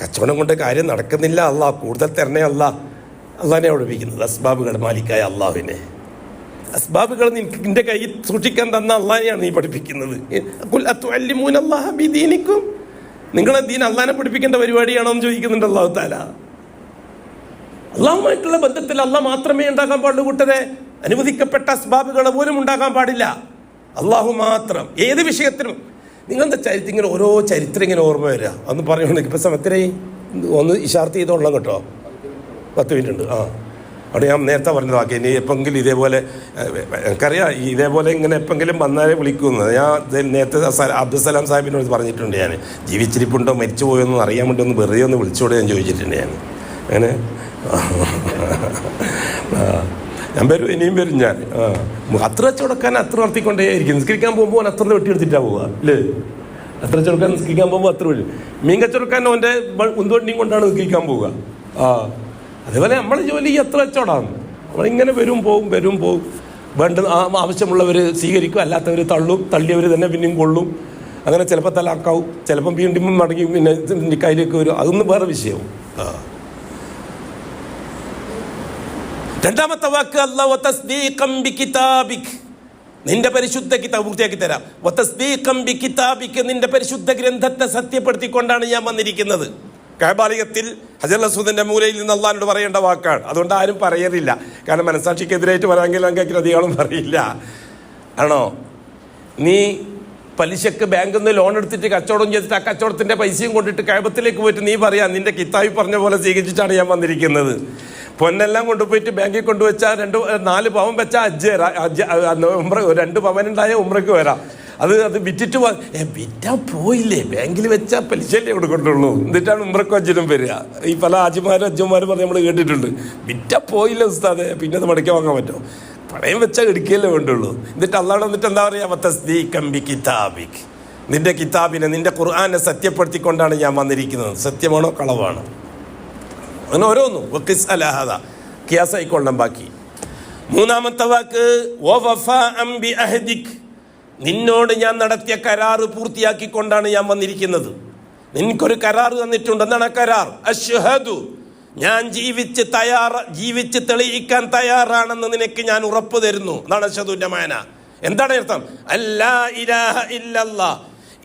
കച്ചവടം കൊണ്ട് കാര്യം നടക്കുന്നില്ല, അള്ളാഹ് കൂടുതൽ തരണേ. അള്ളാഹിനെ ഒഴിപ്പിക്കുന്നത് അസ്ബാബുകൾ മാലിക്കായ അള്ളാഹുവിനെ. അസ്ബാബുകൾ നിന്റെ കയ്യിൽ സൂക്ഷിക്കാൻ തന്ന അള്ളാഹിനെയാണ് നീ പഠിപ്പിക്കുന്നത്. നിങ്ങളെ ദീൻ അള്ളാഹിനെ പഠിപ്പിക്കേണ്ട പരിപാടിയാണോ എന്ന് ചോദിക്കുന്നുണ്ട് അള്ളാഹു താല. അള്ളാഹുമായിട്ടുള്ള ബന്ധത്തിൽ അള്ളാഹ് മാത്രമേ ഉണ്ടാക്കാൻ പാടുള്ളൂ കൂട്ടരെ. അനുവദിക്കപ്പെട്ട അസ്ബാബുകൾ പോലും ഉണ്ടാക്കാൻ പാടില്ല. അള്ളാഹു മാത്രം. ഏത് വിഷയത്തിനും നിങ്ങളുടെ ചരിത്രം ഇങ്ങനെ ഓരോ ചരിത്രം ഇങ്ങനെ ഓർമ്മ വരിക. അന്ന് പറയുന്നത് ഇപ്പം സമയത്തിനെ ഒന്ന് ഇഷാർത്ത് ചെയ്തോളാം കേട്ടോ. 10 മിനിറ്റ് ഉണ്ട്. അവിടെ ഞാൻ നേരത്തെ പറഞ്ഞതാക്കി. ഇനി എപ്പെങ്കിലും ഇതേപോലെ എനിക്കറിയാം, ഇതേപോലെ ഇങ്ങനെ എപ്പെങ്കിലും വന്നാലേ വിളിക്കുന്നത്. ഞാൻ നേരത്തെ അബ്ദുസലാം സാഹിബിനോട് പറഞ്ഞിട്ടുണ്ട്. ഞാൻ ജീവിച്ചിരിപ്പുണ്ടോ മരിച്ചു പോയോന്ന് അറിയാൻ വേണ്ടി ഒന്ന് വെറുതെ ഒന്ന് വിളിച്ചോടെ ഞാൻ ചോദിച്ചിട്ടുണ്ട്. അങ്ങനെ ഞാൻ വരും, ഇനിയും വരും. ഞാൻ അത്ര വെച്ചുകൊടുക്കാൻ അത്ര നടത്തിക്കൊണ്ടേ ഇരിക്കും. നിസ്കരിക്കാൻ പോകുമ്പോൾ അത്ര വെട്ടിയെടുത്തിട്ടാണ് പോവുക അല്ലേ? അത്ര വെച്ചുകൊടുക്കാൻ നിസ്കരിക്കാൻ പോകുമ്പോൾ അത്ര വരും. മീൻ കച്ചവടക്കാൻ അവൻ്റെ ഉന്തുവണ്ടിയും കൊണ്ടാണ് നിസ്കരിക്കാൻ പോവുക. അതേപോലെ നമ്മളെ ജോലി എത്ര വെച്ചോടാണ്. നമ്മളിങ്ങനെ വരും പോവും വേണ്ട ആവശ്യമുള്ളവർ സ്വീകരിക്കും, അല്ലാത്തവർ തള്ളും, തള്ളിയവർ തന്നെ പിന്നെയും കൊള്ളും. അങ്ങനെ ചിലപ്പോൾ തലാക്കാവും, ചിലപ്പം വീണ്ടും മടങ്ങി പിന്നെ നിക്കായിലേക്ക് വരും. അതൊന്നും വേറെ വിഷയവും. രണ്ടാമത്തെ വാക്ക് അല്ലാഹു തസ്ദീഖൻ ബികിതാബിക്, നിന്റെ പരിശുദ്ധ കിതാബ് പൂർത്തിയാക്കി തരാം. വതസ്ദീഖൻ ബികിതാബിക്, നിന്റെ പരിശുദ്ധ ഗ്രന്ഥത്തെ സത്യപ്പെടുത്തിക്കൊണ്ടാണ് ഞാൻ വന്നിരിക്കുന്നത്. കഅബാലയത്തിൽ ഹജറുൽ അസ്വദിന്റെ മൂലയിൽ നിന്ന് അള്ളാഹിനോട് പറയേണ്ട വാക്കാണ്. അതുകൊണ്ട് ആരും പറയറില്ല. കാരണം മനസാക്ഷിക്കെതിരായിട്ട് പറയാമെങ്കിൽ അങ്ങനെ അധികം പറയില്ല. ആണോ? നീ പലിശക്ക് ബാങ്കിൽ നിന്ന് ലോൺ എടുത്തിട്ട് കച്ചവടം ചെയ്തിട്ട് ആ കച്ചവടത്തിന്റെ പൈസയും കൊണ്ടിട്ട് കഅബത്തിലേക്ക് പോയിട്ട് നീ പറയാ നിന്റെ കിതാബിൽ പറഞ്ഞ പോലെ സ്വീകരിച്ചിട്ടാണ് ഞാൻ വന്നിരിക്കുന്നത്. പൊന്നെല്ലാം കൊണ്ടുപോയിട്ട് ബാങ്കിൽ കൊണ്ടുവച്ചാൽ 4 പവൻ വെച്ചാൽ ഉംറ 2 പവനുണ്ടായ ഉംറയ്ക്ക് വരാം. അത് വിറ്റിട്ട് വിറ്റാ പോയില്ലേ, ബാങ്കിൽ വെച്ചാൽ പലിശയല്ലേ കൊടുക്കൊണ്ടുള്ളൂ. എന്നിട്ടാണ് ഉംറയ്ക്കും ഹജ്ജിനും വരിക. ഈ പല അജ്ജന്മാരും പറഞ്ഞ് നമ്മൾ കേട്ടിട്ടുണ്ട്. വിറ്റാ പോയില്ല ഉസ്താദെ, പിന്നെ അത് മടക്കി വാങ്ങാൻ പറ്റുമോ? പണയം വെച്ചാൽ എടുക്കുകയല്ലേ വേണ്ടുള്ളൂ. എന്നിട്ട് അള്ളാഹ് വന്നിട്ട് എന്താ പറയുക? കിതാബിക്, നിന്റെ കിതാബിനെ, നിന്റെ ഖുർആനെ സത്യപ്പെടുത്തിക്കൊണ്ടാണ് ഞാൻ വന്നിരിക്കുന്നത്. സത്യമാണോ കളവാണോ? അങ്ങനെ ഓരോന്നും വഖിസ് അലഹദ കിയാസായിക്കൊള്ളണം. ബാക്കി മൂന്നാമത്തെ വാക്ക് വഫാഅൻ ബിഅഹദിക്, നിന്നോട് ഞാൻ നടത്തിയ കരാറ് പൂർത്തിയാക്കിക്കൊണ്ടാണ് ഞാൻ വന്നിരിക്കുന്നത്. നിനക്കൊരു കരാറ് തന്നിട്ടുണ്ട്. എന്താണ് ആ കരാർ? അശ്ഹദു, ഞാൻ ജീവിച്ച് തെളിയിക്കാൻ തയ്യാറാണെന്ന് നിനക്ക് ഞാൻ ഉറപ്പ് തരുന്നു. അതാണ് അശ്ഹദുന്റെ മാന. എന്താണ് അർത്ഥം? അല്ലാ ഇലാഹ ഇല്ലല്ലാഹ്,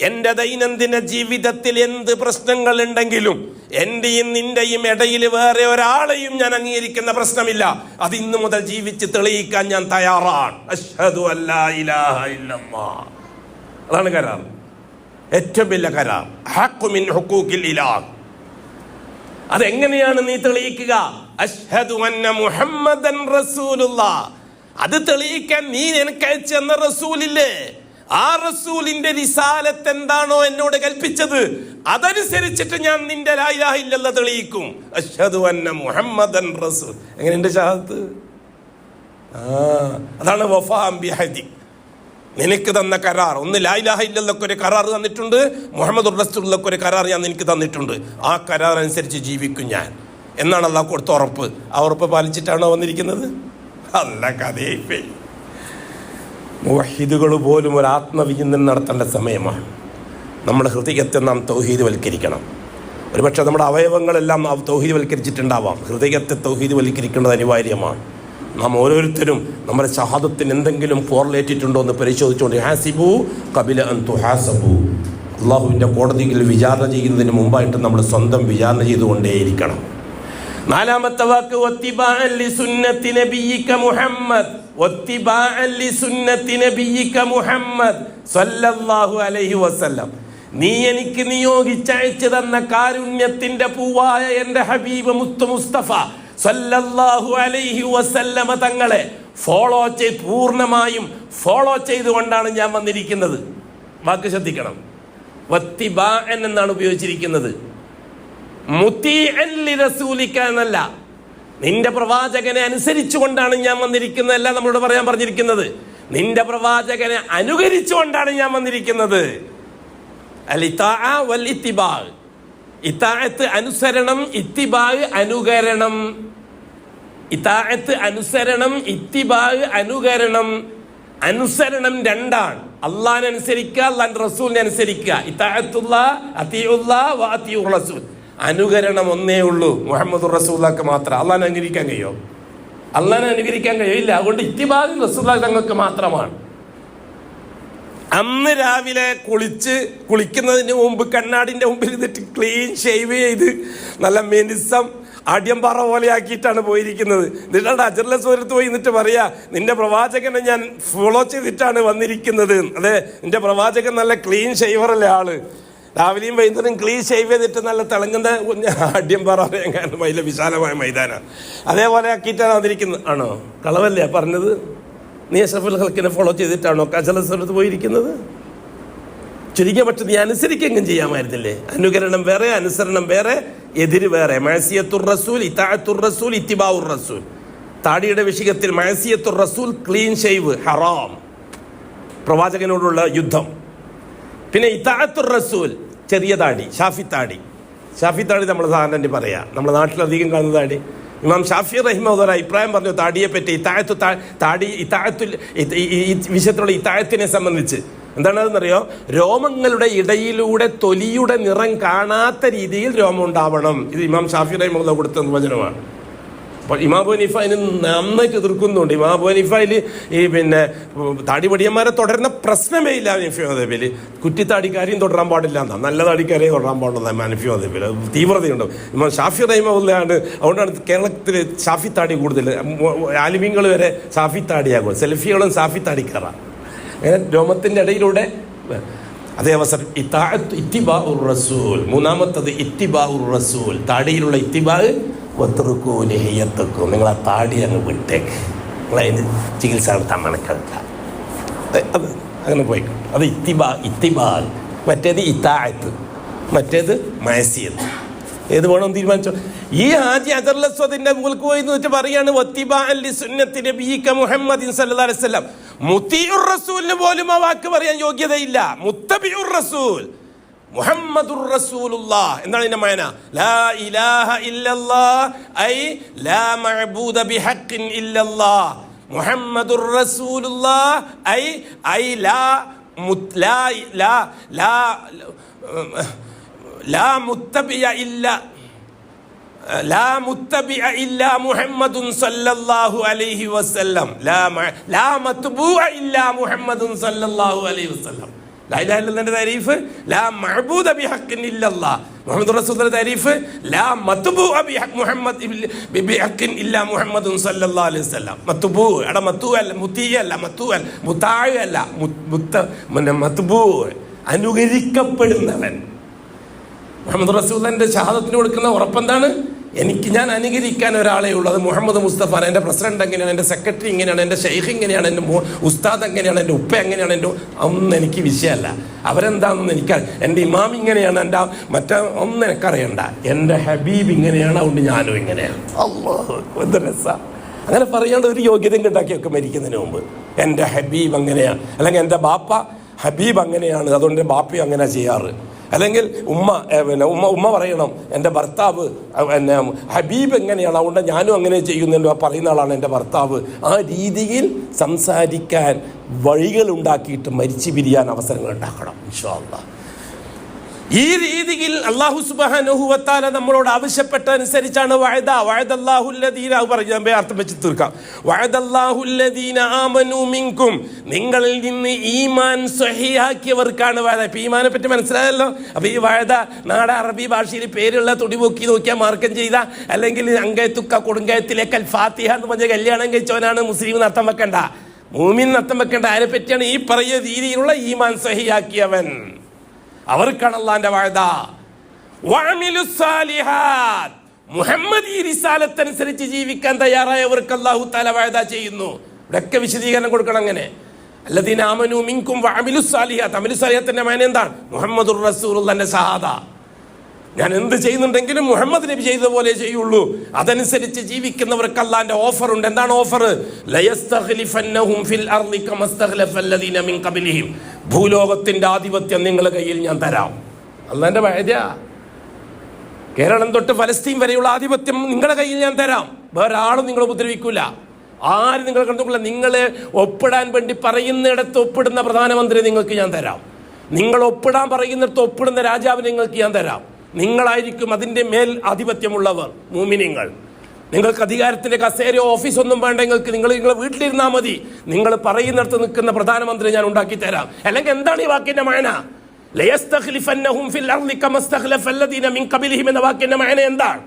എൻ്റെ ദൈനംദിന ജീവിതത്തിൽ എന്ത് പ്രശ്നങ്ങൾ ഉണ്ടെങ്കിലും എൻ്റെയും നിന്റെയും ഇടയിൽ വേറെ ഒരാളെയും ഞാൻ അംഗീകരിക്കുന്ന പ്രശ്നമില്ല. അത് ഇന്നു മുതൽ ജീവിച്ച് തെളിയിക്കാൻ ഞാൻ തയ്യാറാണ്. അശ്ഹദു അല്ലാ ഇലാഹ ഇല്ലല്ലാഹ്. അതാണ് കരാർ, ഏറ്റവും വലിയ കരാർ. ഹഖ്ഖു മിൻ ഹുഖൂഖിൽ ഇലാഹ്. അതെങ്ങനെയാണ് നീ തെളിയിക്കുക? അശ്ഹദു അന്ന മുഹമ്മദൻ റസൂലുള്ളാഹ്. അത് തെളിയിക്കാൻ നീ എനിക്ക് അയച്ചു തന്ന റസൂലില്ലേ, ആ റസൂലിന്റെ റിസാലത്ത് എന്താണോ എന്നോട് കൽപ്പിച്ചത് അതനുസരിച്ചിട്ട് ഞാൻ നിന്റെ ലാ ഇലാഹ ഇല്ലല്ലാഹ് തെളിയിക്കും. അശ്ഹദു അന്ന മുഹമ്മദൻ റസൂൽ. എങ്ങനെയുണ്ട് ഷഹാദത്ത്? അതാണ് വഫാഅൻ ബിഅഹദിക്, നിനക്ക് തന്ന കരാർ. ഒന്ന് ലാ ഇലാഹ ഇല്ലല്ലാഹ് ഒരു കരാർ തന്നിട്ടുണ്ട്, മുഹമ്മദുർ റസൂലുള്ളാഹ് ഒരു കരാർ ഞാൻ നിനക്ക് തന്നിട്ടുണ്ട്. ആ കരാർ അനുസരിച്ച് ജീവിക്കും ഞാൻ എന്നാണ് അള്ളാഹ് കൊടുത്ത ഉറപ്പ്. ആ ഉറപ്പ് പാലിച്ചിട്ടാണോ വന്നിരിക്കുന്നത്? അല്ല, കഥയെ മുവഹിദുകൾ പോലും ഒരു ആത്മവിചിന്തനം നടത്തേണ്ട സമയമാണ്. നമ്മുടെ ഹൃദയത്തെ നാം തൗഹീദ്-വൽക്കരിക്കണം. ഒരുപക്ഷെ നമ്മുടെ അവയവങ്ങളെല്ലാം തൗഹീദ്-വൽക്കരിച്ചിട്ടുണ്ടാവാം. ഹൃദയത്തെ തൗഹീദ്-വൽക്കരിക്കേണ്ടത് അനിവാര്യമാണ്. നാം ഓരോരുത്തരും നമ്മുടെ ഷഹാദത്തിന് എന്തെങ്കിലും പോറലേറ്റിട്ടുണ്ടോ എന്ന് പരിശോധിച്ചുകൊണ്ട് ഹാസിബു ഖബല അൻ തുഹാസബു, അള്ളാഹുവിൻ്റെ കോടതിയിൽ വിചാരണ ചെയ്യുന്നതിന് മുമ്പായിട്ട് നമ്മൾ സ്വന്തം വിചാരണ ചെയ്തുകൊണ്ടേയിരിക്കണം. നാലാമത്തെ വാക്ക് വത്തിബാഅൻ ലിസുന്നത്തി നബിയിക മുഹമ്മദ്, വത്തിബാഅൻ ലിസുന്നത്തി നബിയിക മുഹമ്മദ് സ്വല്ലല്ലാഹു അലൈഹി വസല്ലം. നീ എനിക്ക് നിയോഗിച്ചയച്ചു തന്ന കാരുണ്യത്തിന്റെ പൂവായ എൻ്റെ ഹബീബ് മുത്തു മുസ്തഫ സ്വല്ലല്ലാഹു അലൈഹി വസല്ലമ തങ്ങളെ പൂർണ്ണമായും ഫോളോ ചെയ്തുകൊണ്ടാണ് ഞാൻ വന്നിരിക്കുന്നത്. വാക്ക് ശ്രദ്ധിക്കണം, വത്തിബാഅൻ എന്നാണ് ഉപയോഗിച്ചിരിക്കുന്നത്. മുതീഅൻ ലിറസൂലിക എന്നല്ല. നിന്റെ പ്രവാചകനെ അനുസരിച്ചുകൊണ്ടാണ് ഞാൻ വന്നിരിക്കുന്നത് അല്ല നമ്മളോട് പറയാൻ പറഞ്ഞിരിക്കുന്നത്. നിന്റെ പ്രവാചകനെ അനുകരിച്ചുകൊണ്ടാണ് ഞാൻ വന്നിരിക്കുന്നത്. അൽ ഇത്താഅ വൽ ഇത്തിബാ, ഇത്താഅത്ത് അനുസരണം, ഇത്തിബാ അനുകരണം. ഇത്താഅത്ത് അനുസരണം, ഇത്തിബാ അനുകരണം. അനുസരണം രണ്ടാണ്. അള്ളാഹിനെ അനുസരിക്കുക, അള്ളാഹിന്റെ റസൂലിനെ അനുസരിക്കുക. ഇത്താഅത്തുല്ലാഹ് അത്തിഉല്ലാഹ് വ അത്തിഉർ റസൂൽ. അനുകരണം ഒന്നേ ഉള്ളൂ, മുഹമ്മദുർ റസൂലുള്ളാഹിക്ക് മാത്രം. അള്ളാഹിനെ അനുകരിക്കാൻ കഴിയോ? അള്ളാഹിനെ അനുകരിക്കാൻ കഴിയില്ല. അതുകൊണ്ട് ഇത്തിബാഉ റസൂലുള്ളാഹി തങ്ങൾക്ക് മാത്രമാണ്. അന്ന് രാവിലെ കുളിക്കുന്നതിന് മുമ്പ് കണ്ണാടിന്റെ മുമ്പിൽ നിന്നിട്ട് ക്ലീൻ ഷേവ് ചെയ്ത് നല്ല മെനിസം അടിയമ്പാറ പോലെ ആക്കിയിട്ടാണ് പോയിരിക്കുന്നത്. എന്നിട്ട് അജർല സൂരത്ത് പോയി എന്നിട്ട് പറയാ, നിന്റെ പ്രവാചകനെ ഞാൻ ഫോളോ ചെയ്തിട്ടാണ് വന്നിരിക്കുന്നത്. അതെ, നിന്റെ പ്രവാചകൻ നല്ല ക്ലീൻ ഷേവറല്ലേ ആള്. രാവിലെയും വൈകുന്നേരം ക്ലീൻ ഷേവ് ചെയ്തിട്ട് നല്ല തിളങ്ങുന്ന അടിയമ്പാറ പറയാൻ കാരണം വലിയ വിശാലമായ മൈതാനാണ്. അതേപോലെ ആക്കിയിട്ടാണ് വന്നിരിക്കുന്നത്. ആണോ? കളവല്ലേ പറഞ്ഞത്? നീ അഷ്റഫുൽ ഖൽഖിനെ ഫോളോ ചെയ്തിട്ടാണോ അജർല സൂരത്ത് പോയിരിക്കുന്നത്? ചുരുങ്ങിയ പക്ഷെ നീ അനുസരിക്കെങ്കിലും ചെയ്യാമായിരുന്നില്ലേ? അനുകരണം വേറെ, അനുസരണം വേറെ, എതിര് വേറെ. മഅസിയത്തുർ റസൂൽ, ഇതാഅത്തുർ റസൂൽ, ഇത്തിബാഉർ റസൂൽ. താടിയുടെ വിഷയത്തിൽ മഅസിയത്തുർ റസൂൽ ക്ലീൻ ഷേവ് ഹറാം, പ്രവാചകനോടുള്ള യുദ്ധം. പിന്നെ ഇതാഅത്തുർ റസൂൽ ചെറിയ താടി, ഷാഫി താടി. ഷാഫി താടി നമ്മൾ സാധാരണ പറയാ, നമ്മുടെ നാട്ടിലധികം കാണുന്ന താടി. ഇമാം ഷാഫി റഹിമഹുല്ലാഹ് അഭിപ്രായം പറഞ്ഞു താടിയെ പറ്റി, ഈ വിഷയത്തിലുള്ള ഇതാഅത്തിനെ സംബന്ധിച്ച്. എന്താണെന്നറിയോ? രോമങ്ങളുടെ ഇടയിലൂടെ തൊലിയുടെ നിറം കാണാത്ത രീതിയിൽ രോമം ഉണ്ടാവണം. ഇത് ഇമാം ഷാഫി റഹിമഹുല്ലാഹ് കൊടുത്ത നിർവചനമാണ്. അപ്പോൾ ഇമാം അബൂ ഹനീഫ അതിന് നന്നായിട്ട് എതിർക്കുന്നുണ്ട്. ഇമാം അബൂ ഹനീഫയിൽ ഈ താടി പടിയന്മാരെ തുടരുന്ന പ്രശ്നമേ ഇല്ല ഹനഫി മദ്ഹബിൽ. കുറ്റിത്താടിക്കാരെയും തുടരാൻ പാടില്ല എന്നാ, നല്ല താടിക്കാരെയും തുടരാൻ പാടില്ല ഹനഫി മദ്ഹബിൽ. തീവ്രതയുണ്ട്. ഇമാം ഷാഫി റഹിമഹുല്ലാഹ് അതുകൊണ്ടാണ് കേരളത്തിൽ ഷാഫി താടി കൂടുതൽ. ആലിമീങ്ങൾ വരെ ഷാഫി താടിയാകും, സെൽഫികളും ഷാഫി താടിക്കാറാണ്. രോമത്തിന്റെ ഇടയിലൂടെ. അതേ അവസരം ഇത്തിബാഉർ റസൂൽ. മൂന്നാമത്തത് ഇത്തിബാഉർ റസൂൽ, താടിയിലുള്ള ഇത്തിബാ. വത്റുക്കൂലിഹിയത്തുക്കും, നിങ്ങൾ ആ താടി അങ്ങ് വിട്ടേക്ക്, നിങ്ങളതിന് ചികിത്സ നടത്താൻ മണക്കണ്ട. അത് അങ്ങനെ പോയിക്കോ. അത് ഇത്തിബാ. മറ്റേത് ഇത്താഅത്ത്, മറ്റേത് മഅസിയത്ത്. ഏത് വേണമെന്ന് തീരുമാനിച്ചോ. ഈ ഹാജി അജറുൽ അസ്വദിന്റെ മുകൾക്ക് പോയി എന്ന് വെച്ച് പറയാണ് വത്തിബാഅൻ ലിസുന്നത്തി നബിയിക മുഹമ്മദിൻ സല്ലല്ലാഹു അലൈഹി വസല്ലം. മുതീഉർ റസൂലിന് പോലും ആ വാക്ക് പറയാൻ യോഗ്യതയില്ല. മുത്തബിഉർ റസൂൽ, മുഹമ്മദുർ റസൂലുള്ളാഹ്. എന്താണ് ഇതിന്റെ മഅന? ലാ ഇലാഹ ഇല്ലല്ലാഹ് ഐ ലാ മഅബൂദ ബിഹഖിൻ ഇല്ലല്ലാഹ്. മുഹമ്മദുർ റസൂലുള്ളാഹ് ഐ ലാ മുത്തബിഅ ഇല്ലാ മുഹമ്മദുൻ സല്ലല്ലാഹു അലൈഹി വസല്ലം. ലാ മത്ബൂഅ ഇല്ലാ മുഹമ്മദുൻ സല്ലല്ലാഹു അലൈഹി വസല്ലം. ലാ ഇലാഹ ഇല്ലല്ലാഹുവിന്റെ താരീഫ് ലാ മഅബൂദ ബിഹഖിൻ ഇല്ലല്ലാഹ്. മുഹമ്മദുർ റസൂലുള്ളാഹിന്റെ താരീഫ് ലാ മത്ബൂഅ ബിഹഖിൻ ഇല്ലാ മുഹമ്മദുൻ സല്ലല്ലാഹു അലൈഹി വസല്ലം. മത്ബൂ അട മത്ബൂ അല്ല, മുതീ അല്ല, മത്ബൂ അല്ല, മുതാഅ അല്ല, മത്ബൂ അനുകരിക്കപ്പെടുന്നവൻ. മുഹമ്മദ് റസൂലിന്റെ ഷഹാദത്തിന് കൊടുക്കുന്ന ഉറപ്പെന്താണ്? ഞാൻ അനുകരിക്കാൻ ഒരാളെ ഉള്ളൂ, അത് മുഹമ്മദ് മുസ്തഫ. എൻ്റെ പ്രസിഡന്റ് എങ്ങനെയാണ്, എൻ്റെ സെക്രട്ടറി ഇങ്ങനെയാണ്, എൻ്റെ ഷെയ്ഖ് ഇങ്ങനെയാണ്, എൻ്റെ ഉസ്താദ് എങ്ങനെയാണ്, എൻ്റെ ഉപ്പ എങ്ങനെയാണ്, എൻ്റെ ഒന്നും എനിക്ക് വിഷയമല്ല. അവരെന്താണെന്ന് എൻ്റെ ഇമാം ഇങ്ങനെയാണ്, എൻ്റെ മറ്റേ ഒന്നും എനിക്കറിയണ്ട. എൻ്റെ ഹബീബ് ഇങ്ങനെയാണ്, അതുകൊണ്ട് ഞാനും ഇങ്ങനെയാണ്. അല്ലാഹു എന്ത് രസാ! അങ്ങനെ പറയാണ്ട് ഒരു യോഗ്യതയും ഉണ്ടാക്കിയൊക്കെ മരിക്കുന്നതിന് മുമ്പ് എൻ്റെ ഹബീബ് അങ്ങനെയാണ്, അല്ലെങ്കിൽ എൻ്റെ ബാപ്പ ഹബീബ് അങ്ങനെയാണ്, അതുകൊണ്ട് ബാപ്പയും അങ്ങനെ ചെയ്യാറ്. അല്ലെങ്കിൽ ഉമ്മ പറയണം എൻ്റെ ഭർത്താവ് ഹബീബ് എങ്ങനെയാണ്, അതുകൊണ്ട് ഞാനും അങ്ങനെ ചെയ്യുന്നല്ലോ പറയുന്ന ആളാണ് എൻ്റെ ഭർത്താവ്. ആ രീതിയിൽ സംസാരിക്കാൻ വഴികൾ ഉണ്ടാക്കിയിട്ട് മരിച്ചു പിരിയാൻ അവസരങ്ങൾ ഉണ്ടാക്കണം ഇൻഷാ അല്ലാഹ്. ഈ രീതിയിൽ അല്ലാഹു സുബ്ഹാനഹു വ തആല നമ്മളോട് ആവശ്യപ്പെട്ടതനുസരിച്ചാണ് അർത്ഥം വെച്ച് തീർക്കാം. വഅദല്ലാഹുല്ലദീന ആമനൂ മിൻകും, നിങ്ങളിൽ നിന്ന് ഈമാൻ സ്വഹീഹാക്കിയവർക്കാണ് വഅദ. ഇപ്പം ഈമാനെ പറ്റി മനസ്സിലായല്ലോ. അപ്പോൾ ഈ വഅദ നാടൻ അറബി ഭാഷയിൽ പേരുള്ള തുടിപൊക്കി നോക്കിയാൽ മാർക്കം ചെയ്ത, അല്ലെങ്കിൽ അങ്കയത്തുക്ക കൊടുങ്കയത്തിലേക്ക് അൽ ഫാത്തിഹ എന്ന് പറഞ്ഞ കല്യാണം കഴിച്ചവനാണ് മുസ്ലിം നർത്തം വെക്കണ്ട, മൂമിൻ നർത്തം വെക്കേണ്ട. അതിനെ പറ്റിയാണ് ഈ പറയുന്ന രീതിയിലുള്ള ഈമാൻ സ്വഹീഹാക്കിയവൻ. അവർക്കാണ് അല്ലാഹുവിന്റെ വഅദ. വഅമിലുസ് സാലിഹാത്ത്, മുഹമ്മദ് ഈ റിസാലത്ത് അനുസരിച്ച് ജീവിക്കാൻ തയ്യാറായവർക്ക് അല്ലാഹു തആല വഅദ ചെയ്യുന്നു. ഇവിടെയൊക്കെ വിശദീകരണം കൊടുക്കണം. അങ്ങനെ അല്ലദീന ആമനൂ മിൻകും വഅമിലുസ് സാലിഹാത്ത്. അമലുസ് സാലിഹാത്തിന്റെ മഅന എന്താണ്? മുഹമ്മദുർ റസൂലുള്ളാഹിന്റെ ഷഹാദ. ഞാൻ എന്ത് ചെയ്യുന്നുണ്ടെങ്കിലും മുഹമ്മദ് നബി ചെയ്തതുപോലെ ചെയ്യുള്ളൂ. അതനുസരിച്ച് ജീവിക്കുന്നവർക്ക് അല്ലാഹുവിന്റെ ഓഫർ ഉണ്ട്. എന്താണ് ഓഫർ? ലയസ്തഖ്ലിഫന്നഹും ഫിൽ അർളി കമസ്തഖ്ലഫല്ലദീന മിൻ ഖബ്ലിഹിം, ഭൂലോകത്തിന്റെ ആധിപത്യം നിങ്ങളുടെ കയ്യിൽ ഞാൻ തരാം. അല്ലാഹുവിന്റെ വഅദ. കേരളം തൊട്ട് ഫലസ്തീൻ വരെയുള്ള ആധിപത്യം നിങ്ങളുടെ കയ്യിൽ ഞാൻ തരാം. വേറെ ആളും നിങ്ങൾ ഉപദ്രവിക്കൂല, ആരും നിങ്ങൾ കണ്ടുകൊള്ളില്ല. നിങ്ങളെ ഒപ്പിടാൻ വേണ്ടി പറയുന്നിടത്ത് ഒപ്പിടുന്ന പ്രധാനമന്ത്രി നിങ്ങൾക്ക് ഞാൻ തരാം. നിങ്ങൾ ഒപ്പിടാൻ പറയുന്നിടത്ത് ഒപ്പിടുന്ന രാജാവിനെ നിങ്ങൾക്ക് ഞാൻ തരാം. നിങ്ങളായിരിക്കും അതിൻ്റെ മേൽ ആധിപത്യമുള്ളവർ മുഅ്മിനീങ്ങൾ. നിങ്ങൾക്ക് അധികാരത്തിൻ്റെ കസേരയോ ഓഫീസൊന്നും വേണ്ട. നിങ്ങളെ വീട്ടിലിരുന്നാൽ മതി. നിങ്ങൾ പറയുന്നിടത്ത് നിൽക്കുന്ന പ്രധാനമന്ത്രി ഞാൻ ഉണ്ടാക്കി തരാം. അല്ലെങ്കിൽ എന്താണ് ഈ വാക്കിന്റെ മഅന? ലയസ്തഖ്ലിഫന്നഹും ഫിൽ അർളി കമസ്തഖ്ലഫല്ലദീന മിൻ ഖബ്ലിഹിം എന്ന വാക്കിന്റെ മഅന എന്താണ്?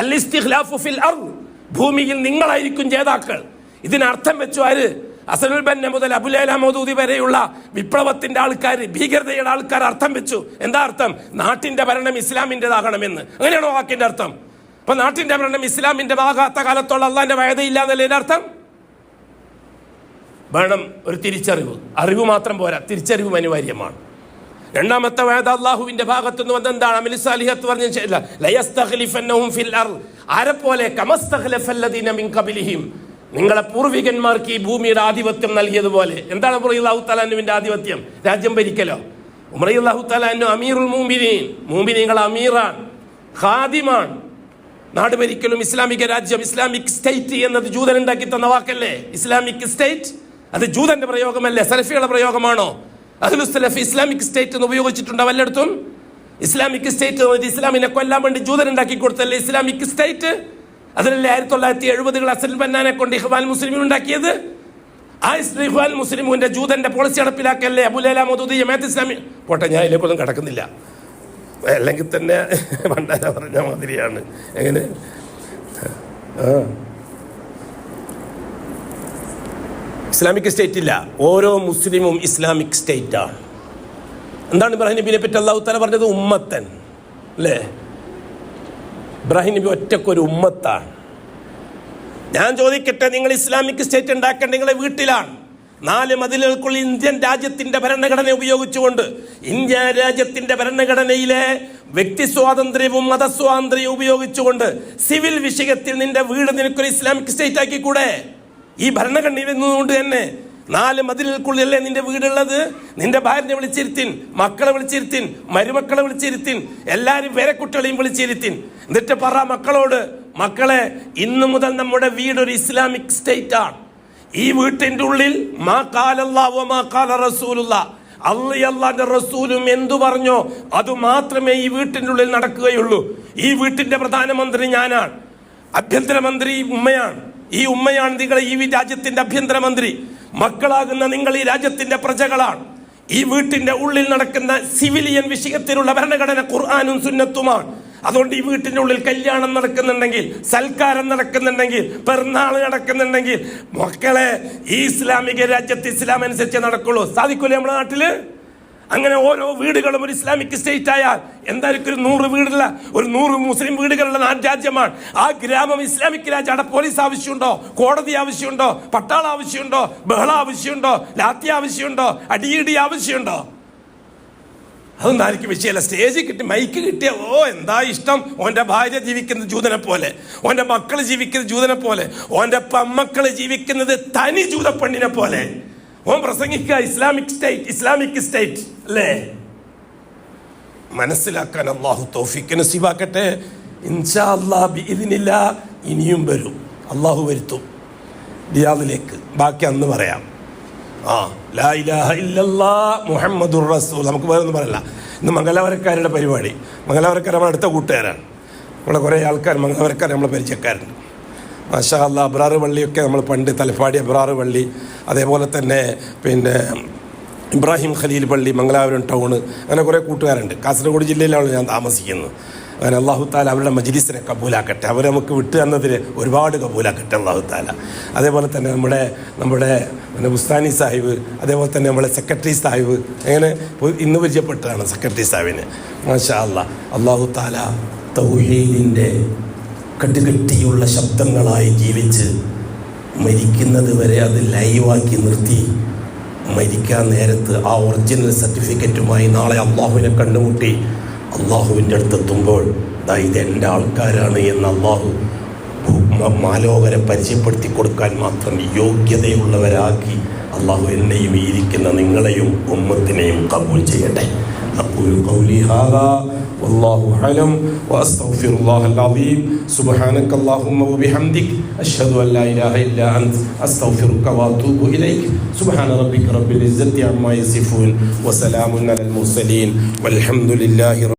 അൽ ഇസ്തിഖ്ലാഫു ഫിൽ അർള്, ഭൂമിയിൽ നിങ്ങളായിരിക്കും ജേതാക്കൾ. ഇതിനർത്ഥം വെച്ചു ആര്? അസനുൽ ബന്ന മുതൽ അബുലൈല മൗദൂദി വരെയുള്ള വിപ്ലവത്തിന്റെ ആൾക്കാർ, ഭീകരതയുടെ ആൾക്കാർ അർത്ഥം വെച്ചു. എന്താ അർത്ഥം? നാട്ടിന്റെ ഭരണം ഇസ്ലാമിൻ്റെതാകണമെന്ന്. അങ്ങനെയാണോ വാക്കിന്റെ അർത്ഥം? അപ്പൊ നാട്ടിന്റെ ഭരണം ഇസ്ലാമിന്റെ ആകാത്ത കാലത്തോളം അള്ളാന്റെ വയതയില്ല എന്നല്ലേ അർത്ഥം? വേണം ഒരു തിരിച്ചറിവ്. അറിവ് മാത്രം പോരാ, തിരിച്ചറിവും അനിവാര്യമാണ്. രണ്ടാമത്തെ വഅദ അല്ലാഹുവിന്റെ ഭാഗത്തുനിന്ന് വന്നെന്താണ്? അമലുസ് സാലിഹാത്ത് പറഞ്ഞ ലയസ്തഖ്ലിഫന്നഹും ഫിൽ അർള്, ആരെപ്പോലെ? കമസ്തഖ്ലഫല്ലദീന മിൻ ഖബ്ലിഹിം, നിങ്ങളെ പൂർവികന്മാർക്ക് ഈ ഭൂമിയുടെ ആധിപത്യം നൽകിയതുപോലെ. എന്താണ് ഉമർ റളിയല്ലാഹു തആല അൻഹുവിന്റെ ആധിപത്യം? രാജ്യം ഭരിക്കലോ? ഉമർ റളിയല്ലാഹു തആല അൻഹു അമീറുൽ മുഅ്മിനീൻ, മുഅ്മിനീങ്ങൾ അമീറാൻ, ഖാദിമാൻ. നാട് ഭരിക്കലും ഇസ്ലാമിക രാജ്യം, ഇസ്ലാമിക് സ്റ്റേറ്റ് എന്നത് ജൂതൻ ഉണ്ടാക്കി തന്ന വാക്കല്ലേ? ഇസ്ലാമിക് സ്റ്റേറ്റ് അത് ജൂതന്റെ പ്രയോഗമല്ലേ? സലഫികളുടെ പ്രയോഗമാണോ? അഹ്ലുസ് സലഫ് ഇസ്ലാമിക് സ്റ്റേറ്റ് എന്ന് ഉപയോഗിച്ചിട്ടുണ്ടോ വല്ലയിടത്തും? ഇസ്ലാമിക് സ്റ്റേറ്റ് ഇസ്ലാമിനെ കൊല്ലാൻ വേണ്ടി ജൂതൻ ഉണ്ടാക്കി കൊടുത്തല്ലേ ഇസ്ലാമിക് സ്റ്റേറ്റ്? അതിലല്ലേ 1970 അസൽ ബന്നാനെ കൊണ്ട് ഇഖ്വാൻ മുസ്ലിമീൻ ഉണ്ടാക്കിയത്? ആ ഇഖ്വാൻ മുസ്ലിമിന്റെ ജൂതന്റെ പോളിസി നടപ്പിലാക്കല്ലേ അബുലൈല മൗദൂദി ജമാഅത്ത് ഇസ്ലാമി? പോട്ടെ, ഞാൻ ഇതിലേക്കൊന്നും കടക്കുന്നില്ല. അല്ലെങ്കിൽ തന്നെ പണ്ടാര പറഞ്ഞ മാതിരിയാണ്. എങ്ങനെ ഇസ്ലാമിക് സ്റ്റേറ്റ് ഇല്ല, ഓരോ മുസ്ലിമും ഇസ്ലാമിക് സ്റ്റേറ്റ് ആണ്. എന്താണ് ഇബ്രാഹിം നബിയെ പറ്റി അല്ലാഹു തആല പറഞ്ഞത്? ഉമ്മത്തൻ അല്ലേ? ഇബ്രാഹിം നബി ഒറ്റക്കൊരു ഉമ്മത്താണ്. ഞാൻ ചോദിക്കട്ടെ, നിങ്ങൾ ഇസ്ലാമിക് സ്റ്റേറ്റ് ഉണ്ടാക്കേണ്ട നിങ്ങളെ വീട്ടിലാണ്. 4 മതിലുകൾക്കുള്ള ഇന്ത്യൻ രാജ്യത്തിന്റെ ഭരണഘടന ഉപയോഗിച്ചുകൊണ്ട്, ഇന്ത്യ രാജ്യത്തിന്റെ ഭരണഘടനയിലെ വ്യക്തി സ്വാതന്ത്ര്യവും മതസ്വാതന്ത്ര്യവും ഉപയോഗിച്ചുകൊണ്ട് സിവിൽ വിഷയത്തിൽ നിന്റെ വീട് നിനക്കൊരു ഇസ്ലാമിക് സ്റ്റേറ്റ് ആക്കിക്കൂടെ? ഈ ഭരണഘടനയിൽ നിന്നുകൊണ്ട് തന്നെ 4 മതിലുകൾക്കുള്ളിലല്ലേ നിന്റെ വീടുള്ളത്? നിന്റെ ഭാര്യനെ വിളിച്ചിരുത്തിൻ, മക്കളെ വിളിച്ചിരുത്തിൻ, മരുമക്കളെ വിളിച്ചിരുത്തിൻ, എല്ലാരും പേരക്കുട്ടികളെയും വിളിച്ചിരുത്തിൻ. എന്നിട്ട് പറ മക്കളോട്, മക്കളെ ഇന്നു മുതൽ നമ്മുടെ വീട് ഒരു ഇസ്ലാമിക് സ്റ്റേറ്റ് ആണ്. ഈ വീട്ടിന്റെ ഉള്ളിൽ മാ ഖാലല്ലാഹു വമാ ഖാല റസൂലുള്ളാഹ്, അല്ലാഹുവിന്റെ റസൂലും എന്തു പറഞ്ഞോ അത് മാത്രമേ ഈ വീട്ടിന്റെ ഉള്ളിൽ നടക്കുകയുള്ളൂ. ഈ വീട്ടിന്റെ പ്രധാനമന്ത്രി ഞാനാണ്, ആഭ്യന്തരമന്ത്രി ഉമ്മയാണ്. ഈ ഉമ്മയാണ് നിങ്ങൾ ഈ രാജ്യത്തിന്റെ ആഭ്യന്തരമന്ത്രി. മക്കളാകുന്ന നിങ്ങൾ ഈ രാജ്യത്തിന്റെ പ്രജകളാണ്. ഈ വീട്ടിന്റെ ഉള്ളിൽ നടക്കുന്ന സിവിലിയൻ വിഷയത്തിലുള്ള ഭരണഘടന ഖുർആനും സുന്നത്തുമാണ്. അതുകൊണ്ട് ഈ വീട്ടിന്റെ ഉള്ളിൽ കല്യാണം നടക്കുന്നുണ്ടെങ്കിൽ, സൽക്കാരം നടക്കുന്നുണ്ടെങ്കിൽ, പിറന്നാൾ നടക്കുന്നുണ്ടെങ്കിൽ, മക്കളെ ഈ ഇസ്ലാമിക രാജ്യത്ത് ഇസ്ലാം അനുസരിച്ച് നടക്കുള്ളൂ. സാധിക്കൂലേ നമ്മുടെ നാട്ടില്? അങ്ങനെ ഓരോ വീടുകളും ഒരു ഇസ്ലാമിക് സ്റ്റേറ്റ് ആയാൽ എന്തായിരിക്കും? ഒരു 100 വീടുള്ള, ഒരു 100 മുസ്ലിം വീടുകളുള്ള രാജ്യമാണ്. ആ ഗ്രാമം ഇസ്ലാമിക് രാജ്യം. അവിടെ പോലീസ് ആവശ്യമുണ്ടോ? കോടതി ആവശ്യമുണ്ടോ? പട്ടാള ആവശ്യമുണ്ടോ? ബഹള ആവശ്യമുണ്ടോ? ലാത്തി ആവശ്യമുണ്ടോ? അടിയിടി ആവശ്യമുണ്ടോ? അതൊന്നും ആയിരിക്കും വിഷയമല്ല. സ്റ്റേജ് കിട്ടി, മൈക്ക് കിട്ടിയ എന്താ ഇഷ്ടം. ഓന്റെ ഭാര്യ ജീവിക്കുന്നത് ജൂതനെ പോലെ, ഓന്റെ മക്കൾ ജീവിക്കുന്നത് ജൂതനെ പോലെ, ഓന്റെ പെമ്മക്കള് ജീവിക്കുന്നത് തനി ജൂത പെണ്ണിനെ പോലെ. ഓൻ പ്രസംഗിക്കുക ഇസ്ലാമിക് സ്റ്റേറ്റ് അല്ലേ? മനസ്സിലാക്കാൻ അള്ളാഹു തൗഫീഖ് നസീബാക്കട്ടെ. ഇൻഷാ അല്ലാഹ് ബിഇദ്നില്ലാ ഇനിയും വരും, അള്ളാഹു വരുത്തും റിയാദിലേക്ക്. ബാക്കി അന്ന് പറയാം. ലാ ഇലാഹ ഇല്ലല്ലാഹ് മുഹമ്മദുർ റസൂൽ. നമുക്ക് വേറെ ഒന്നും പറയല്ല. ഇന്ന് മംഗലാപുരക്കാരുടെ പരിപാടി. മംഗലാപുരക്കാർ നമ്മുടെ അടുത്ത കൂട്ടുകാരാണ്. നമ്മളെ കുറേ ആൾക്കാർ മംഗലാപുരക്കാർ നമ്മളെ പരിചയക്കാരുണ്ട്. മാഷാ അല്ലാഹ്. അബ്രാറ് പള്ളിയൊക്കെ നമ്മൾ പണ്ട് തലപ്പാടി അബ്രാറ് പള്ളി, അതേപോലെ തന്നെ പിന്നെ ഇബ്രാഹിം ഖലീൽ പള്ളി, മംഗലാപുരം ടൗണ്, അങ്ങനെ കുറേ കൂട്ടുകാരുണ്ട്. കാസർഗോഡ് ജില്ലയിലാണ് ഞാൻ താമസിക്കുന്നത്. അങ്ങനെ അള്ളാഹു താല അവരുടെ മജ്ലിസിനെ കബൂലാക്കട്ടെ. അവർ നമുക്ക് വിട്ടു തന്നതിന് ഒരുപാട് കബൂലാക്കട്ടെ അള്ളാഹു താല. അതേപോലെ തന്നെ നമ്മുടെ ബുസ്താനി സാഹിബ്, അതേപോലെ തന്നെ നമ്മുടെ സെക്രട്ടറി സാഹിബ്, അങ്ങനെ ഇന്ന് പരിചയപ്പെട്ടതാണ് സെക്രട്ടറി സാഹിബിന്. മാഷാ അല്ലാഹ്. അള്ളാഹു താല തൗഹീദിൻ്റെ കെട്ടുകെട്ടിയുള്ള ശബ്ദങ്ങളായി ജീവിച്ച് മരിക്കുന്നത് വരെ അത് ലൈവാക്കി നിർത്തി മരിക്കാൻ നേരത്ത് ആ ഒറിജിനൽ സർട്ടിഫിക്കറ്റുമായി നാളെ അള്ളാഹുവിനെ കണ്ടുമുട്ടി അള്ളാഹുവിൻ്റെ അടുത്തെത്തുമ്പോൾ ഇത് എൻ്റെ ആൾക്കാരാണ് എന്ന് അള്ളാഹു മാലോകരെ പരിചയപ്പെടുത്തി കൊടുക്കാൻ മാത്രം യോഗ്യതയുള്ളവരാക്കി അള്ളാഹു എന്നെയും ഇരിക്കുന്ന നിങ്ങളെയും ഉമ്മത്തിനെയും കബൂൽ ചെയ്യട്ടെ. അഖൂലു ഖൗലി ഹാദാ വല്ലാഹു അഅലം വഅസ്തഗ്ഫിറുല്ലാഹൽ അസീം. സുബ്ഹാനകല്ലാഹുമ്മ വബിഹംദിക അശ്ഹദു അൻ ലാ ഇലാഹ ഇല്ലാ അൻത അസ്തഗ്ഫിറുക വഅതൂബു ഇലൈക്. സുബ്ഹാന റബ്ബിക റബ്ബിൽ ഇസ്സത്തി അമ്മാ യസിഫൂൻ വസലാമുൻ അലൽ മുർസലീൻ വൽഹംദുലില്ലാഹി